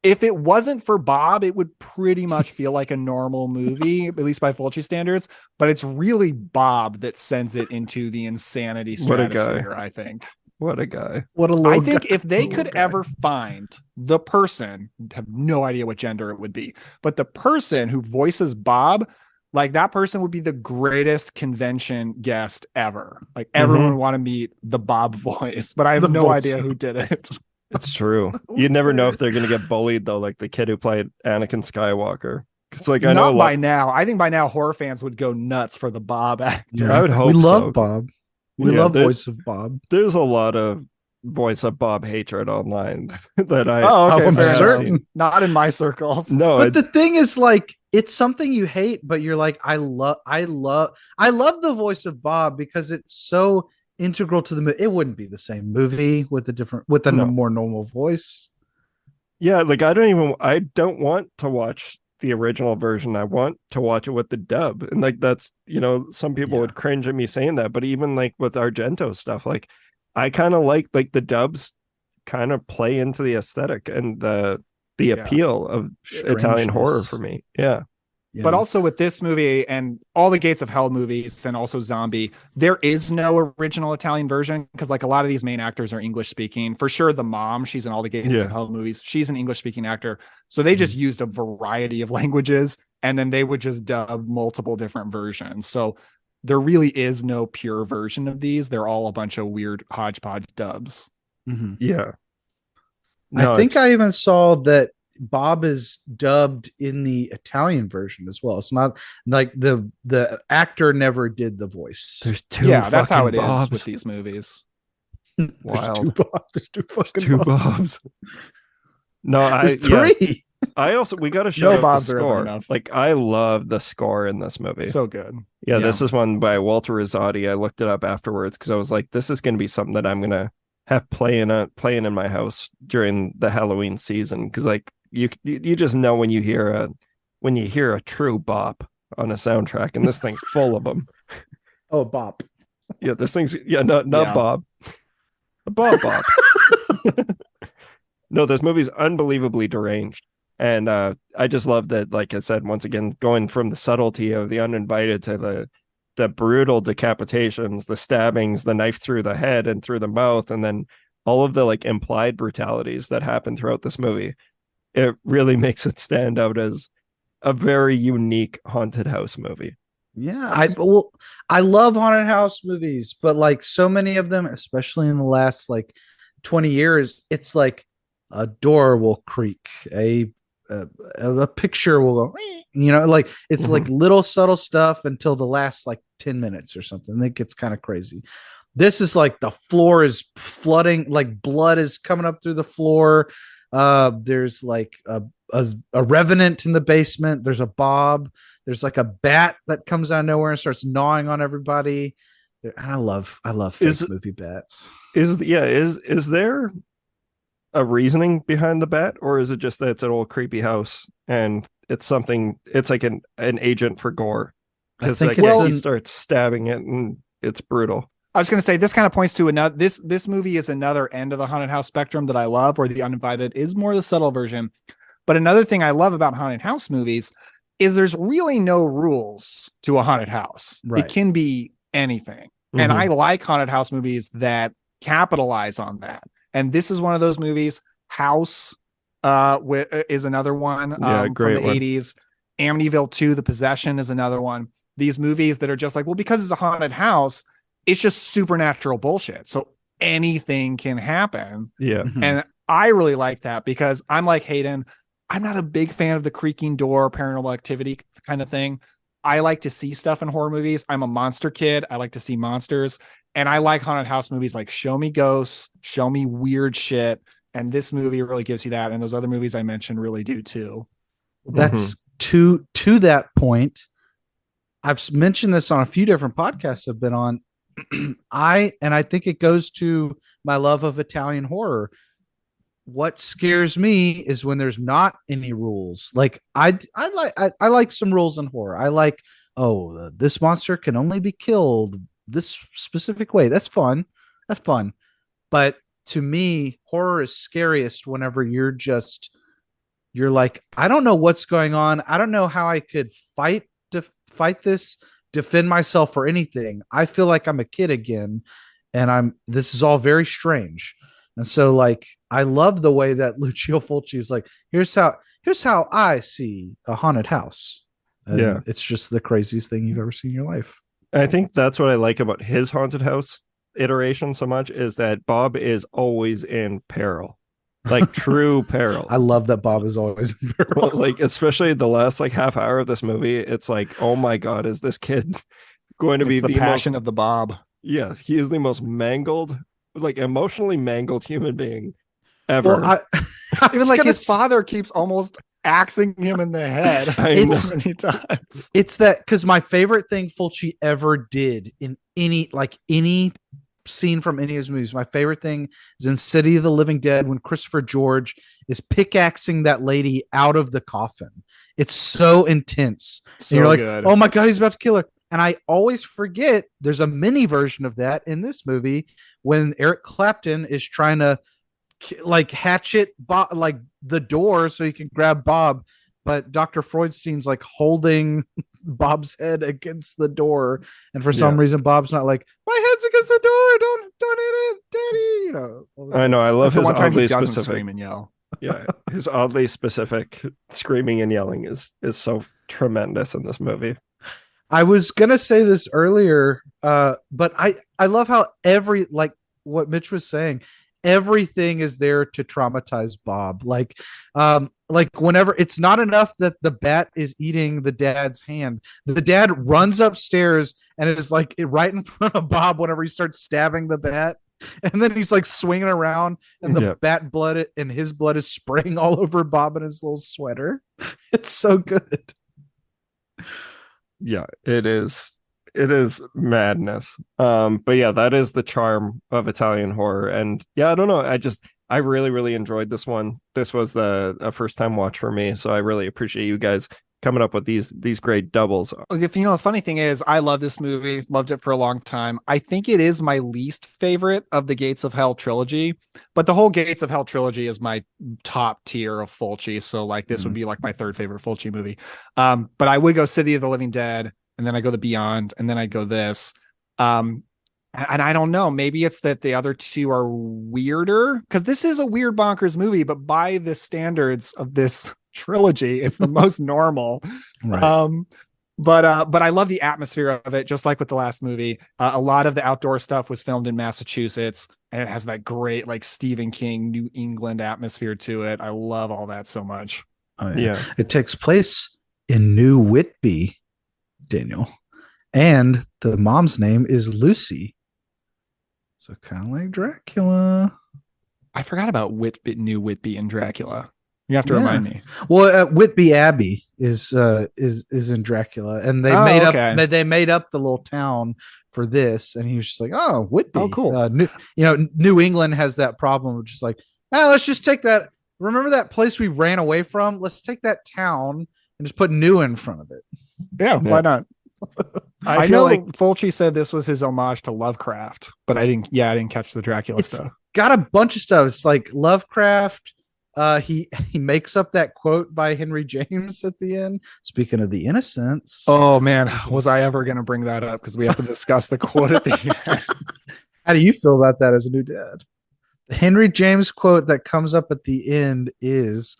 if it wasn't for Bob, it would pretty much feel like a normal movie, at least by Fulci standards. But it's really Bob that sends it into the insanity stratosphere, I think. What a guy. What a little I think guy. if they could ever find the person, have no idea what gender it would be, but the person who voices Bob, like that person would be the greatest convention guest ever. Like everyone would want to meet the Bob voice, but I have no idea who did it. It's true. You never know if they're going to get bullied though, like the kid who played Anakin Skywalker. It's like, I know by now. I think by now horror fans would go nuts for the Bob actor. Yeah. I would hope we love so. Bob. We love voice of Bob. There's a lot of voice of Bob hatred online that I'm certain. Not in my circles. No, but the thing is, like, it's something you hate, but you're like, I love the voice of Bob because it's so integral to the movie. It wouldn't be the same movie with a more normal voice. Yeah, like I don't want to watch the original version. I want to watch it with the dub. And like that's, some people would cringe at me saying that, but even like with Argento stuff, like I kind of like the dubs kind of play into the aesthetic and the appeal of Italian horror for me. Yeah. But also with this movie and all the Gates of Hell movies and also Zombie, there is no original Italian version because like a lot of these main actors are English speaking. For sure, the mom, she's in all the Gates of Hell movies. She's an English speaking actor. So they just used a variety of languages and then they would just dub multiple different versions. So there really is no pure version of these. They're all a bunch of weird hodgepodge dubs. Mm-hmm. Yeah. No, I think I even saw that Bob is dubbed in the Italian version as well. It's not like the actor never did the voice. There's two. Yeah, that's how it Bobs. is with these movies. Wild. There's two Two Bobs. No, There's three. Yeah. I also we got to show No Bobs the are ever score. enough. Like I love the score in this movie. So good. Yeah, this is one by Walter Rizzotti. I looked it up afterwards because I was like, this is going to be something that I'm gonna have playing in my house during the Halloween season because like you just know when you hear a true bop on a soundtrack, and this thing's full of them. Oh, bop. Yeah, this thing's not Bob. Bob. No, this movie's unbelievably deranged. And I just love that, like I said, once again, going from the subtlety of the Uninvited to the brutal decapitations, the stabbings, the knife through the head and through the mouth, and then all of the like implied brutalities that happen throughout this movie. It really makes it stand out as a very unique haunted house movie. Yeah, I love haunted house movies, but like so many of them, especially in the last like 20 years, it's like a door will creak, a picture will go, like it's like little subtle stuff until the last like 10 minutes or something. It gets kind of crazy. This is like the floor is flooding, like blood is coming up through the floor. There's like a revenant in the basement. There's a Bob. There's like a bat that comes out of nowhere and starts gnawing on everybody. I love fake movie bats. Is there a reasoning behind the bat, or is it just that it's an old creepy house and it's like an agent for gore? Because like he starts stabbing it and it's brutal. I was going to say, this kind of points to another, this movie is another end of the haunted house spectrum that I love, where The Uninvited is more the subtle version. But another thing I love about haunted house movies is there's really no rules to a haunted house. Right. It can be anything. Mm-hmm. And I like haunted house movies that capitalize on that. And this is one of those movies. House is another one from the 80s. Amityville 2, The Possession, is another one. These movies that are just like, well, because it's a haunted house, it's just supernatural bullshit. So anything can happen. Yeah. Mm-hmm. And I really like that, because I'm like Hayden. I'm not a big fan of the creaking door, Paranormal Activity kind of thing. I like to see stuff in horror movies. I'm a monster kid. I like to see monsters. And I like haunted house movies, like show me ghosts, show me weird shit. And this movie really gives you that. And those other movies I mentioned really do too. That's to that point. I've mentioned this on a few different podcasts I've been on. I think it goes to my love of Italian horror. What scares me is when there's not any rules. Like I like some rules in horror. I like, this monster can only be killed this specific way. That's fun. But to me, horror is scariest whenever you're like, I don't know what's going on. I don't know how I could fight this, defend myself or anything. I feel like I'm a kid again, and this is all very strange. And so, like, I love the way that Lucio Fulci is like, here's how I see a haunted house. And it's just the craziest thing you've ever seen in your life. I think that's what I like about his haunted house iteration so much, is that Bob is always in peril. Like true peril. I love that Bob is always in peril. Like, especially the last like half hour of this movie, it's like, oh my God, is this kid going to be the passion of the Bob? Yeah, he is the most mangled, like emotionally mangled human being ever. Well, even like his father keeps almost axing him in the head many times. It's that, because my favorite thing Fulci ever did in any scene from any of his movies, my favorite thing is in City of the Living Dead, when Christopher George is pickaxing that lady out of the coffin. It's so intense. So and you're like, good. oh my God, he's about to kill her. And I always forget there's a mini version of that in this movie when Eric Clapton is trying to like hatchet like the door so he can grab Bob, but Dr. Freudstein's like holding Bob's head against the door, and for some reason Bob's not like, my head's against the door, don't hit it, daddy, you know. I know, I love his oddly specific scream and yell. Yeah, his oddly specific screaming and yelling is so tremendous in this movie. I was gonna say this earlier, but I love how like what Mitch was saying, everything is there to traumatize Bob. Like whenever it's not enough that the bat is eating the dad's hand, the dad runs upstairs and it is like right in front of Bob whenever he starts stabbing the bat, and then he's like swinging around and the bat blood and his blood is spraying all over Bob in his little sweater. It's so good. Yeah, it is madness. But yeah, that is the charm of Italian horror. And yeah, I don't know, I really, really enjoyed this one. This was a first time watch for me, so I really appreciate you guys coming up with these great doubles. If you know, the funny thing is, I love this movie, loved it for a long time. I think it is my least favorite of the Gates of Hell trilogy, but the whole Gates of Hell trilogy is my top tier of Fulci. So like this would be like my third favorite Fulci movie. But I would go City of the Living Dead, and then I go The Beyond, and then I go this. And I don't know, maybe it's that the other two are weirder, because this is a weird bonkers movie, but by the standards of this trilogy, it's the most normal. Right. But I love the atmosphere of it, just like with the last movie. A lot of the outdoor stuff was filmed in Massachusetts, and it has that great like Stephen King New England atmosphere to it. I love all that so much. Oh, yeah. It takes place in New Whitby, Daniel, and the mom's name is Lucy. So kind of like Dracula. I forgot about New Whitby and Dracula. You have to remind me. Well, Whitby Abbey is in Dracula, and they made up the little town for this, and he was just like, "Oh, Whitby, oh, cool." New England has that problem of just like, let's just take that. Remember that place we ran away from? Let's take that town and just put new in front of it. Yeah, why not? I know Fulci said this was his homage to Lovecraft, but I didn't catch the Dracula stuff. Got a bunch of stuff. It's like Lovecraft. He makes up that quote by Henry James at the end. Speaking of the innocents. Oh man, was I ever going to bring that up? Because we have to discuss the quote at the end. How do you feel about that as a new dad? The Henry James quote that comes up at the end is,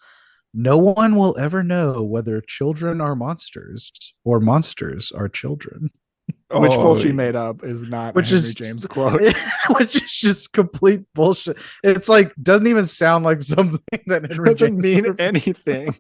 "No one will ever know whether children are monsters or monsters are children." Which Fulci made up is not a Henry James quote. Which is just complete bullshit. It's like, doesn't even sound like something that Henry doesn't James mean anything.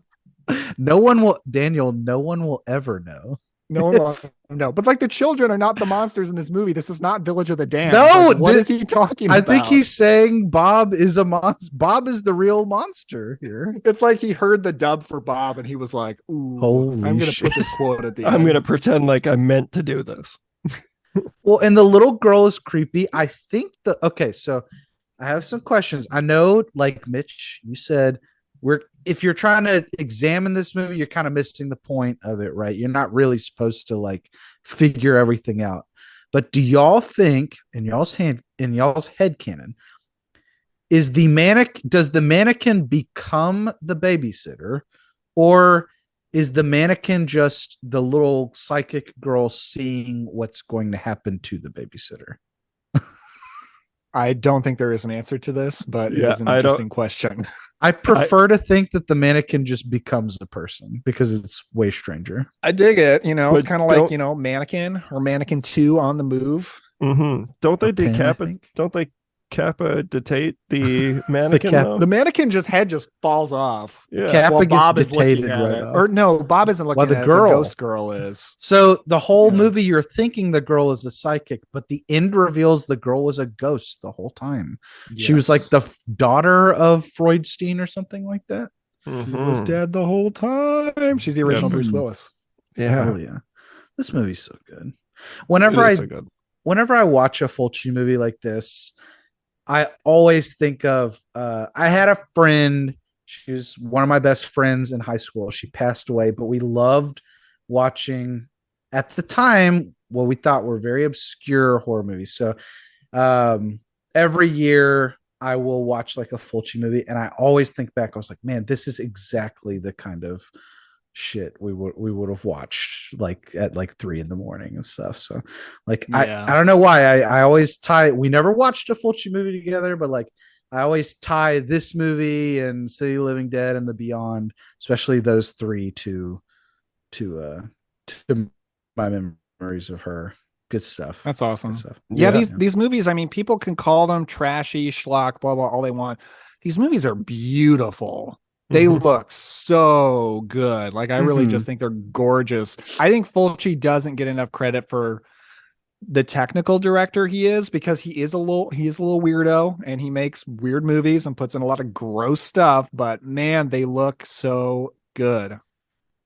No one will ever know. No one will know. But like, the children are not the monsters in this movie. This is not Village of the Damned. No, what is he talking about? I think he's saying Bob is a monster. Bob is the real monster here. It's like he heard the dub for Bob and he was like, "Ooh, holy I'm going to shit. put this quote at the end. I'm going to pretend like I meant to do this." Well, and the little girl is creepy. I think so I have some questions. I know, like Mitch, you said, if you're trying to examine this movie, you're kind of missing the point of it, right? You're not really supposed to like figure everything out. But do y'all think, in y'all's headcanon, does the mannequin become the babysitter, or is the mannequin just the little psychic girl seeing what's going to happen to the babysitter? I don't think there is an answer to this, but it is an interesting question. I prefer to think that the mannequin just becomes a person because it's way stranger. I dig it. It's kind of like, Mannequin or Mannequin 2 on the move. Mm-hmm. Don't they decapitate the mannequin? The mannequin head just falls off. Yeah. Kappa Bob gets is looking detated at right it. off. Or no, Bob isn't looking at it. The ghost girl is. So the whole movie, you're thinking the girl is a psychic, but the end reveals the girl was a ghost the whole time. Yes. She was like the daughter of Freudstein or something like that. Mm-hmm. She was dead the whole time. She's the original Bruce Willis. Yeah. Oh, yeah. This movie's so good. Whenever I watch a Fulci movie like this, I always think of I had a friend. She was one of my best friends in high school. She passed away, but we loved watching, at the time, what we thought were very obscure horror movies. So every year I will watch like a Fulci movie, and I always think back, I was like, man, this is exactly the kind of shit we would have watched like at like 3 a.m. and stuff. So like I don't know why I always tie, we never watched a Fulci movie together, but like I always tie this movie and City of the Living Dead and The Beyond, especially those three, to my memories of her. Good stuff. That's awesome. Stuff. Yeah, these movies, I mean, people can call them trashy, schlock, blah blah, all they want. These movies are beautiful. They look so good. Like, I really just think they're gorgeous. I think Fulci doesn't get enough credit for the technical director he is, because he is a little weirdo and he makes weird movies and puts in a lot of gross stuff, but man, they look so good.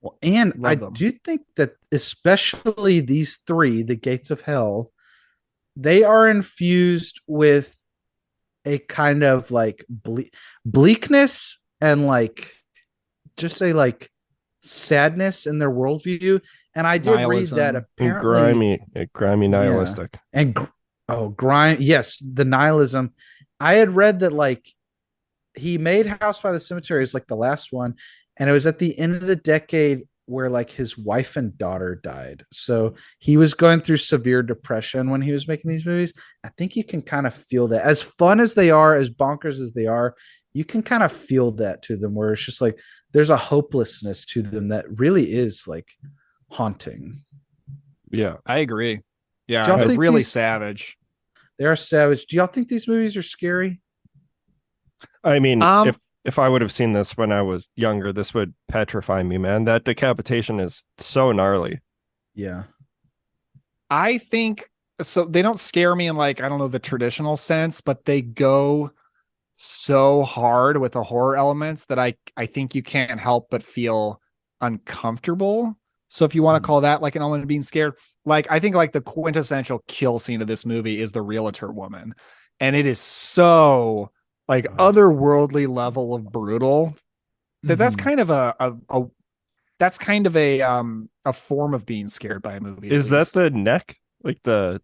Well, and I do think that especially these three, The Gates of Hell, they are infused with a kind of like bleakness and like just say like sadness in their worldview. And I did Nihilism. read that apparently grimy nihilistic. Yeah. And grime. Yes. The nihilism. I had read that like he made House by the Cemetery as like the last one. And it was at the end of the decade where like his wife and daughter died. So he was going through severe depression when he was making these movies. I think you can kind of feel that. As fun as they are, as bonkers as they are, you can kind of feel that to them, where it's just like there's a hopelessness to them that really is like haunting. Yeah, I agree. Yeah, they're really savage. They are savage. Do y'all think these movies are scary? I mean, if I would have seen this when I was younger, this would petrify me, man. That decapitation is so gnarly. Yeah. I think so. They don't scare me in like, I don't know, the traditional sense, but they go so hard with the horror elements that I think you can't help but feel uncomfortable. So if you want to call that like an element of being scared, like I think like the quintessential kill scene of this movie is the realtor woman. And it is so like otherworldly level of brutal that's kind of that's kind of a form of being scared by a movie. Is that the neck? Like the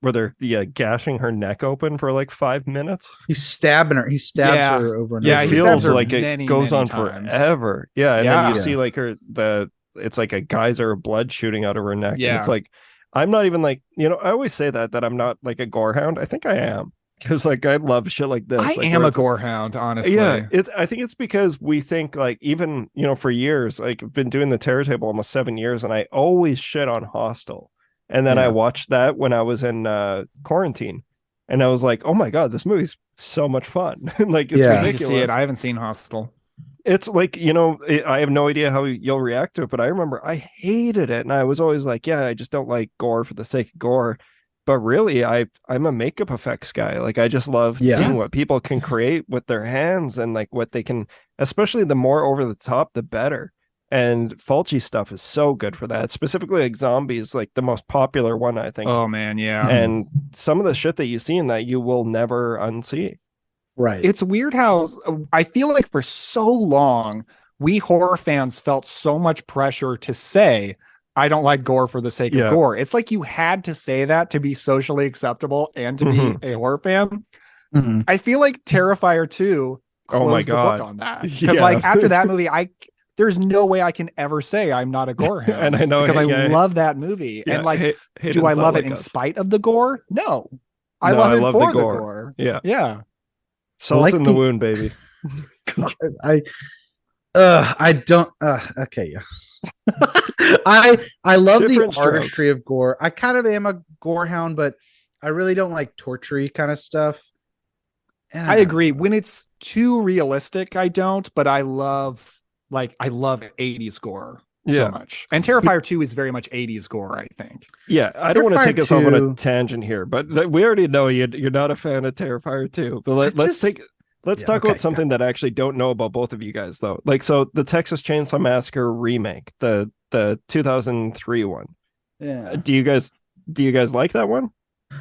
where they're gashing her neck open for like 5 minutes? He's stabbing her. He stabs her over and Yeah, over. it feels like it goes on times. forever. Yeah, and then you see like it's like a geyser of blood shooting out of her neck. Yeah. And it's like, I'm not even like, I always say that I'm not like a gore hound. I think I am. Because like I love shit like this. I am a gore hound, honestly. Yeah, I think it's because we think like even for years, like I've been doing the Terror Table almost 7 years, and I always shit on Hostel, and then I watched that when I was in quarantine, and I was like, oh my god, this movie's so much fun. Like it's ridiculous. To see it. I haven't seen Hostel. It's like I have no idea how you'll react to it, but I remember I hated it, and I was always like, I just don't like gore for the sake of gore. But really, I'm a makeup effects guy. Like I just love seeing what people can create with their hands and like what they can, especially the more over the top, the better. And Fulci stuff is so good for that. Specifically like Zombies, like the most popular one, I think. Oh man, yeah. And some of the shit that you see in that you will never unsee. Right. It's weird how I feel like for so long, we horror fans felt so much pressure to say, I don't like gore for the sake of gore. It's like you had to say that to be socially acceptable and to be a horror fan. I feel like Terrifier 2 closed the book on that. Because like after that movie, there's no way I can ever say I'm not a gore hound. And I know because I love that movie. And like, do I love it in spite of the gore? No. I love it for the gore. Yeah. Yeah. Salt in the wound, baby. God, I don't okay, yeah. I love Different the artistry of gore. I kind of am a gore hound, but I really don't like torture-y kind of stuff. And I agree. When it's too realistic, I don't, but I love 80s gore so much. And Terrifier 2 is very much 80s gore, I think. Yeah, I don't want to take us off on a tangent here, but we already know you're not a fan of Terrifier 2. But let's talk about something that I actually don't know about both of you guys, though. Like, so the Texas Chainsaw Massacre remake, the 2003 one. Yeah. Do you guys like that one?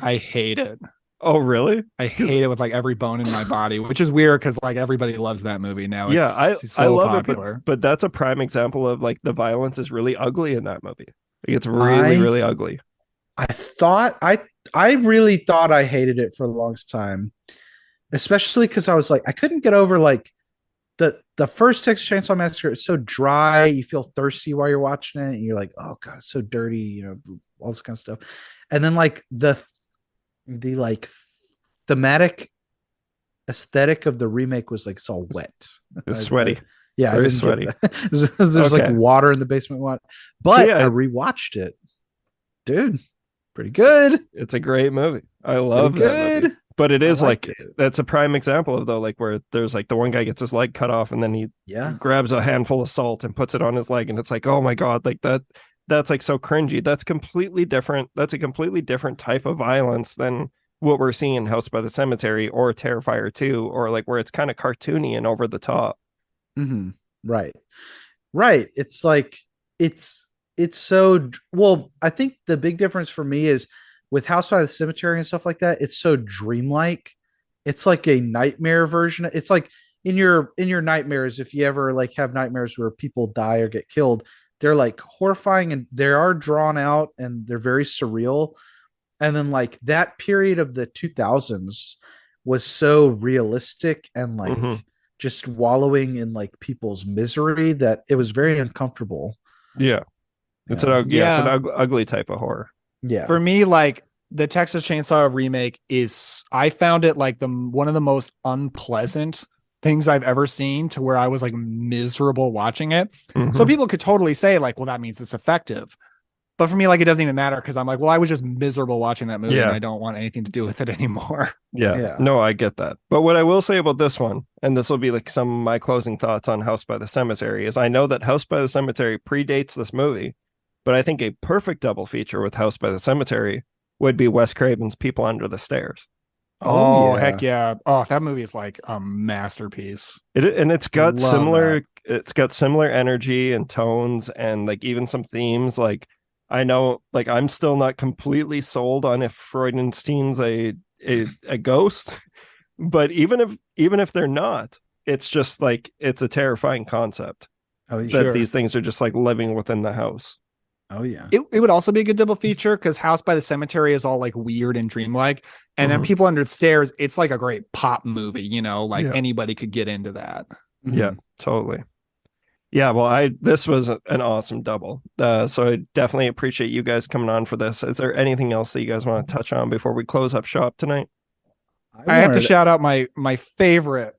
I hate it. Oh, really? I hate it with like every bone in my body, which is weird because like everybody loves that movie now. I love popular. It, but that's a prime example of like the violence is really ugly in that movie. Like, it's really ugly. I really thought I hated it for the longest time. Especially because I was like, I couldn't get over like the first Texas Chainsaw Massacre. It's so dry, you feel thirsty while you're watching it, and you're like, oh god, it's so dirty, all this kind of stuff. And then like the like thematic aesthetic of the remake was like it's all wet. It was sweaty. Very sweaty. There's like water in the basement. But I rewatched it, dude. Pretty good. It's a great movie. I love that movie. But it is that's a prime example of though, like where there's like the one guy gets his leg cut off and then he grabs a handful of salt and puts it on his leg, and it's like, oh my god, like that's like so cringy. That's completely different. That's a completely different type of violence than what we're seeing in House by the Cemetery or Terrifier 2, or like where it's kind of cartoony and over the top. Mm-hmm. Right. It's like it's so well. I think the big difference for me is with House by the Cemetery and stuff like that, it's so dreamlike. It's like a nightmare version. It's like in your nightmares, if you ever like have nightmares where people die or get killed, they're like horrifying and they are drawn out and they're very surreal. And then like that period of the 2000s was so realistic and like just wallowing in like people's misery that it was very uncomfortable. Yeah. It's an ugly type of horror. Yeah. For me, like the Texas Chainsaw remake I found it like one of the most unpleasant things I've ever seen, to where I was like miserable watching it. So people could totally say like, well, that means it's effective. But for me, like, it doesn't even matter because I'm like, well, I was just miserable watching that movie and I don't want anything to do with it anymore. Yeah. No, I get that. But what I will say about this one, and this will be like some of my closing thoughts on House by the Cemetery, is I know that House by the Cemetery predates this movie. But I think a perfect double feature with House by the Cemetery would be Wes Craven's People Under the Stairs. Oh, heck yeah. Oh, that movie is like a masterpiece. It's got Love similar that. it's got similar energy and tones and like even some themes. Like I know like I'm still not completely sold on if Freudenstein's a ghost, but even if they're not, it's just like it's a terrifying concept Oh, that Sure. these things are just like living within the house. Oh yeah. It would also be a good double feature because House by the Cemetery is all like weird and dreamlike. And then Mhm. People Under the Stairs, it's like a great pop movie, like Yeah. anybody could get into that. Yeah, totally. Yeah, well, this was an awesome double. So I definitely appreciate you guys coming on for this. Is there anything else that you guys want to touch on before we close up shop tonight? I have to shout out my favorite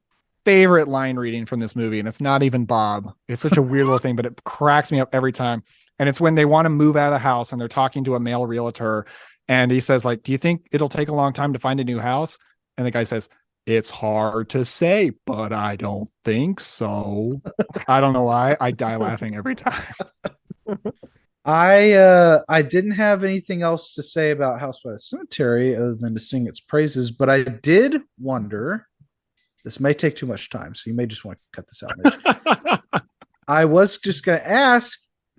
line reading from this movie, and it's not even Bob. It's such a weird little thing, but it cracks me up every time. And it's when they want to move out of the house and they're talking to a male realtor, and he says, like, do you think it'll take a long time to find a new house? And the guy says, it's hard to say, but I don't think so. I don't know why. I die laughing every time. I didn't have anything else to say about House by the Cemetery other than to sing its praises, but I did wonder. This may take too much time, so you may just want to cut this out, Mitch. I was just going to ask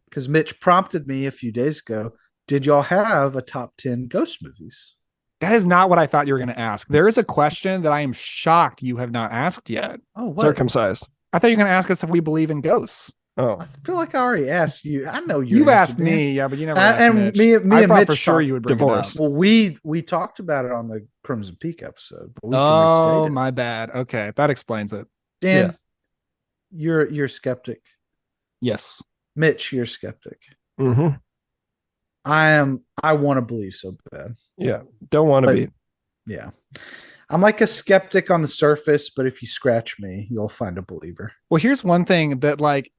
because Mitch prompted me a few days ago. Did y'all have a top 10 ghost movies? That is not what I thought you were going to ask. There is a question that I am shocked you have not asked yet. Oh, what? Circumcised. I thought you were going to ask us if we believe in ghosts. Oh, I feel like I already asked you. I know You've asked me, yeah, but you never asked and Mitch. me I and thought Mitch for sure talked- you would bring divorce. it up. Well, we talked about it on the Crimson Peak episode, but we can Oh, restate it. my bad. Okay, that explains it. Dan, you're skeptic. Yes. Mitch, you're skeptic. mm-hmm. I want to believe so bad. Yeah, don't want to But- be. Yeah. I'm like a skeptic on the surface, but if you scratch me, you'll find a believer. Well, here's one thing that, like,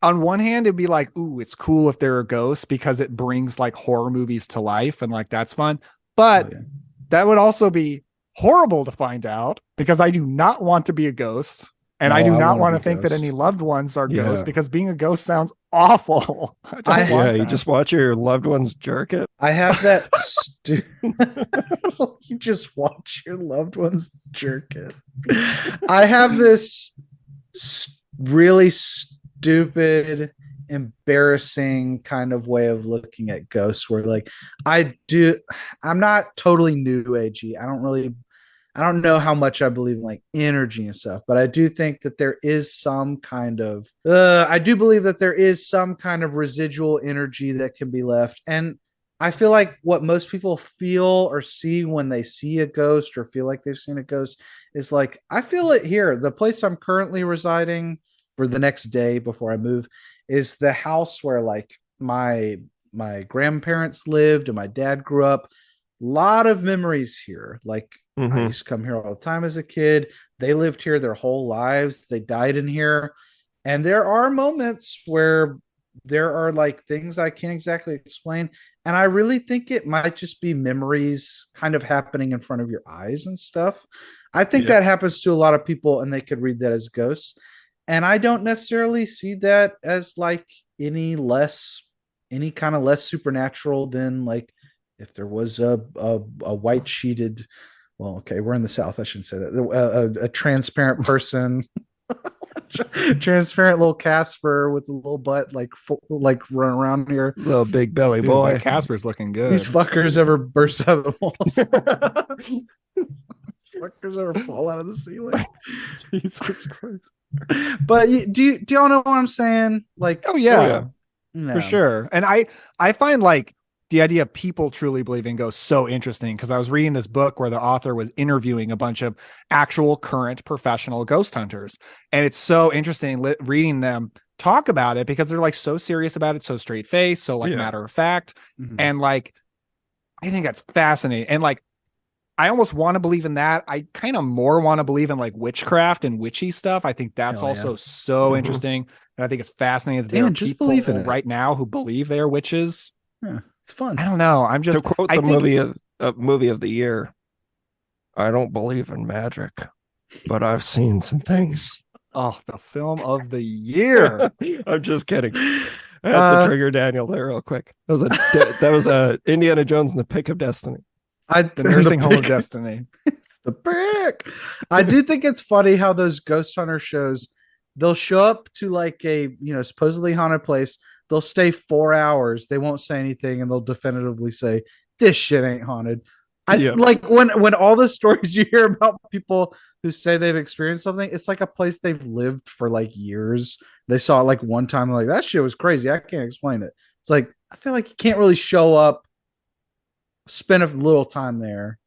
on one hand, it'd be like, ooh, it's cool if there are ghosts because it brings like horror movies to life and like that's fun. But Oh, yeah. that would also be horrible to find out because I do not want to be a ghost. And I No, do I not wanna want to be a think that ghost. any loved ones are Yeah. ghosts because being a ghost sounds awful. I don't I- want Yeah, you that. just watch your loved ones jerk it. I have that. You just watch your loved ones jerk it. I have this really stupid, embarrassing kind of way of looking at ghosts where, like, I'm not totally new agey. I don't know how much I believe in like energy and stuff, but I do think that there is some kind of I do believe that there is some kind of residual energy that can be left. And I feel like what most people feel or see when they see a ghost or feel like they've seen a ghost is like, I feel it here. The place I'm currently residing for the next day before I move is the house where like my grandparents lived and my dad grew up. Lot of memories here. Like I Mhm. used to come here all the time as a kid. They lived here their whole lives. They died in here. And there are moments where there are like things I can't exactly explain. And I really think it might just be memories kind of happening in front of your eyes and stuff. I think Yeah. that happens to a lot of people and they could read that as ghosts. And I don't necessarily see that as like any kind of less supernatural than like if there was a white sheeted, well, okay, we're in the South. I shouldn't say that. A transparent person, transparent little Casper with a little butt, like run around here. Little big belly Dude, boy. that Casper's looking good. These fuckers ever burst out of the walls? Fuckers ever fall out of the ceiling? Jesus Christ. But do y'all know what I'm saying? Like, Oh yeah, yeah. no. for sure. And I find like the idea of people truly believing ghosts so interesting because I was reading this book where the author was interviewing a bunch of actual current professional ghost hunters, and it's so interesting reading them talk about it because they're like so serious about it, so straight face, so like Yeah. matter of fact, Mhm. and like I think that's fascinating. And like I almost want to believe in that. I kind of more want to believe in like witchcraft and witchy stuff. I think that's Hell yeah. also so Mhm. interesting. And I think it's fascinating that there Dan, are just people believe in it. right now who believe they are witches. Yeah, it's fun. I don't know. I'm To just quote I the think- movie of the year, I don't believe in magic, but I've seen some things. Oh, the film of the year. I'm just kidding. I had to trigger Daniel there real quick. That was a Indiana Jones and the Pick of Destiny. The nursing home of destiny. The brick. I do think it's funny how those ghost hunter shows, they'll show up to like a supposedly haunted place. They'll stay 4 hours. They won't say anything, and they'll definitively say this shit ain't haunted. I like when all the stories you hear about people who say they've experienced something, it's like a place they've lived for like years. They saw it like one time, like that shit was crazy. I can't explain it. It's like I feel like you can't really show up, spend a little time there,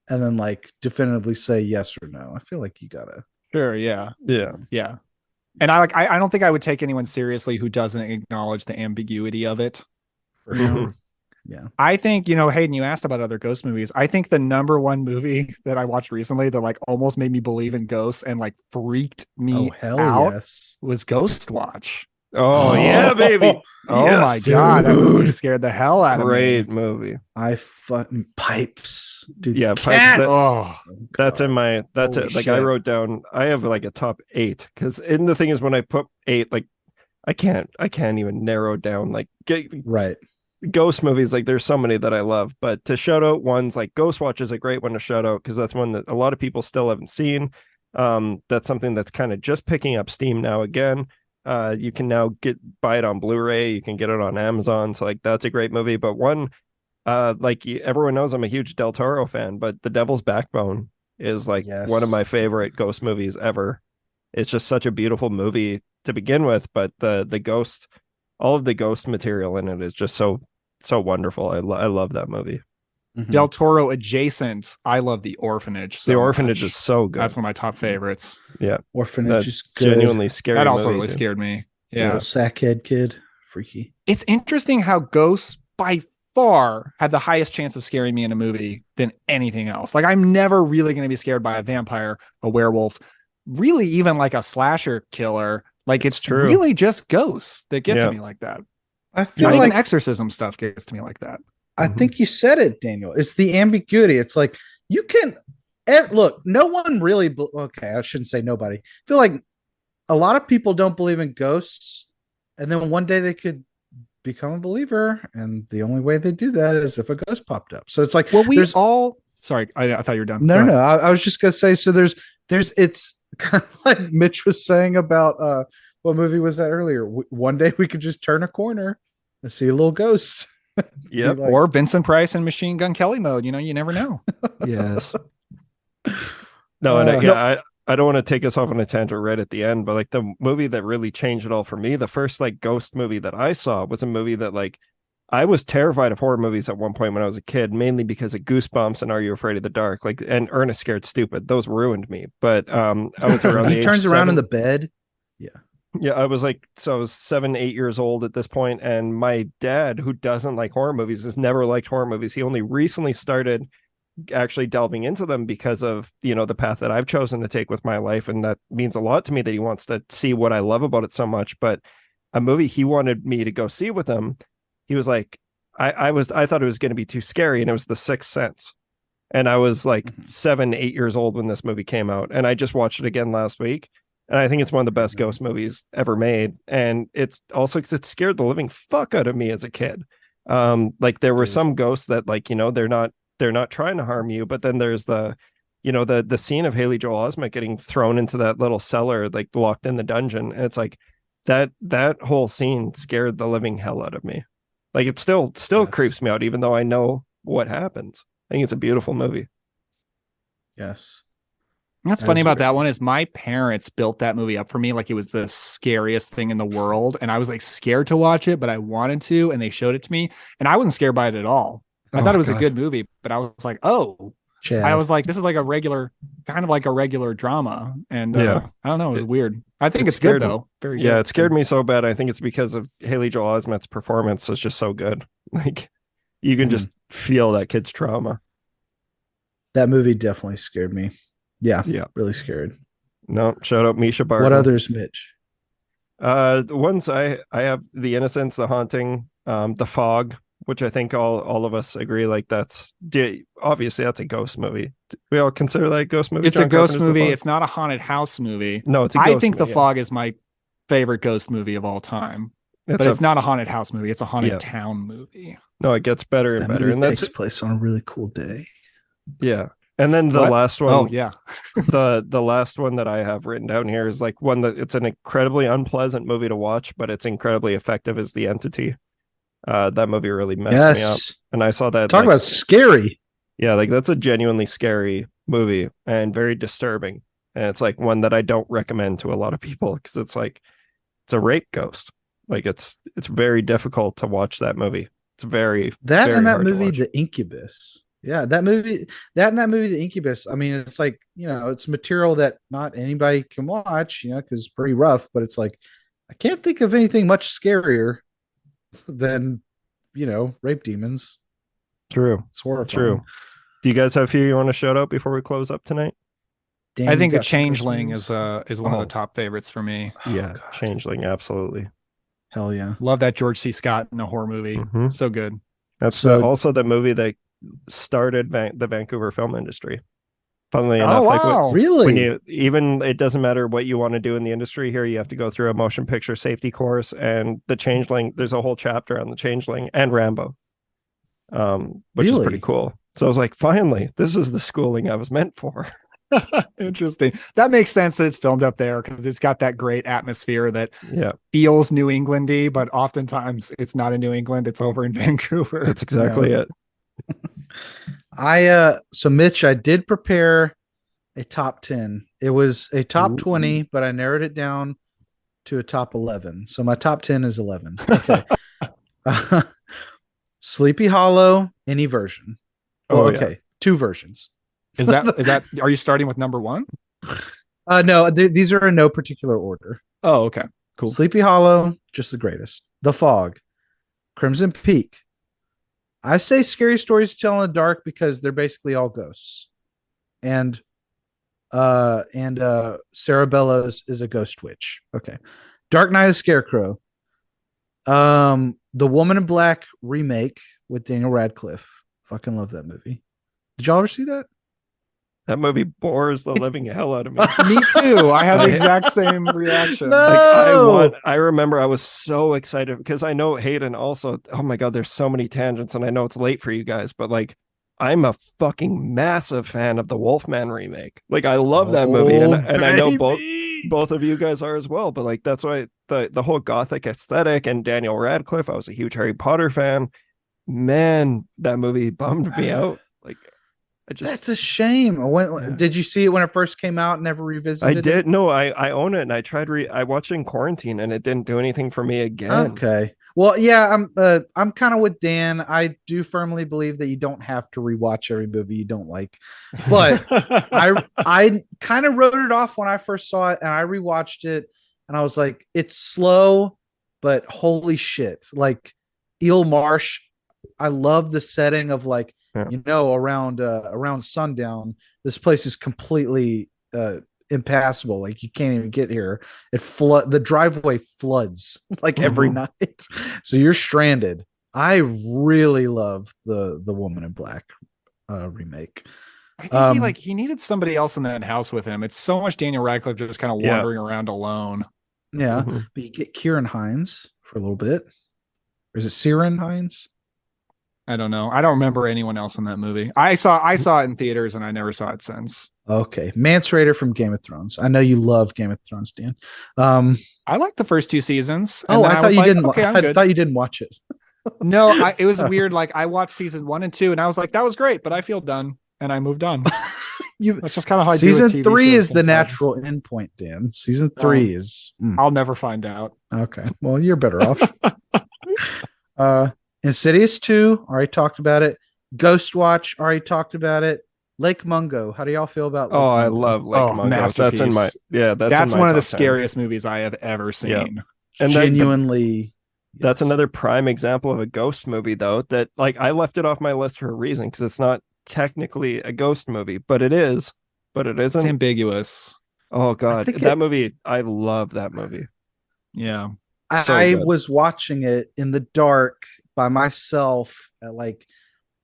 and then like definitively say yes or no. I feel like you gotta. Sure. Yeah. Yeah. And I don't think I would take anyone seriously who doesn't acknowledge the ambiguity of it. For sure. Yeah. I think, Hayden, you asked about other ghost movies. I think the number one movie that I watched recently that like almost made me believe in ghosts and like freaked me out was Ghost Watch. Oh yeah, baby. Oh yes, my God. That movie scared the hell out of me. Great movie. I fucking Pipes. Dude, yeah, Pipes. That's in my, that's Holy it. Like shit. I wrote down, I have like a top 8 because the thing is when I put 8, like I can't even narrow down like right. Ghost movies. Like there's so many that I love, but to shout out ones like Ghost Watch is a great one to shout out because that's one that a lot of people still haven't seen. That's something that's kind of just picking up steam now again. You can now buy it on Blu-ray. You can get it on Amazon. So like that's a great movie. But one, like everyone knows, I'm a huge Del Toro fan. But The Devil's Backbone is like one of my favorite ghost movies ever. It's just such a beautiful movie to begin with. But the ghost, all of the ghost material in it is just so wonderful. I love that movie. Mm-hmm. Del Toro adjacent. I love The Orphanage. The Orphanage is so good. That's one of my top favorites. Yeah, Orphanage is good. Genuinely scary. That also really scared me. Yeah, sackhead kid, freaky. It's interesting how ghosts by far have the highest chance of scaring me in a movie than anything else. Like I'm never really going to be scared by a vampire, a werewolf, really even like a slasher killer. Like it's true. Really just ghosts that get to me like that. I feel Not like even exorcism stuff gets to me like that. I think you said it, Daniel. It's the ambiguity. It's like you can look. No one really. Okay, I shouldn't say nobody. I feel like a lot of people don't believe in ghosts, and then one day they could become a believer, and the only way they do that is if a ghost popped up. So it's like, well, we all. Sorry, I thought you were done. No. I was just gonna say. So there's. It's kind of like Mitch was saying about what movie was that earlier? One day we could just turn a corner and see a little ghost. Yeah, like, or Vincent Price in Machine Gun Kelly mode. You never know. Yes. No, and I don't want to take us off on a tangent right at the end, but like the movie that really changed it all for me, the first like ghost movie that I saw was a movie that like I was terrified of horror movies at one point when I was a kid, mainly because of Goosebumps and Are You Afraid of the Dark? Like, and Ernest Scared Stupid. Those ruined me. But I was around. He turns around in the bed. Yeah. Yeah, I was 7, 8 years old at this point, and my dad, who doesn't like horror movies, has never liked horror movies. He only recently started actually delving into them because of the path that I've chosen to take with my life, and that means a lot to me that he wants to see what I love about it so much. But a movie he wanted me to go see with him, he was like, I thought it was going to be too scary, and it was The Sixth Sense. And I was like 7, 8 years old when this movie came out, and I just watched it again last week. And I think it's one of the best ghost movies ever made. And it's also because it scared the living fuck out of me as a kid. Like there were some ghosts that like, they're not trying to harm you. But then there's the scene of Haley Joel Osment getting thrown into that little cellar, like locked in the dungeon. And it's like that whole scene scared the living hell out of me. Like it still creeps me out, even though I know what happens. I think it's a beautiful movie. Yes. What's funny about that one is my parents built that movie up for me like it was the scariest thing in the world, and I was like scared to watch it, but I wanted to, and they showed it to me, and I wasn't scared by it at all. I thought it was a good movie, but I was like, Chad. I was like, this is like a regular drama, and I don't know, it was weird. I think it's good though. Very good. Yeah, it scared me so bad. I think it's because of Haley Joel Osment's performance is just so good. Like you can just feel that kid's trauma. That movie definitely scared me. Yeah, really scared. No, shout out Misha Barton. What others, Mitch? The ones I have: The Innocents, The Haunting, The Fog, which I think all of us agree like obviously that's a ghost movie. We all consider that a ghost movie. It's a ghost movie. It's not a haunted house movie. No, it's a ghost I think movie, The Fog is my favorite ghost movie of all time. It's not a haunted house movie. It's a haunted town movie. No, it gets better and better, and takes place on a really cool day. Yeah. And then the What? last one, Oh yeah. the last one that I have written down here is like one that it's an incredibly unpleasant movie to watch, but it's incredibly effective is The Entity. That movie really messed me up. Yes. And I saw that Talk about scary. yeah, like that's a genuinely scary movie and very disturbing. And it's like one that I don't recommend to a lot of people because it's like it's a rape ghost. Like it's very difficult to watch that movie. It's very That and that hard to movie, watch. The Incubus. Yeah, that movie, The Incubus. I mean, it's like, it's material that not anybody can watch, because it's pretty rough, but it's like, I can't think of anything much scarier than, rape demons. True. It's horrifying. True. Do you guys have a few you want to shout out before we close up tonight? Dan, I you think The got some Changeling Christmas? is one of Oh. the top favorites for me. Yeah, God. Changeling, absolutely. Hell yeah. Love that George C. Scott in a horror movie. Mhm. So good. That's So- also the movie that started the Vancouver film industry. Funnily Oh enough, like wow. Really? when you even it doesn't matter what you want to do in the industry here, you have to go through a motion picture safety course. And the Changeling, there's a whole chapter on the Changeling and Rambo, which is Really? pretty cool. So I was like, finally, this is the schooling I was meant for. Interesting. That makes sense that it's filmed up there because it's got that great atmosphere that Yeah, feels New Englandy, but oftentimes it's not in New England. It's over in Vancouver. that's exactly it. So Mitch, I did prepare a top 10. It was a top Ooh. 20, but I narrowed it down to a top 11. So my top 10 is 11. Okay. Sleepy Hollow, any version. Oh, Well, yeah. okay. Two versions. Is that are you starting with number one? No, these are in no particular order. Oh, okay. Cool. Sleepy Hollow, just the greatest. The Fog, Crimson Peak. I say Scary Stories to Tell in the Dark because they're basically all ghosts. And Sarah Bellows is a ghost witch. Okay. Dark Knight of the Scarecrow. The Woman in Black remake with Daniel Radcliffe. Fucking love that movie. Did y'all ever see that? That movie bores the living hell out of me. Me too. I had the exact same reaction. No. Like I remember I was so excited because I know Hayden also, oh my God, there's so many tangents and I know it's late for you guys, but like I'm a fucking massive fan of the Wolfman remake. Like I love that movie and I know both of you guys are as well, but like that's why the whole gothic aesthetic and Daniel Radcliffe, I was a huge Harry Potter fan. Man, that movie bummed me out. Like That's a shame. Did you see it when it first came out and never revisited I it? did. No, I own it and I tried I watched it in quarantine and it didn't do anything for me again. Okay. Well, yeah, I'm kind of with Dan. I do firmly believe that you don't have to rewatch every movie you don't like. But I kind of wrote it off when I first saw it and I rewatched it and I was like, it's slow, but holy shit. Like Eel Marsh, I love the setting of like, around sundown, this place is completely impassable. Like you can't even get here. The driveway floods like every night. So you're stranded. I really love the Woman in Black remake. I think he needed somebody else in that house with him. It's so much Daniel Radcliffe just kind of wandering around alone. Yeah. But you get Kieran Hines for a little bit. Or is it Ciarán Hinds? I don't know. I don't remember anyone else in that movie. I saw it in theaters and I never saw it since. Okay. Mance Rayder from Game of Thrones. I know you love Game of Thrones, Dan. I liked the first two seasons. Oh, I thought you didn't. Okay, I thought you didn't watch it. No, it was weird. Like I watched season 1 and 2 and I was like, that was great, but I feel done. And I moved on. That's just kind of how I do Season with TV 3 shows is the sometimes. natural endpoint, Dan. Season 3 is I'll never find out. okay. Well, you're better off. Insidious 2, already talked about it. Ghost Watch, already talked about it. Lake Mungo, how do y'all feel about Lake I Mungo? love Lake Mungo. That's in my that's in my one of the top 10. scariest movies I have ever seen. Yeah. And Genuinely. that's another prime example of a ghost movie though, that like I left it off my list for a reason because it's not technically a ghost movie, but it is. But it isn't. It's ambiguous. Oh God. think That movie, I love that movie. Yeah. So I good. was watching it in the dark by myself at like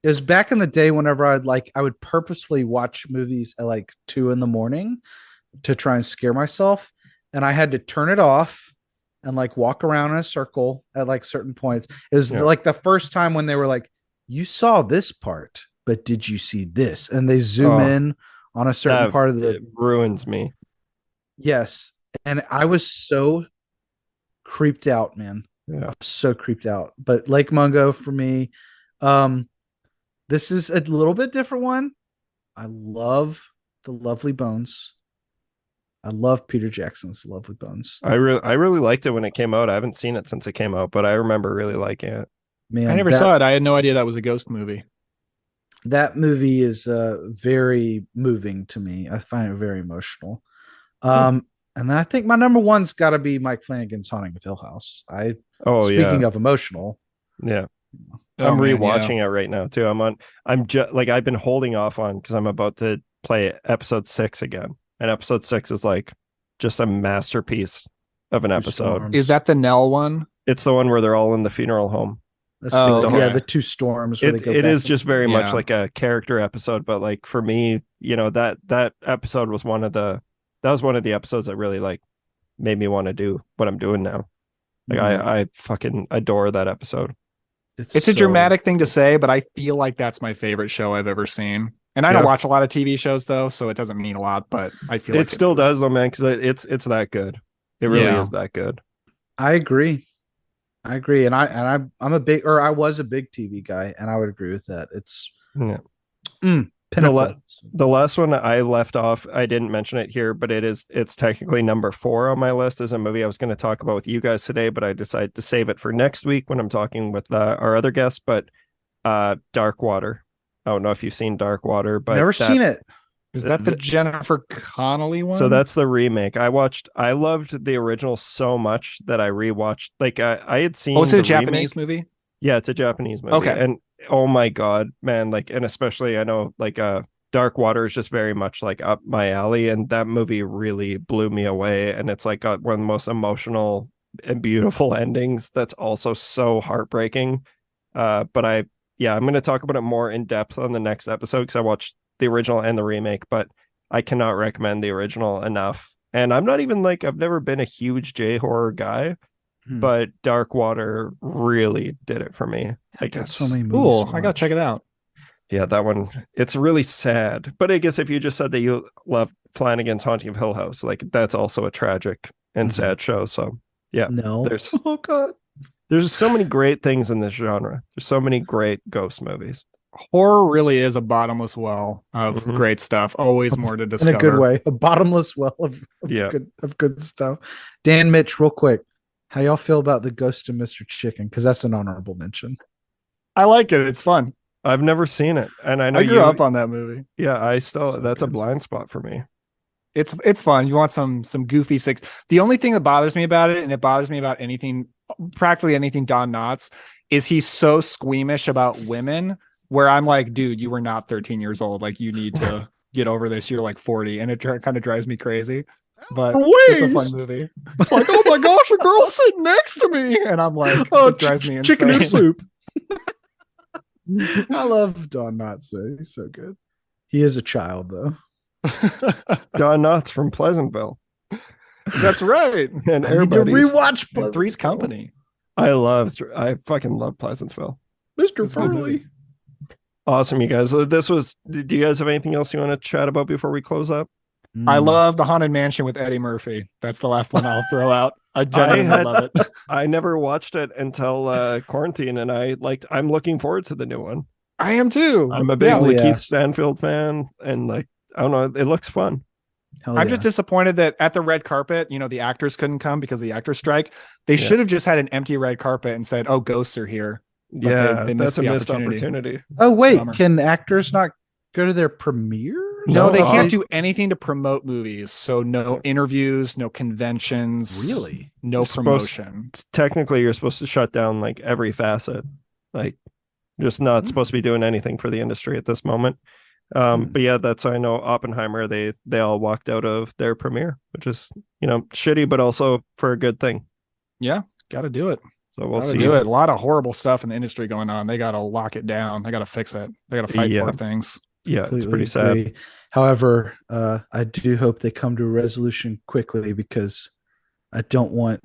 it was back in the day whenever I would purposefully watch movies at like 2 a.m. to try and scare myself. And I had to turn it off and like walk around in a circle at like certain points. It was like the first time when they were like, you saw this part. but did you see this? And they zoom in on a certain part of it ruins me. Yes. And I was so creeped out, man. Yeah. I'm so creeped out. But Lake Mungo for me, this is a little bit different one. I love The Lovely Bones. I love Peter Jackson's The Lovely Bones. I really liked it when it came out. I haven't seen it since it came out, but I remember really liking it. Man, I never saw it. I had no idea that was a ghost movie. That movie is very moving to me. I find it very emotional. And I think my number one's got to be Mike Flanagan's Haunting of Hill House. Speaking of emotional, yeah, I'm rewatching it right now too. I'm just like I've been holding off on because I'm about to play episode 6 again, and episode 6 is like just a masterpiece of an episode. Storms. Is that the Nell one? It's the one where they're all in the funeral home. That's okay. the two storms. It is just very much like a character episode, but like for me, that episode was one of the episodes that really like made me want to do what I'm doing now. Like I fucking adore that episode. It's a dramatic thing to say, but I feel like that's my favorite show I've ever seen. And I don't watch a lot of TV shows though, so it doesn't mean a lot, but I feel like it still does though, man, because it's that good. It really is that good. I agree. And I'm a big, or I was a big TV guy, and I would agree with that. It's pinnacle. The last one I left off, I didn't mention it here, but it's technically number 4 on my list as a movie I was going to talk about with you guys today, but I decided to save it for next week when I'm talking with our other guests. But Dark Water. I don't know if you've seen Dark Water, but never seen it. Is that the Jennifer Connelly one? So that's the remake. I loved the original so much that I rewatched. Like I had seen. Oh, is it a Japanese movie? Yeah, it's a Japanese movie. Okay. And oh my God, man, like, and especially I know like Dark Water is just very much like up my alley, and that movie really blew me away. And it's like one of the most emotional and beautiful endings that's also so heartbreaking. But I'm going to talk about it more in depth on the next episode because I watched the original and the remake, but I cannot recommend the original enough. And I'm not even like, I've never been a huge J-horror guy, but Dark Water really did it for me. I guess so many movies. Cool. I gotta check it out. Yeah, that one, it's really sad. But I guess if you just said that you love Flanagan's Haunting of Hill House, like that's also a tragic and sad show. So yeah, there's there's so many great things in this genre. There's so many great ghost movies. Horror really is a bottomless well of great stuff. Always more to discover. In a good way. A bottomless well of good stuff. Dan, Mitch, real quick. How y'all feel about The Ghost of Mr. Chicken? Because that's an honorable mention. I like it. It's fun. I've never seen it. And I know I grew up on that movie. Yeah, that's a blind spot for me. It's fun. You want some goofy six. The only thing that bothers me about it, and it bothers me about practically anything Don Knotts, is he's so squeamish about women, where I'm like, dude, you were not 13 years old. Like, you need to get over this. You're like 40. And it kind of drives me crazy. But it's a fun movie. Like, oh my gosh, a girl's sitting next to me. And I'm like, it drives me insane. Chicken and soup. I love Don Knotts. He's so good. He is a child, though. Don Knotts from Pleasantville. That's right. And everybody's rewatch Three's Company. I fucking love Pleasantville. Mr. Furley. Awesome, you guys. Do you guys have anything else you want to chat about before we close up? I love The Haunted Mansion with Eddie Murphy. That's the last one I'll throw out. I genuinely love it. I never watched it until quarantine, and I'm looking forward to the new one. I am too. I'm a big Lakeith Stanfield fan, and like, I don't know, it looks fun. I'm just disappointed that at the red carpet, the actors couldn't come because of the actors strike. They should have just had an empty red carpet and said, "Oh, ghosts are here." But they that's a missed opportunity. Oh wait, can actors not go to their premiere? No, they can't do anything to promote movies. So no interviews, no conventions. Really? No promotion. Technically, you're supposed to shut down like every facet. Like, just not supposed to be doing anything for the industry at this moment. But yeah, I know Oppenheimer, they all walked out of their premiere, which is, shitty, but also for a good thing. Yeah, got to do it. So we'll see. Do it. A lot of horrible stuff in the industry going on. They got to lock it down. They got to fix it. They got to fight for things. Yeah, it's pretty sad. However, I do hope they come to a resolution quickly, because I don't want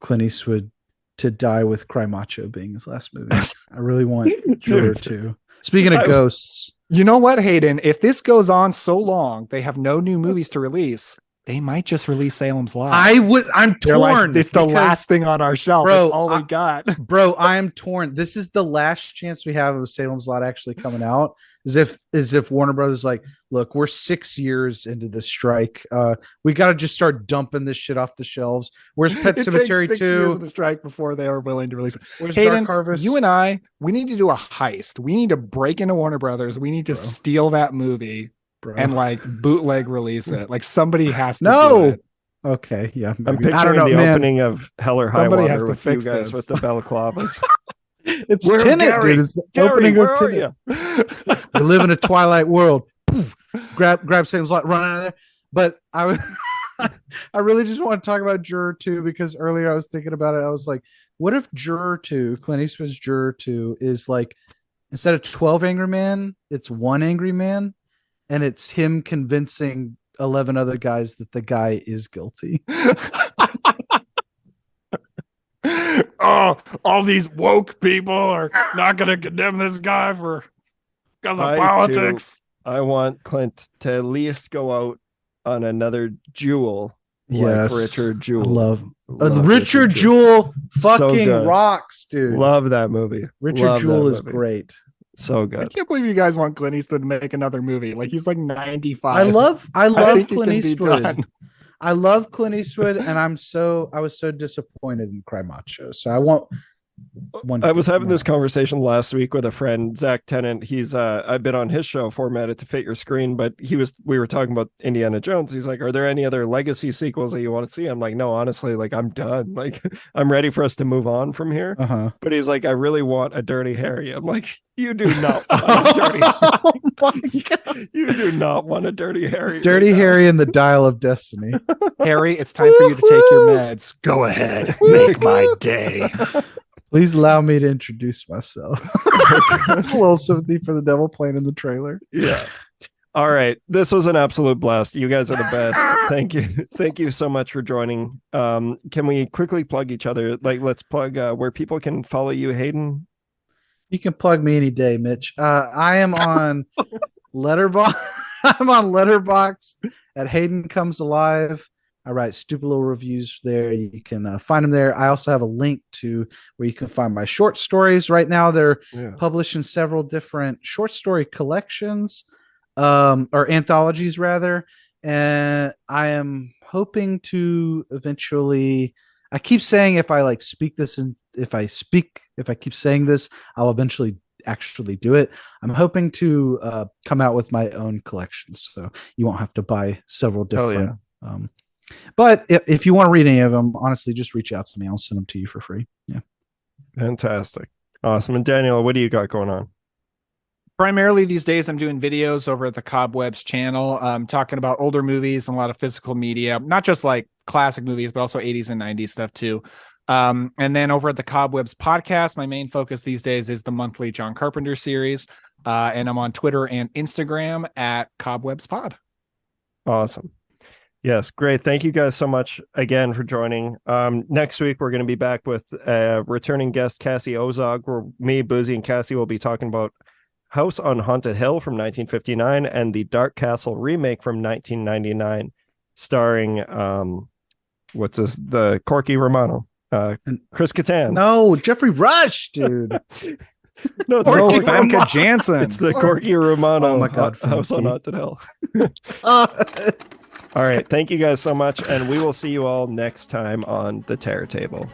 Clint Eastwood to die with Cry Macho being his last movie. I really want Juror 2. Speaking of ghosts, You know what, Hayden? If this goes on so long, they have no new movies to release. They might just release Salem's Lot. I'm They're like, torn. it's the last thing on our shelf. Bro, It's all we got. Bro, I am torn. This is the last chance we have of Salem's Lot actually coming out. As if Warner Brothers is like, look, we're 6 years into the strike. We got to just start dumping this shit off the shelves. Where's Pet Cemetery 6 years 2? of the strike before they are willing to release it. Where's Hayden, Dark Harvest? you and I, we need to do a heist. We need to break into Warner Brothers. We need to steal that movie and like bootleg release it. Like somebody has to do it. Okay, yeah. I'm maybe. I picturing don't know, the man. opening of Hell or High Somebody has Water to with you fix guys this. with the balaclavas. It's Where's Tenet, Gary? dude. It's the Gary, opening where of are Tenet. you? We live in a twilight world. Poof. Grab Salem's Lot, run out of there. But I really just want to talk about Juror 2 because earlier I was thinking about it. I was like, what if Juror 2, Clint Eastwood's Juror 2, is like instead of 12 angry men, it's one angry man, and it's him convincing 11 other guys that the guy is guilty. Oh, all these woke people are not going to condemn this guy because of politics. I want Clint to at least go out on another Jewel. Yes. Like Richard Jewell. Love Love Richard Jewell fucking good. rocks, dude. Love that movie. Richard Love Jewell that is movie. great. So I good. can't believe you guys want Clint Eastwood to make another movie. Like he's like 95. I love think Clint it can be Eastwood. done. I love Clint Eastwood, and I was so disappointed in Cry Macho. So I want one. I was having this conversation last week with a friend, Zach Tennant. He's I've been on his show, Formatted to Fit Your Screen, but we were talking about Indiana Jones. He's like, are there any other legacy sequels that you want to see? I'm like, no, honestly, like I'm done. Like I'm ready for us to move on from here. Uh-huh. But he's like, I really want a Dirty Harry. I'm like, you do not want a Dirty Harry. Oh my God. You do not want a Dirty Harry. Dirty right now. Harry and the Dial of Destiny. Harry, it's time for you to take your meds. Go ahead. Make my day. Please allow me to introduce myself. A little sympathy for the devil playing in the trailer. Yeah. All right. This was an absolute blast. You guys are the best. Thank you. Thank you so much for joining. Can we quickly plug each other? Like, let's plug where people can follow you, Hayden. You can plug me any day, Mitch. I am on Letterboxd. I'm on Letterboxd at Hayden Comes Alive. I write stupid little reviews there. You can find them there. I also have a link to where you can find my short stories. Right now, they're published in several different short story collections, or anthologies rather. And I am hoping to eventually. I keep saying if I keep saying this, I'll eventually actually do it. I'm hoping to come out with my own collections, so you won't have to buy several different. But if you want to read any of them, honestly, just reach out to me. I'll send them to you for free. Yeah. Fantastic. Awesome. And Daniel, what do you got going on? Primarily these days, I'm doing videos over at the Cobwebs channel, talking about older movies and a lot of physical media, not just like classic movies, but also 80s and 90s stuff too. And then over at the Cobwebs podcast, my main focus these days is the monthly John Carpenter series. And I'm on Twitter and Instagram at Cobwebs Pod. Awesome. Yes, great. Thank you guys so much again for joining. Next week, we're going to be back with returning guest Cassie Ozog, where me, Boozy, and Cassie will be talking about House on Haunted Hill from 1959 and the Dark Castle remake from 1999, starring, the Corky Romano, Chris Kattan. No, Jeffrey Rush, dude. No, it's Corky the Famke Janssen. It's the Corky Romano Oh my God, House on Famke. Haunted Hill. All right. Thank you guys so much. And we will see you all next time on the Terror Table.